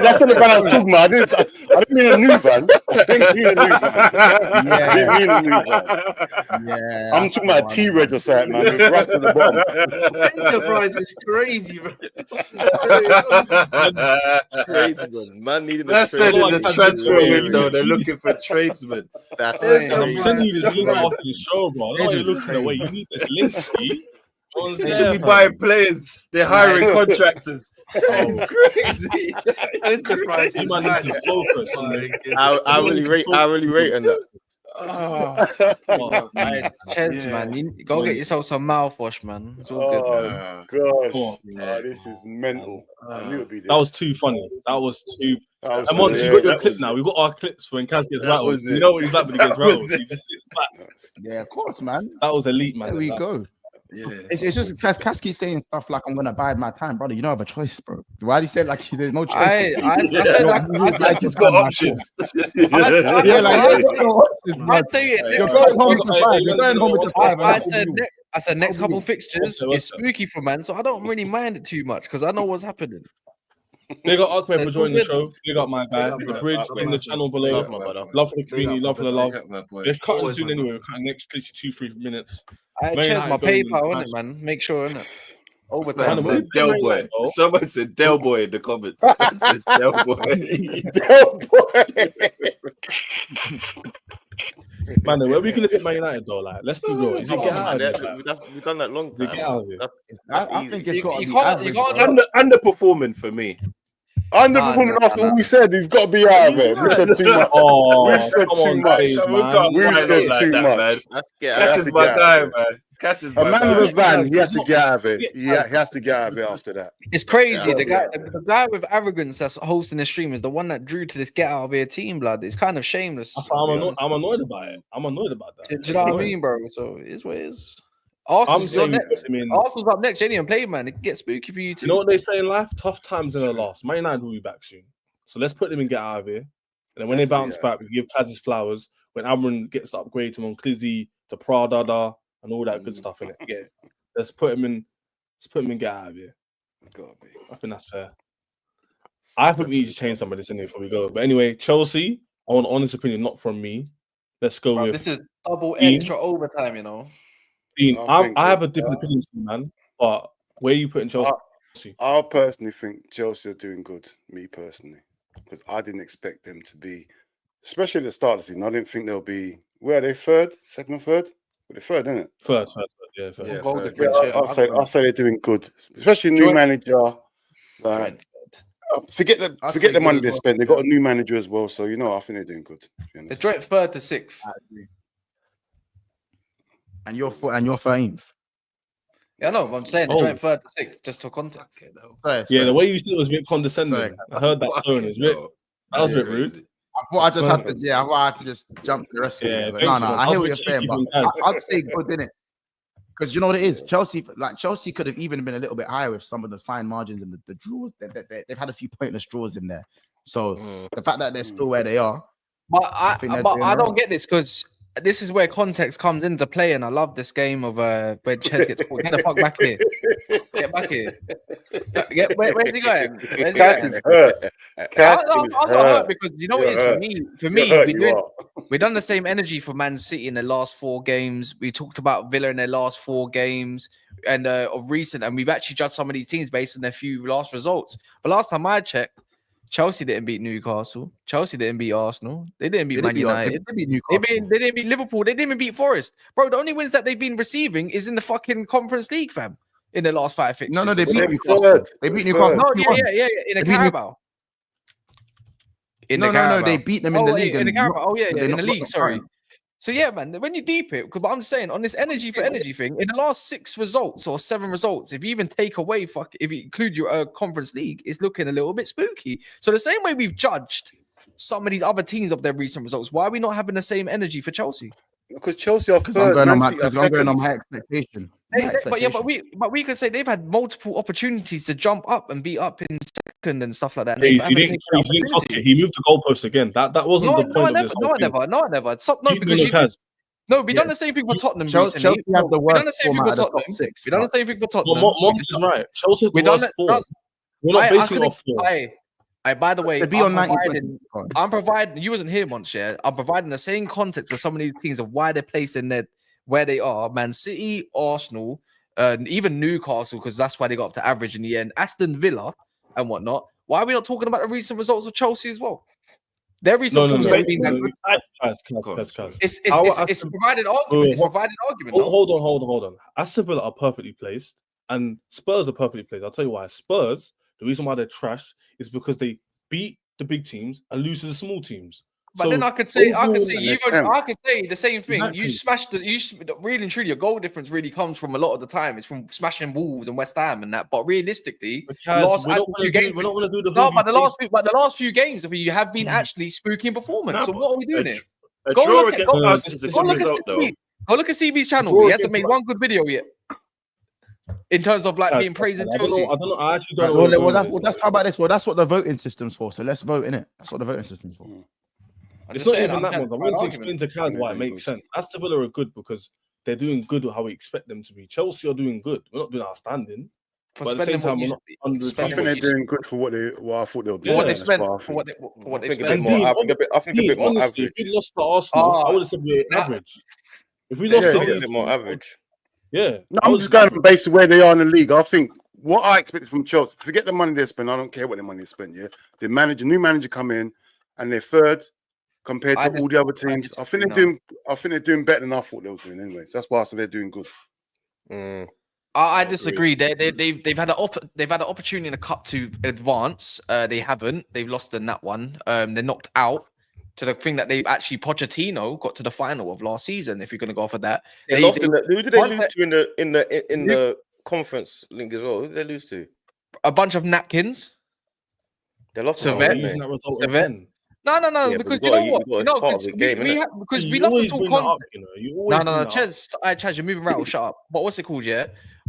That's not the van I was talking about. I didn't mean a new van. I didn't mean a new van. I didn't mean a new van. Yeah. I'm talking about a T-Reg or something, man. With rust at the bottom. Enterprise is crazy, bro. Crazy, man. Needed That's said in the transfer window. They're looking for tradesmen. That's I'm sending you the link after the show, bro. I know you're looking away. You need this link, Steve. They should be buying players. They're hiring contractors. It's crazy. Enterprise. You might need to focus. I really rate on that. Cheers, man. You go get yourself some mouthwash, man. It's all good. Gosh, this is mental. I knew it'd be this. That was too funny. That was too. And once you got your clip now, we've got our clips for when Kaz gets rattled. You know what he's like when he gets rattled. He just sits back. Yeah, of course, man. That was elite, man. There we go. Yeah. It's just Kaz keeps saying stuff like I'm gonna bide my time, brother. You don't have a choice, bro. Why do you say like there's no choice? Like he's got options. You're going home to 5. You're going home to 5. I said next couple fixtures is spooky for man, so I don't really mind it too much because I know what's happening. Big up Akme for joining the show. Big up my guy. The bridge in the channel below. Love for the community. Love for the love. It's cutting soon anyway. We're cutting next 2-3 minutes. I cheers my PayPal, innit, man? Make sure, innit? Overtime. Someone said Del Boy. Someone said Del Boy in the comments. Someone said Del Boy. Del Boy. Man, where are we gonna get Man United though? Like, let's be real. Is it get out of here? We've done that long time. Get out of here. I think it's got to be underperforming for me. Underperforming after all we said, he's got to be out of it. We said too much. We've said too much. We've said too much. Cass is my guy, man. Cass is my guy. A man with a van, he has to get out of it. He has to get out of it after that. It's crazy. The guy with arrogance that's hosting the stream is the one that drew to this get out of here team, blood. It's kind of shameless. I'm annoyed about it. I'm annoyed about that. Do you know what I mean, bro? So it is what it is. Arsenal's up next. Jenny and play, man. It can get spooky for you too. You know what they say in life? Tough times are gonna last. Man United will be back soon. So let's put them and get out of here. And then when they bounce back, we give Kaz his flowers. When Amron gets the upgrade to Monclizzy, to Prada, and all that good stuff in it. Yeah. Let's put him in. Let's put him and get out of here. I think that's fair. I think we need to change some of this in here before we go. But anyway, Chelsea, I want an honest opinion, not from me. Let's go with this is double extra overtime, you know. Dean, I have a different opinion, man. But where are you putting Chelsea? I personally think Chelsea are doing good, me personally, because I didn't expect them to be, especially at the start of the season. I didn't think they'll be. Where are they? Second or third? They're third, isn't it? Third. I'll say they're doing good, especially new manager. Like, forget the money they spent. They got a new manager as well, so I think they're doing good. It's joint 3rd to 6th. I agree. And you're 13th. Yeah, no, I'm saying the joint 3rd to 6th, just for context. Yeah, the way you said it was a bit condescending. I heard that tone. That was a bit rude. I thought I just had to. Yeah, I thought I had to just jump to the rest of it. But no, I hear what you're saying, but I'd say good, didn't it? Because you know what it is. Chelsea could have even been a little bit higher with some of the fine margins and the draws. They've had a few pointless draws in there. So the fact that they're still where they are, I don't get this because this is where context comes into play, and I love this game of where Ches gets caught. Get the fuck back here! Get back here! Where's he going? Where's he going? I'm not hurt because you know what it is for me. For me, We've done the same energy for Man City in the last 4 games. We talked about Villa in their last 4 games and of recent, and we've actually judged some of these teams based on their few last results. But last time I checked, Chelsea didn't beat Newcastle. Chelsea didn't beat Arsenal. They didn't beat Man United. They didn't beat Liverpool. They didn't even beat Forest. Bro, the only wins that they've been receiving is in the fucking Conference League, fam. In their last 5 fixtures. No, they beat Newcastle. They beat Newcastle. No, yeah. In the Carabao. No, they beat them in the league. In the Carabao. In the league. Sorry. So yeah, man. When you deep it, because I'm saying on this energy for energy thing, in the last 6 results or 7 results, if you even take away if you include your Conference League, it's looking a little bit spooky. So the same way we've judged some of these other teams of their recent results, why are we not having the same energy for Chelsea? Because Chelsea are third. I'm going on my expectation. But we could say they've had multiple opportunities to jump up and be up in second and stuff like that. He moved the goalpost again. That wasn't the point of this. No, I never. Stop. No, because we've done the same thing for Tottenham recently. Chelsea have the worst format of the top 6. We've done the same thing for Tottenham. Monty is right. Chelsea have the worst form. We're not basing it off form. By the way, I'm providing. You wasn't here once, yeah. I'm providing the same context for some of these teams of why they're placed in where they are. Man City, Arsenal, even Newcastle, because that's why they got up to average in the end. Aston Villa and whatnot. Why are we not talking about the recent results of Chelsea as well? Their recent It's provided argument. It's provided argument. Hold on. Aston Villa are perfectly placed, and Spurs are perfectly placed. I'll tell you why. Spurs. The reason why they're trashed is because they beat the big teams and lose to the small teams. But then I could say the same thing. Exactly. You smashed really and truly your goal difference really comes from a lot of the time. It's from smashing Wolves and West Ham and that. But realistically, we're not going to do the the last few games of you have been actually spooky in performance. So what are we doing here? Go look at CB's channel. He hasn't made one good video yet. In terms of being praising Chelsea. I don't know. I actually don't know. Well, that's how about this. Well, that's what the voting system's for. So let's vote in it. That's what the voting system's for. It's not even that one. I want to explain to Kaz why it makes sense. Aston Villa are good because they're doing good how we expect them to be. Chelsea are doing good. We're not doing outstanding. But at the same time, we're not under. I think they're doing good for what I thought they were doing. What they spent. For what they spent. I think a bit more average. If we lost to Arsenal, I would have said we're average. If we lost to a bit more average. Yeah. No, I'm just going based on where they are in the league. I think what I expected from Chelsea, forget the money they spend. I don't care what the money they spend. Yeah, the new manager come in, and they're third compared to all the other teams. I think they're doing better than I thought they were doing. Anyways, that's why I said they're doing good. I disagree. They've had an opportunity in the cup to advance. They haven't. They've lost in that one. They're knocked out. To the thing that they actually Pochettino got to the final of last season. If you're going to go off of that, who did they lose to in the conference link as well? Who did they lose to? A bunch of napkins. They lost to Vet. No. Because you know what? No, because we love to talk on. No. Chaz, you're moving around. Shut up. But what's it called? Yeah.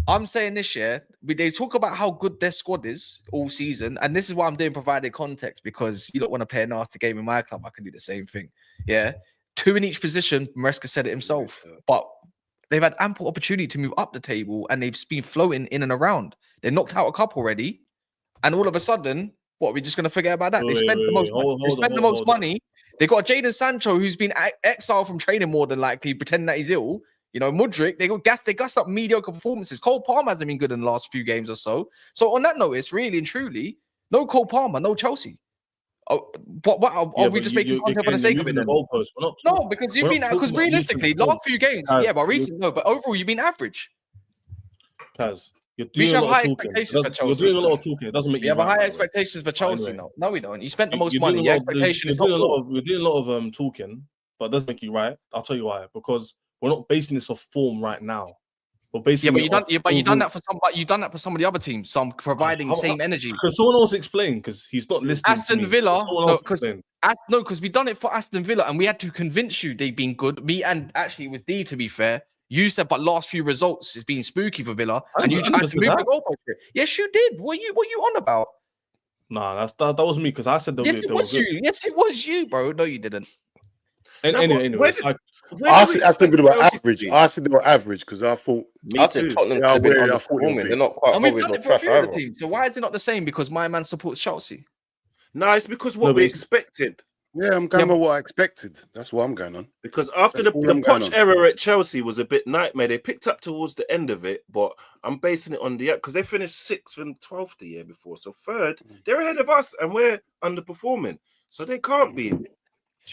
I'm saying this year, they talk about how good their squad is all season, and this is why I'm doing provided context, because you don't want to play a nasty game in my club. I can do the same thing. Yeah, 2 in each position. Maresca said it himself, but they've had ample opportunity to move up the table, and they've been floating in and around. They knocked out a couple already, and all of a sudden, what, we're just going to forget about that? They spent the most money. They got Jadon Sancho, who's been exiled from training more than likely, pretending that he's ill. You know, Mudryk, they gassed up mediocre performances. Cole Palmer hasn't been good in the last few games or so. So on that notice, really and truly, no Cole Palmer, no Chelsea. Oh, are we just making content for the sake of it? No, because realistically, last few games, but recently, no. But overall, you've been average. Kaz, you're doing a lot of talking. You're doing a lot of talking. It doesn't make you. You have high expectations for Chelsea. No, we don't. You spent the most money. You're doing a lot of talking, but it doesn't make you right. I'll tell you why. Because we're not basing this off form right now. We're basing you've done that for some. But you've done that for some of the other teams. Some providing same energy. Because someone else explained. Because he's not listening. Aston Villa. Because we've done it for Aston Villa, and we had to convince you they've been good. Me and actually it was D, to be fair. You said, but last few results has been spooky for Villa, and you tried to move the goalpost. Yes, you did. What you on about? Nah, that was me, because I said yes, it was you. Yes, it was you, bro. No, you didn't. Anyway, I said Aston Villa were average. I said they were average because I thought. I said Tottenham have been underperforming. They're not quite. And we've done it for a few of the teams. So why is it not the same? Because my man supports Chelsea. No, it's because what we expected. Yeah, I'm going by what I expected. That's what I'm going on. Because after the Poch error at Chelsea was a bit nightmare. They picked up towards the end of it, but I'm basing it on the because they finished 6th and 12th the year before. So 3rd, they're ahead of us and we're underperforming. So they can't be.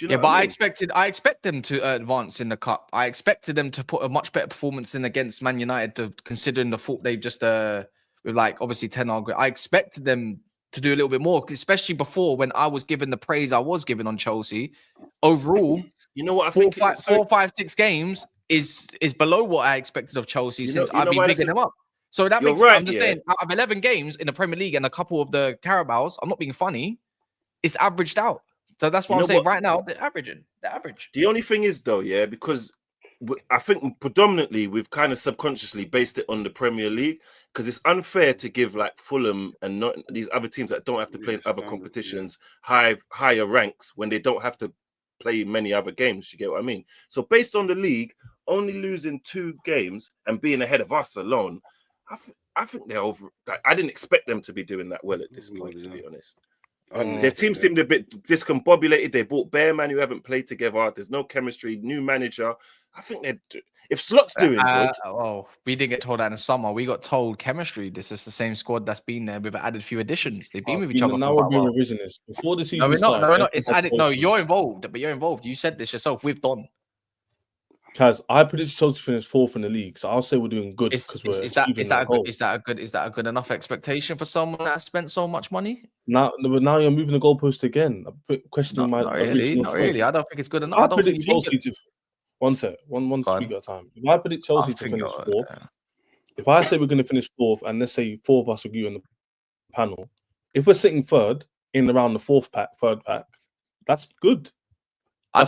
But I expect them to advance in the cup. I expected them to put a much better performance in against Man United, considering the fault they've just with like obviously 10 argument. I expected them to do a little bit more, especially before when I was given the praise I was given on Chelsea. Overall, you know what? I think 4, 5, 6 games is below what I expected of Chelsea since I've been bigging them up. So that makes I'm just saying, out of 11 games in the Premier League and a couple of the Carabaos, I'm not being funny, it's averaged out. So that's what I'm saying right now. They're averaging. They're average. The only thing is, though, because I think predominantly we've kind of subconsciously based it on the Premier League because it's unfair to give like Fulham and not these other teams that don't have to play in other competitions higher ranks when they don't have to play many other games. You get what I mean? So based on the league, only losing 2 games and being ahead of us alone, I think they're over. I didn't expect them to be doing that well at this point, to be honest. Their team seemed a bit discombobulated. They bought bare man who haven't played together. There's no chemistry. New manager. I think if Slot's doing good. Oh, we didn't get told that in the summer. We got told chemistry. This is the same squad that's been there. We've added few additions. They've been with each other. Now we're being revisionists. Before the season started. No, we're not. It's added. No, you're involved. But you're involved. You said this yourself. We've done. Kaz, I predicted Chelsea finish 4th in the league, so I'll say we're doing good because we're is that a good enough expectation for someone that spent so much money? Now you're moving the goalpost again. I'm questioning not really. I don't think it's good enough. I predict Chelsea to one speak at a time. If I predict Chelsea to finish 4th, if I say we're going to finish 4th, and let's say 4 of us agree on the panel, if we're sitting 3rd in around the 3rd pack, that's good. I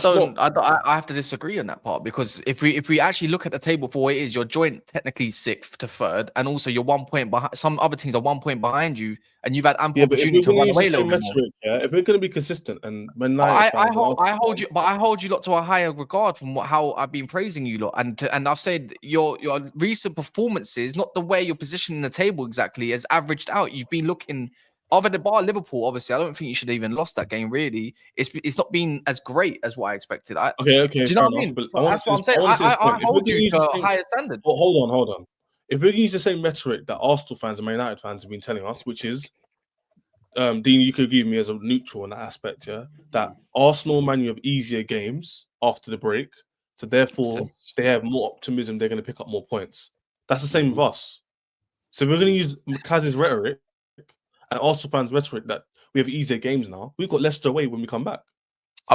have to disagree on that part because if we actually look at the table for what it is, you're joint technically 6th to 3rd, and also you're 1 point behind. Some other teams are 1 point behind you, and you've had ample opportunity to run away a little bit more. If we're going to be consistent, and when I hold you lot to a higher regard from how I've been praising you lot, and I've said your recent performances, not the way you're positioned in the table exactly, has averaged out. You've been looking. Other than bar Liverpool, obviously, I don't think you should have even lost that game. Really, it's not been as great as what I expected. Okay. Do you know what I mean? That's what I'm saying. I hold you to a higher standard. Hold on. If we can use the same rhetoric that Arsenal fans and Man United fans have been telling us, which is, Dean, you could give me as a neutral in that aspect, that Arsenal and Man U have easier games after the break, so therefore they have more optimism. They're going to pick up more points. That's the same with us. So we're going to use Kaz's rhetoric. And Arsenal fans' rhetoric that we have easier games now. We've got Leicester away when we come back.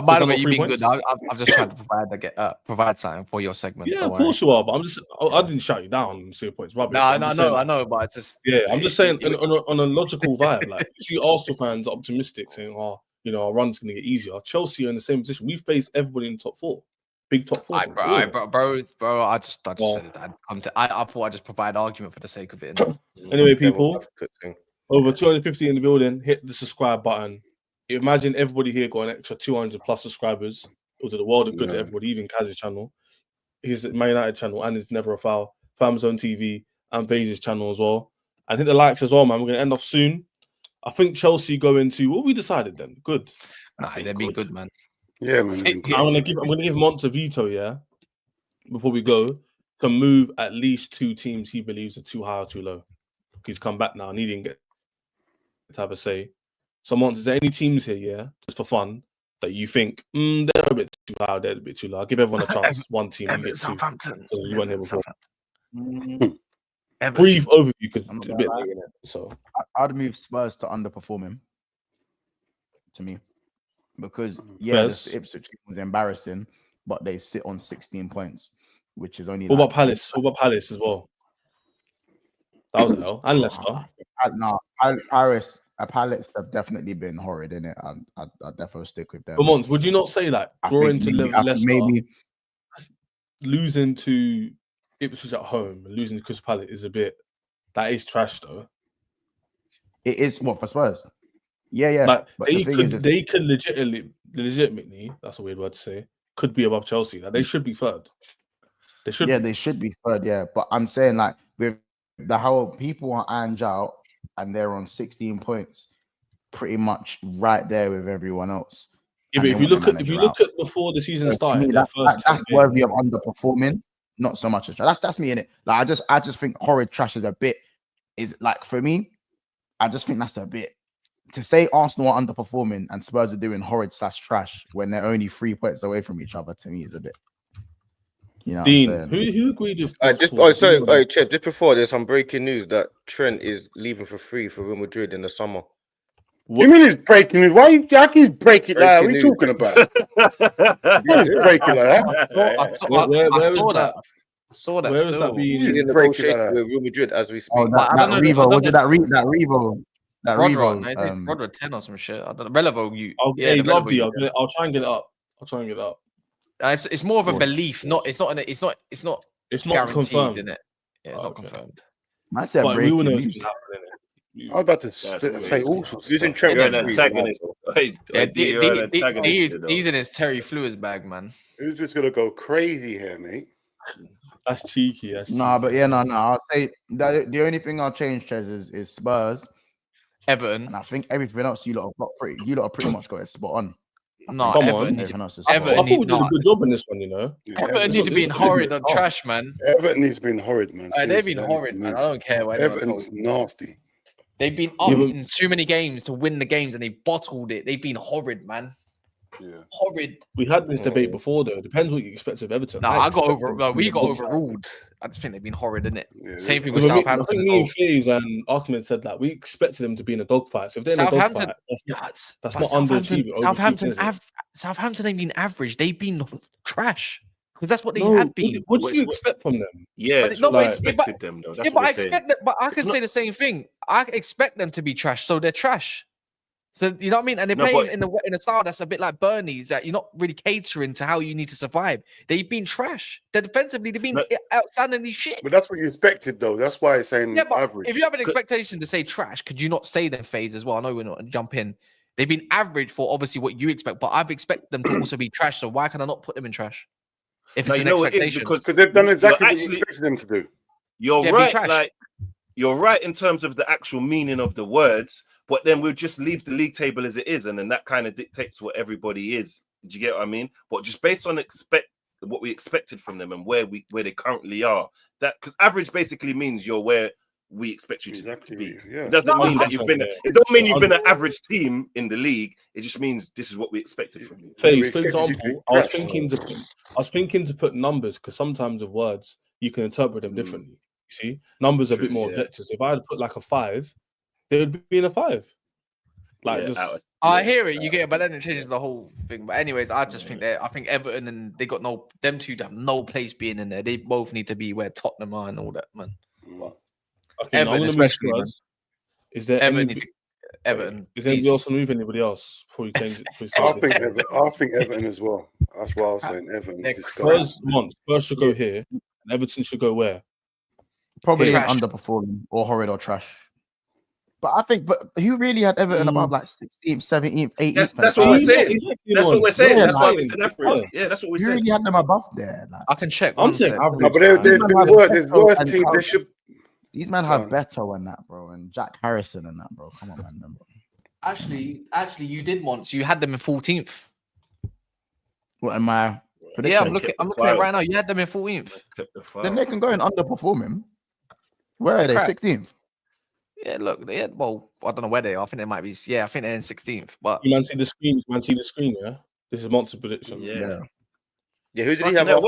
By the way, you've been good. I've just tried to provide something for your segment. Yeah, of course you are. But I didn't shout you down and say your points rubbish. No, I know, but it's just I'm just saying on a logical vibe. Like, you see Arsenal fans are optimistic, saying, our run's gonna get easier. Chelsea are in the same position. We face everybody in the top 4. Big top 4. Bro, I just said it. I thought I'd just provide argument for the sake of it. Anyway, people. Over 250 in the building. Hit the subscribe button. Imagine everybody here got an extra 200 plus subscribers. It was the world of good to everybody, even Kaz's channel, his Man United channel, and his Never a Foul, Famzone TV, and Vase's channel as well. And hit the likes as well, man. We're going to end off soon. I think Chelsea go into what we decided then. Good. They'd be good, man. Yeah, man. I'm gonna give Montevideo, before we go, to move at least 2 teams he believes are too high or too low. He's come back now and he didn't get to have a say. So, is there any teams here, just for fun, that you think they're a bit too high, they're a bit too low? I'll give everyone a chance. One team, you get 2. Southampton. Because you weren't here before. Brief overview, because it's a bit late in it. So, I'd move Spurs to underperforming. To me, because the Ipswich game was embarrassing, but they sit on 16 points, which is only. What about Palace? What about Palace as well? That was L and Leicester. Palace have definitely been horrid in it. I'd definitely stick with them. But Mons, would you not say that drawing to Leicester, maybe losing to Ipswich at home and losing to Crystal Palace is a bit? That is trash, though. It is for Spurs. Yeah. Like, they could legitimately. That's a weird word to say. Could be above Chelsea. Like, they should be 3rd. They should. Yeah, they should be 3rd. Yeah, but I'm saying like with how people are Ange out and they're on 16 points, pretty much right there with everyone else. Yeah, but if you look at before the season started, that's worthy of underperforming. Not so much. That's me in it. Like I just think horrid trash is like for me. I just think that's a bit to say Arsenal are underperforming and Spurs are doing horrid / trash when they're only 3 points away from each other. To me, is a bit. You know, Dean, what I'm saying? who agreed with? Chip. Just before there's some breaking news that Trent is leaving for free for Real Madrid in the summer. What? You mean he's breaking news? Why can you break it like that? What are you talking about? Why is it breaking like that? I saw that. Where is that being? He's in negotiation with Real Madrid as we speak. Oh, that Revo. What did that Revo? That Revo. Rodra 10 or some shit. I don't know. Relevo, lovely. I'll try and get it up. It's more of a belief. It's not guaranteed, confirmed. Isn't it? Yeah, it's not confirmed. I said we will know news. I was about to say all sorts. Using Trent You're an antagonist. He's in his Terry Flewers bag, man. Who's just gonna go crazy here, mate? That's cheeky. But I'll say the only thing I'll change, Ches, is Spurs, Everton, and I think everything else you lot have pretty much got it spot on. No, come Everton. I thought we did a good job in this one, you know. Everton need to be horrid on trash, man. Everton needs been horrid, man. They've been horrid, man. I don't care. Everton's nasty. They've been up in too many games to win the games, and they bottled it. They've been horrid, man. Yeah, horrid. We had this debate before, though. Depends what you expect of Everton. We got overruled. I just think they've been horrid, innit? Yeah, Same thing with Southampton. I think me and Faze and Ahmed said that we expected them to be in a dogfight. So if they're in a dogfight, that's not underachieving. Southampton ain't been average. They've been trash. Because that's what they have been. What did you expect from them? Yeah, I expected them though. But I expect that. But I can say the same thing. I expect them to be trash, so they're trash. So you know what I mean? And they're playing in a style that's a bit like Burnley's, that you're not really catering to how you need to survive. They've been trash. They're defensively, they've been outstandingly shit. But that's what you expected, though. That's why it's saying average. If you have an expectation to say trash, could you not say them Phase as well? I know we're not jump in. They've been average for obviously what you expect, but I've expected them to also be trash. So why can I not put them in trash? If it's an expectation, because they've done exactly what you expected them to do. You're right. Like you're right in terms of the actual meaning of the words. But then we'll just leave the league table as it is, and then that kind of dictates what everybody is. Do you get what I mean? But just based on what we expected from them and where they currently are, that because average basically means you're where we expect you to be. Yeah. It doesn't mean that you've been. It don't mean you've been an average team in the league. It just means this is what we expected from you. For example, I was thinking to put numbers because sometimes with words you can interpret them differently. You see, numbers are a bit more objective. So if I had put like a 5. They would be in a 5. I hear it, you get it, but then it changes the whole thing. But anyways, I just think I think Everton and they got them two have no place being in there. They both need to be where Tottenham are and all that, man. Everton, especially. Is there Everton? Is there anybody else to move anybody else before you change it? I think Everton as well. That's why I was saying Everton is disgusting. Spurs should go here, and Everton should go where? Probably underperforming or horrid or trash. But I think, who really had Everton above like 16th, 17th, 18th? That's what we're saying. That's what we're saying. That's why we said average. Yeah, that's what we said. Who really had them above there? Like, I can check. I'm saying average. No, but there's worse teams. They should. These men have Beto and that, bro, and Jack Harrison and that, bro. Come on, man. Actually, you did once. You had them in 14th. What am I? Prediction? Yeah, I'm looking at it right now. You had them in 14th. Then they can go and underperform him. Where are they? 16th. Yeah, look, I don't know where they are. I think they might be. Yeah, I think they're in 16th. But you man see the screen. Yeah, this is Monster prediction. Yeah. Who did he have? I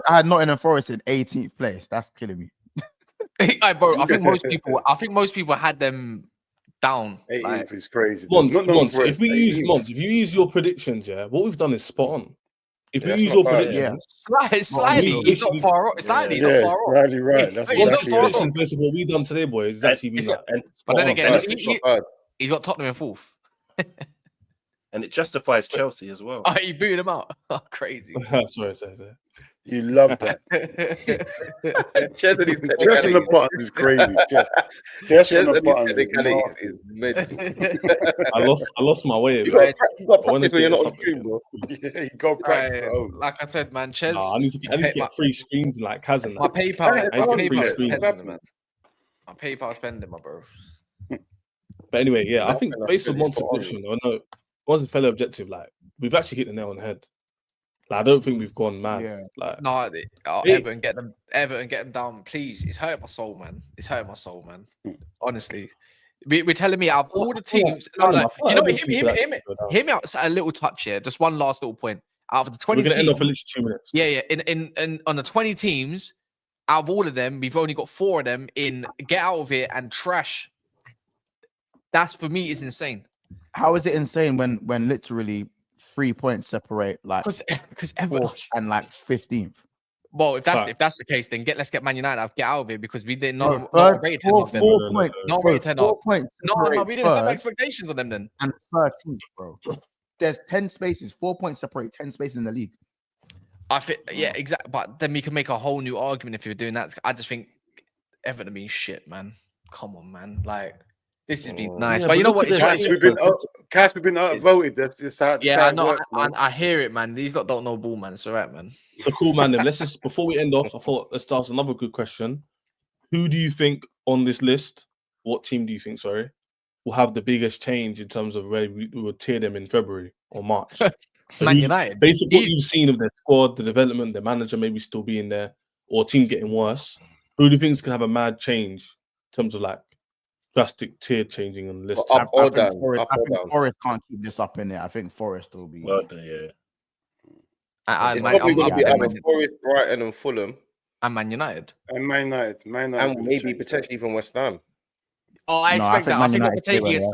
had Nottingham Forest in 18th place. That's killing me. Bro, I think most people had them down. 18th is crazy. Months. If you use your predictions, what we've done is spot on. If you use your predictions, slightly, it's not far off. Slightly right. That's exactly predictions based on what we've done today, boys. It's actually been that. But then again, he's got Tottenham in 4th. And it justifies Chelsea as well. Oh, you booted him out. Oh, crazy. Sorry. You love that. Chess in the button is crazy. Chess in the button is I lost my way. You got to practice when you're not on stream, bro. Yeah, you got to practice. Like I said, man, Ches. I need to get 3 screens and like Kaz and my PayPal spending, my bro. But anyway, I think based on Monster prediction, wasn't fairly objective. Like we've actually hit the nail on the head. Like, I don't think we've gone mad. Yeah. Like No, Everton get them down, please. It's hurting my soul, man. It's hurting my soul, man. Honestly, we're telling me out of all the teams, hear me out. A little touch here, just one last little point. Out of the 20 we're gonna teams, end off in literally 2 minutes. Yeah. In on the 20 teams, out of all of them, we've only got 4 of them in get out of here and trash. That's for me is insane. How is it insane when literally 3 points separate like because Everton and like 15th? Well, if that's the case, then let's get Man United get out of it because we did not rate 4 points. Not rate 10 up. No, we didn't have third expectations on them then. And 13th, bro. There's 10 spaces. 4 points separate 10 spaces in the league. I think, yeah, exactly. But then we can make a whole new argument if you're doing that. I just think Everton being shit, man. Come on, man. Like this has been nice, but you know what? We've been outvoted. That's just how. I hear it, man. These lot don't know ball, man. It's all right, man. So cool, man. Then let's just before we end off, I thought let's start with another good question. Who do you think on this list? What team do you think? Sorry, will have the biggest change in terms of where we would tier them in February or March? Man United. Based on what you've seen of their squad, the development, the manager maybe still being there, or team getting worse. Who do you think is gonna have a mad change in terms of like drastic tier changing on the list? I think Forest can't keep this up in there. I think Forest will be. Well done, yeah. It's probably going to be either Forest, Brighton, and Fulham, and Man United, and maybe potentially even West Ham. Oh, I expect that. I think what we're taking is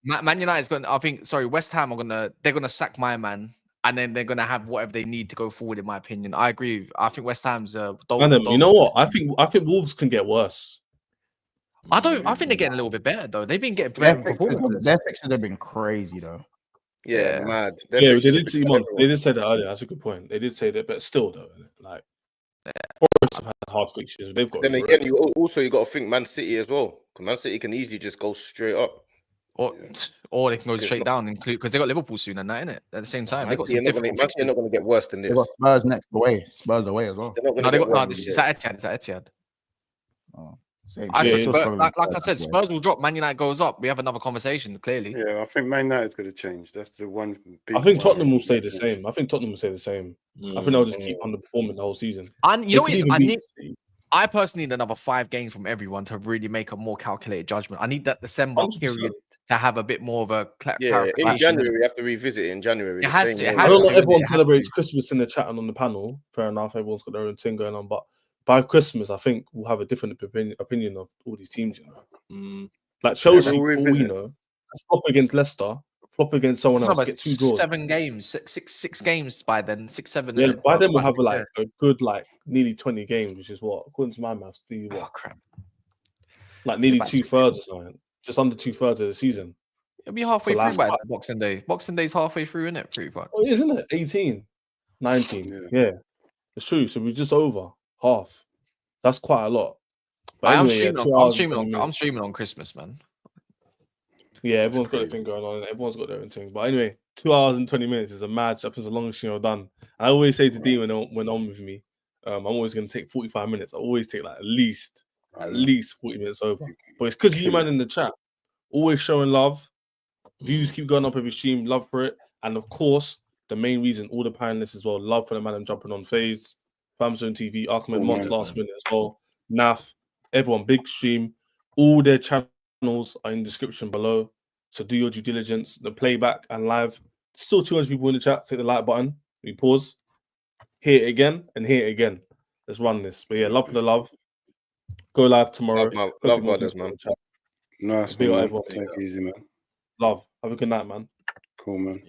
Man United's going. I think. Sorry, West Ham are they're gonna sack my man, and then they're gonna have whatever they need to go forward. In my opinion, I agree. I think West Ham's. You know what? I think Wolves can get worse. I think they're getting a little bit better though. They've been getting better performances. Their fixtures have been crazy though. Yeah, mad. They did say that earlier. That's a good point. They did say that, but still though, like Forest have had hard fixtures. They've got. Then again, you got to think Man City as well. Because Man City can easily just go straight up. Or they can go straight down, because they got Liverpool soon and that, innit? At the same time, they got some difficult. They're not going to get worse than this. They got Spurs next away. Spurs away as well. It's at Etihad. Oh, like I said, Spurs will drop. Man United goes up. We have another conversation. Clearly, yeah. I think Man United's going to change. That's the one. I think Tottenham will stay the same. I think they'll just keep underperforming the whole season. And you know, I personally need another 5 games from everyone to really make a more calculated judgment. I need that December 100%. Period to have a bit more of a clarification. In January, we have to revisit it in January. I don't know if everyone celebrates Christmas in the chat and on the panel. Fair enough, everyone's got their own thing going on. But by Christmas, I think we'll have a different opinion of all these teams. You know, like Chelsea, for all we know, flop against Leicester, flop against someone else, get 2 draws. 7 games, six games by then, 6, 7. Yeah, by then we'll have a good nearly 20 games, which is what, according to my maths, oh crap, like nearly 2/3 or something, just under 2/3 of the season. It'll be halfway through by Boxing Day. Boxing Day's halfway through, isn't it? Pretty much. Oh, isn't it? 18, 19. Yeah, it's true. So we're just over half. That's quite a lot. But anyway, I'm streaming on Christmas, man. Yeah, everyone's got their thing going on. Everyone's got their own things. But anyway, 2 hours and 20 minutes is a mad step. It's the longest thing I've done. I always say to D when on with me, I'm always going to take 45 minutes. I always take at least 40 minutes over. But it's because you man in the chat always showing love. Views keep going up every stream. Love for it. And of course, the main reason, all the panelists as well. Love for the man jumping on FaZe, Famzone TV, Ahmed Mons last minute as well. Naf, everyone, big stream. All their channels are in the description below. So do your due diligence. The playback and live. Still 200 people in the chat. Take the like button. We pause. Hear it again and hear it again. Let's run this. But yeah, love for the love. Go live tomorrow. Love brothers, man. Nice. Take it easy, man. Love. Have a good night, man. Cool, man.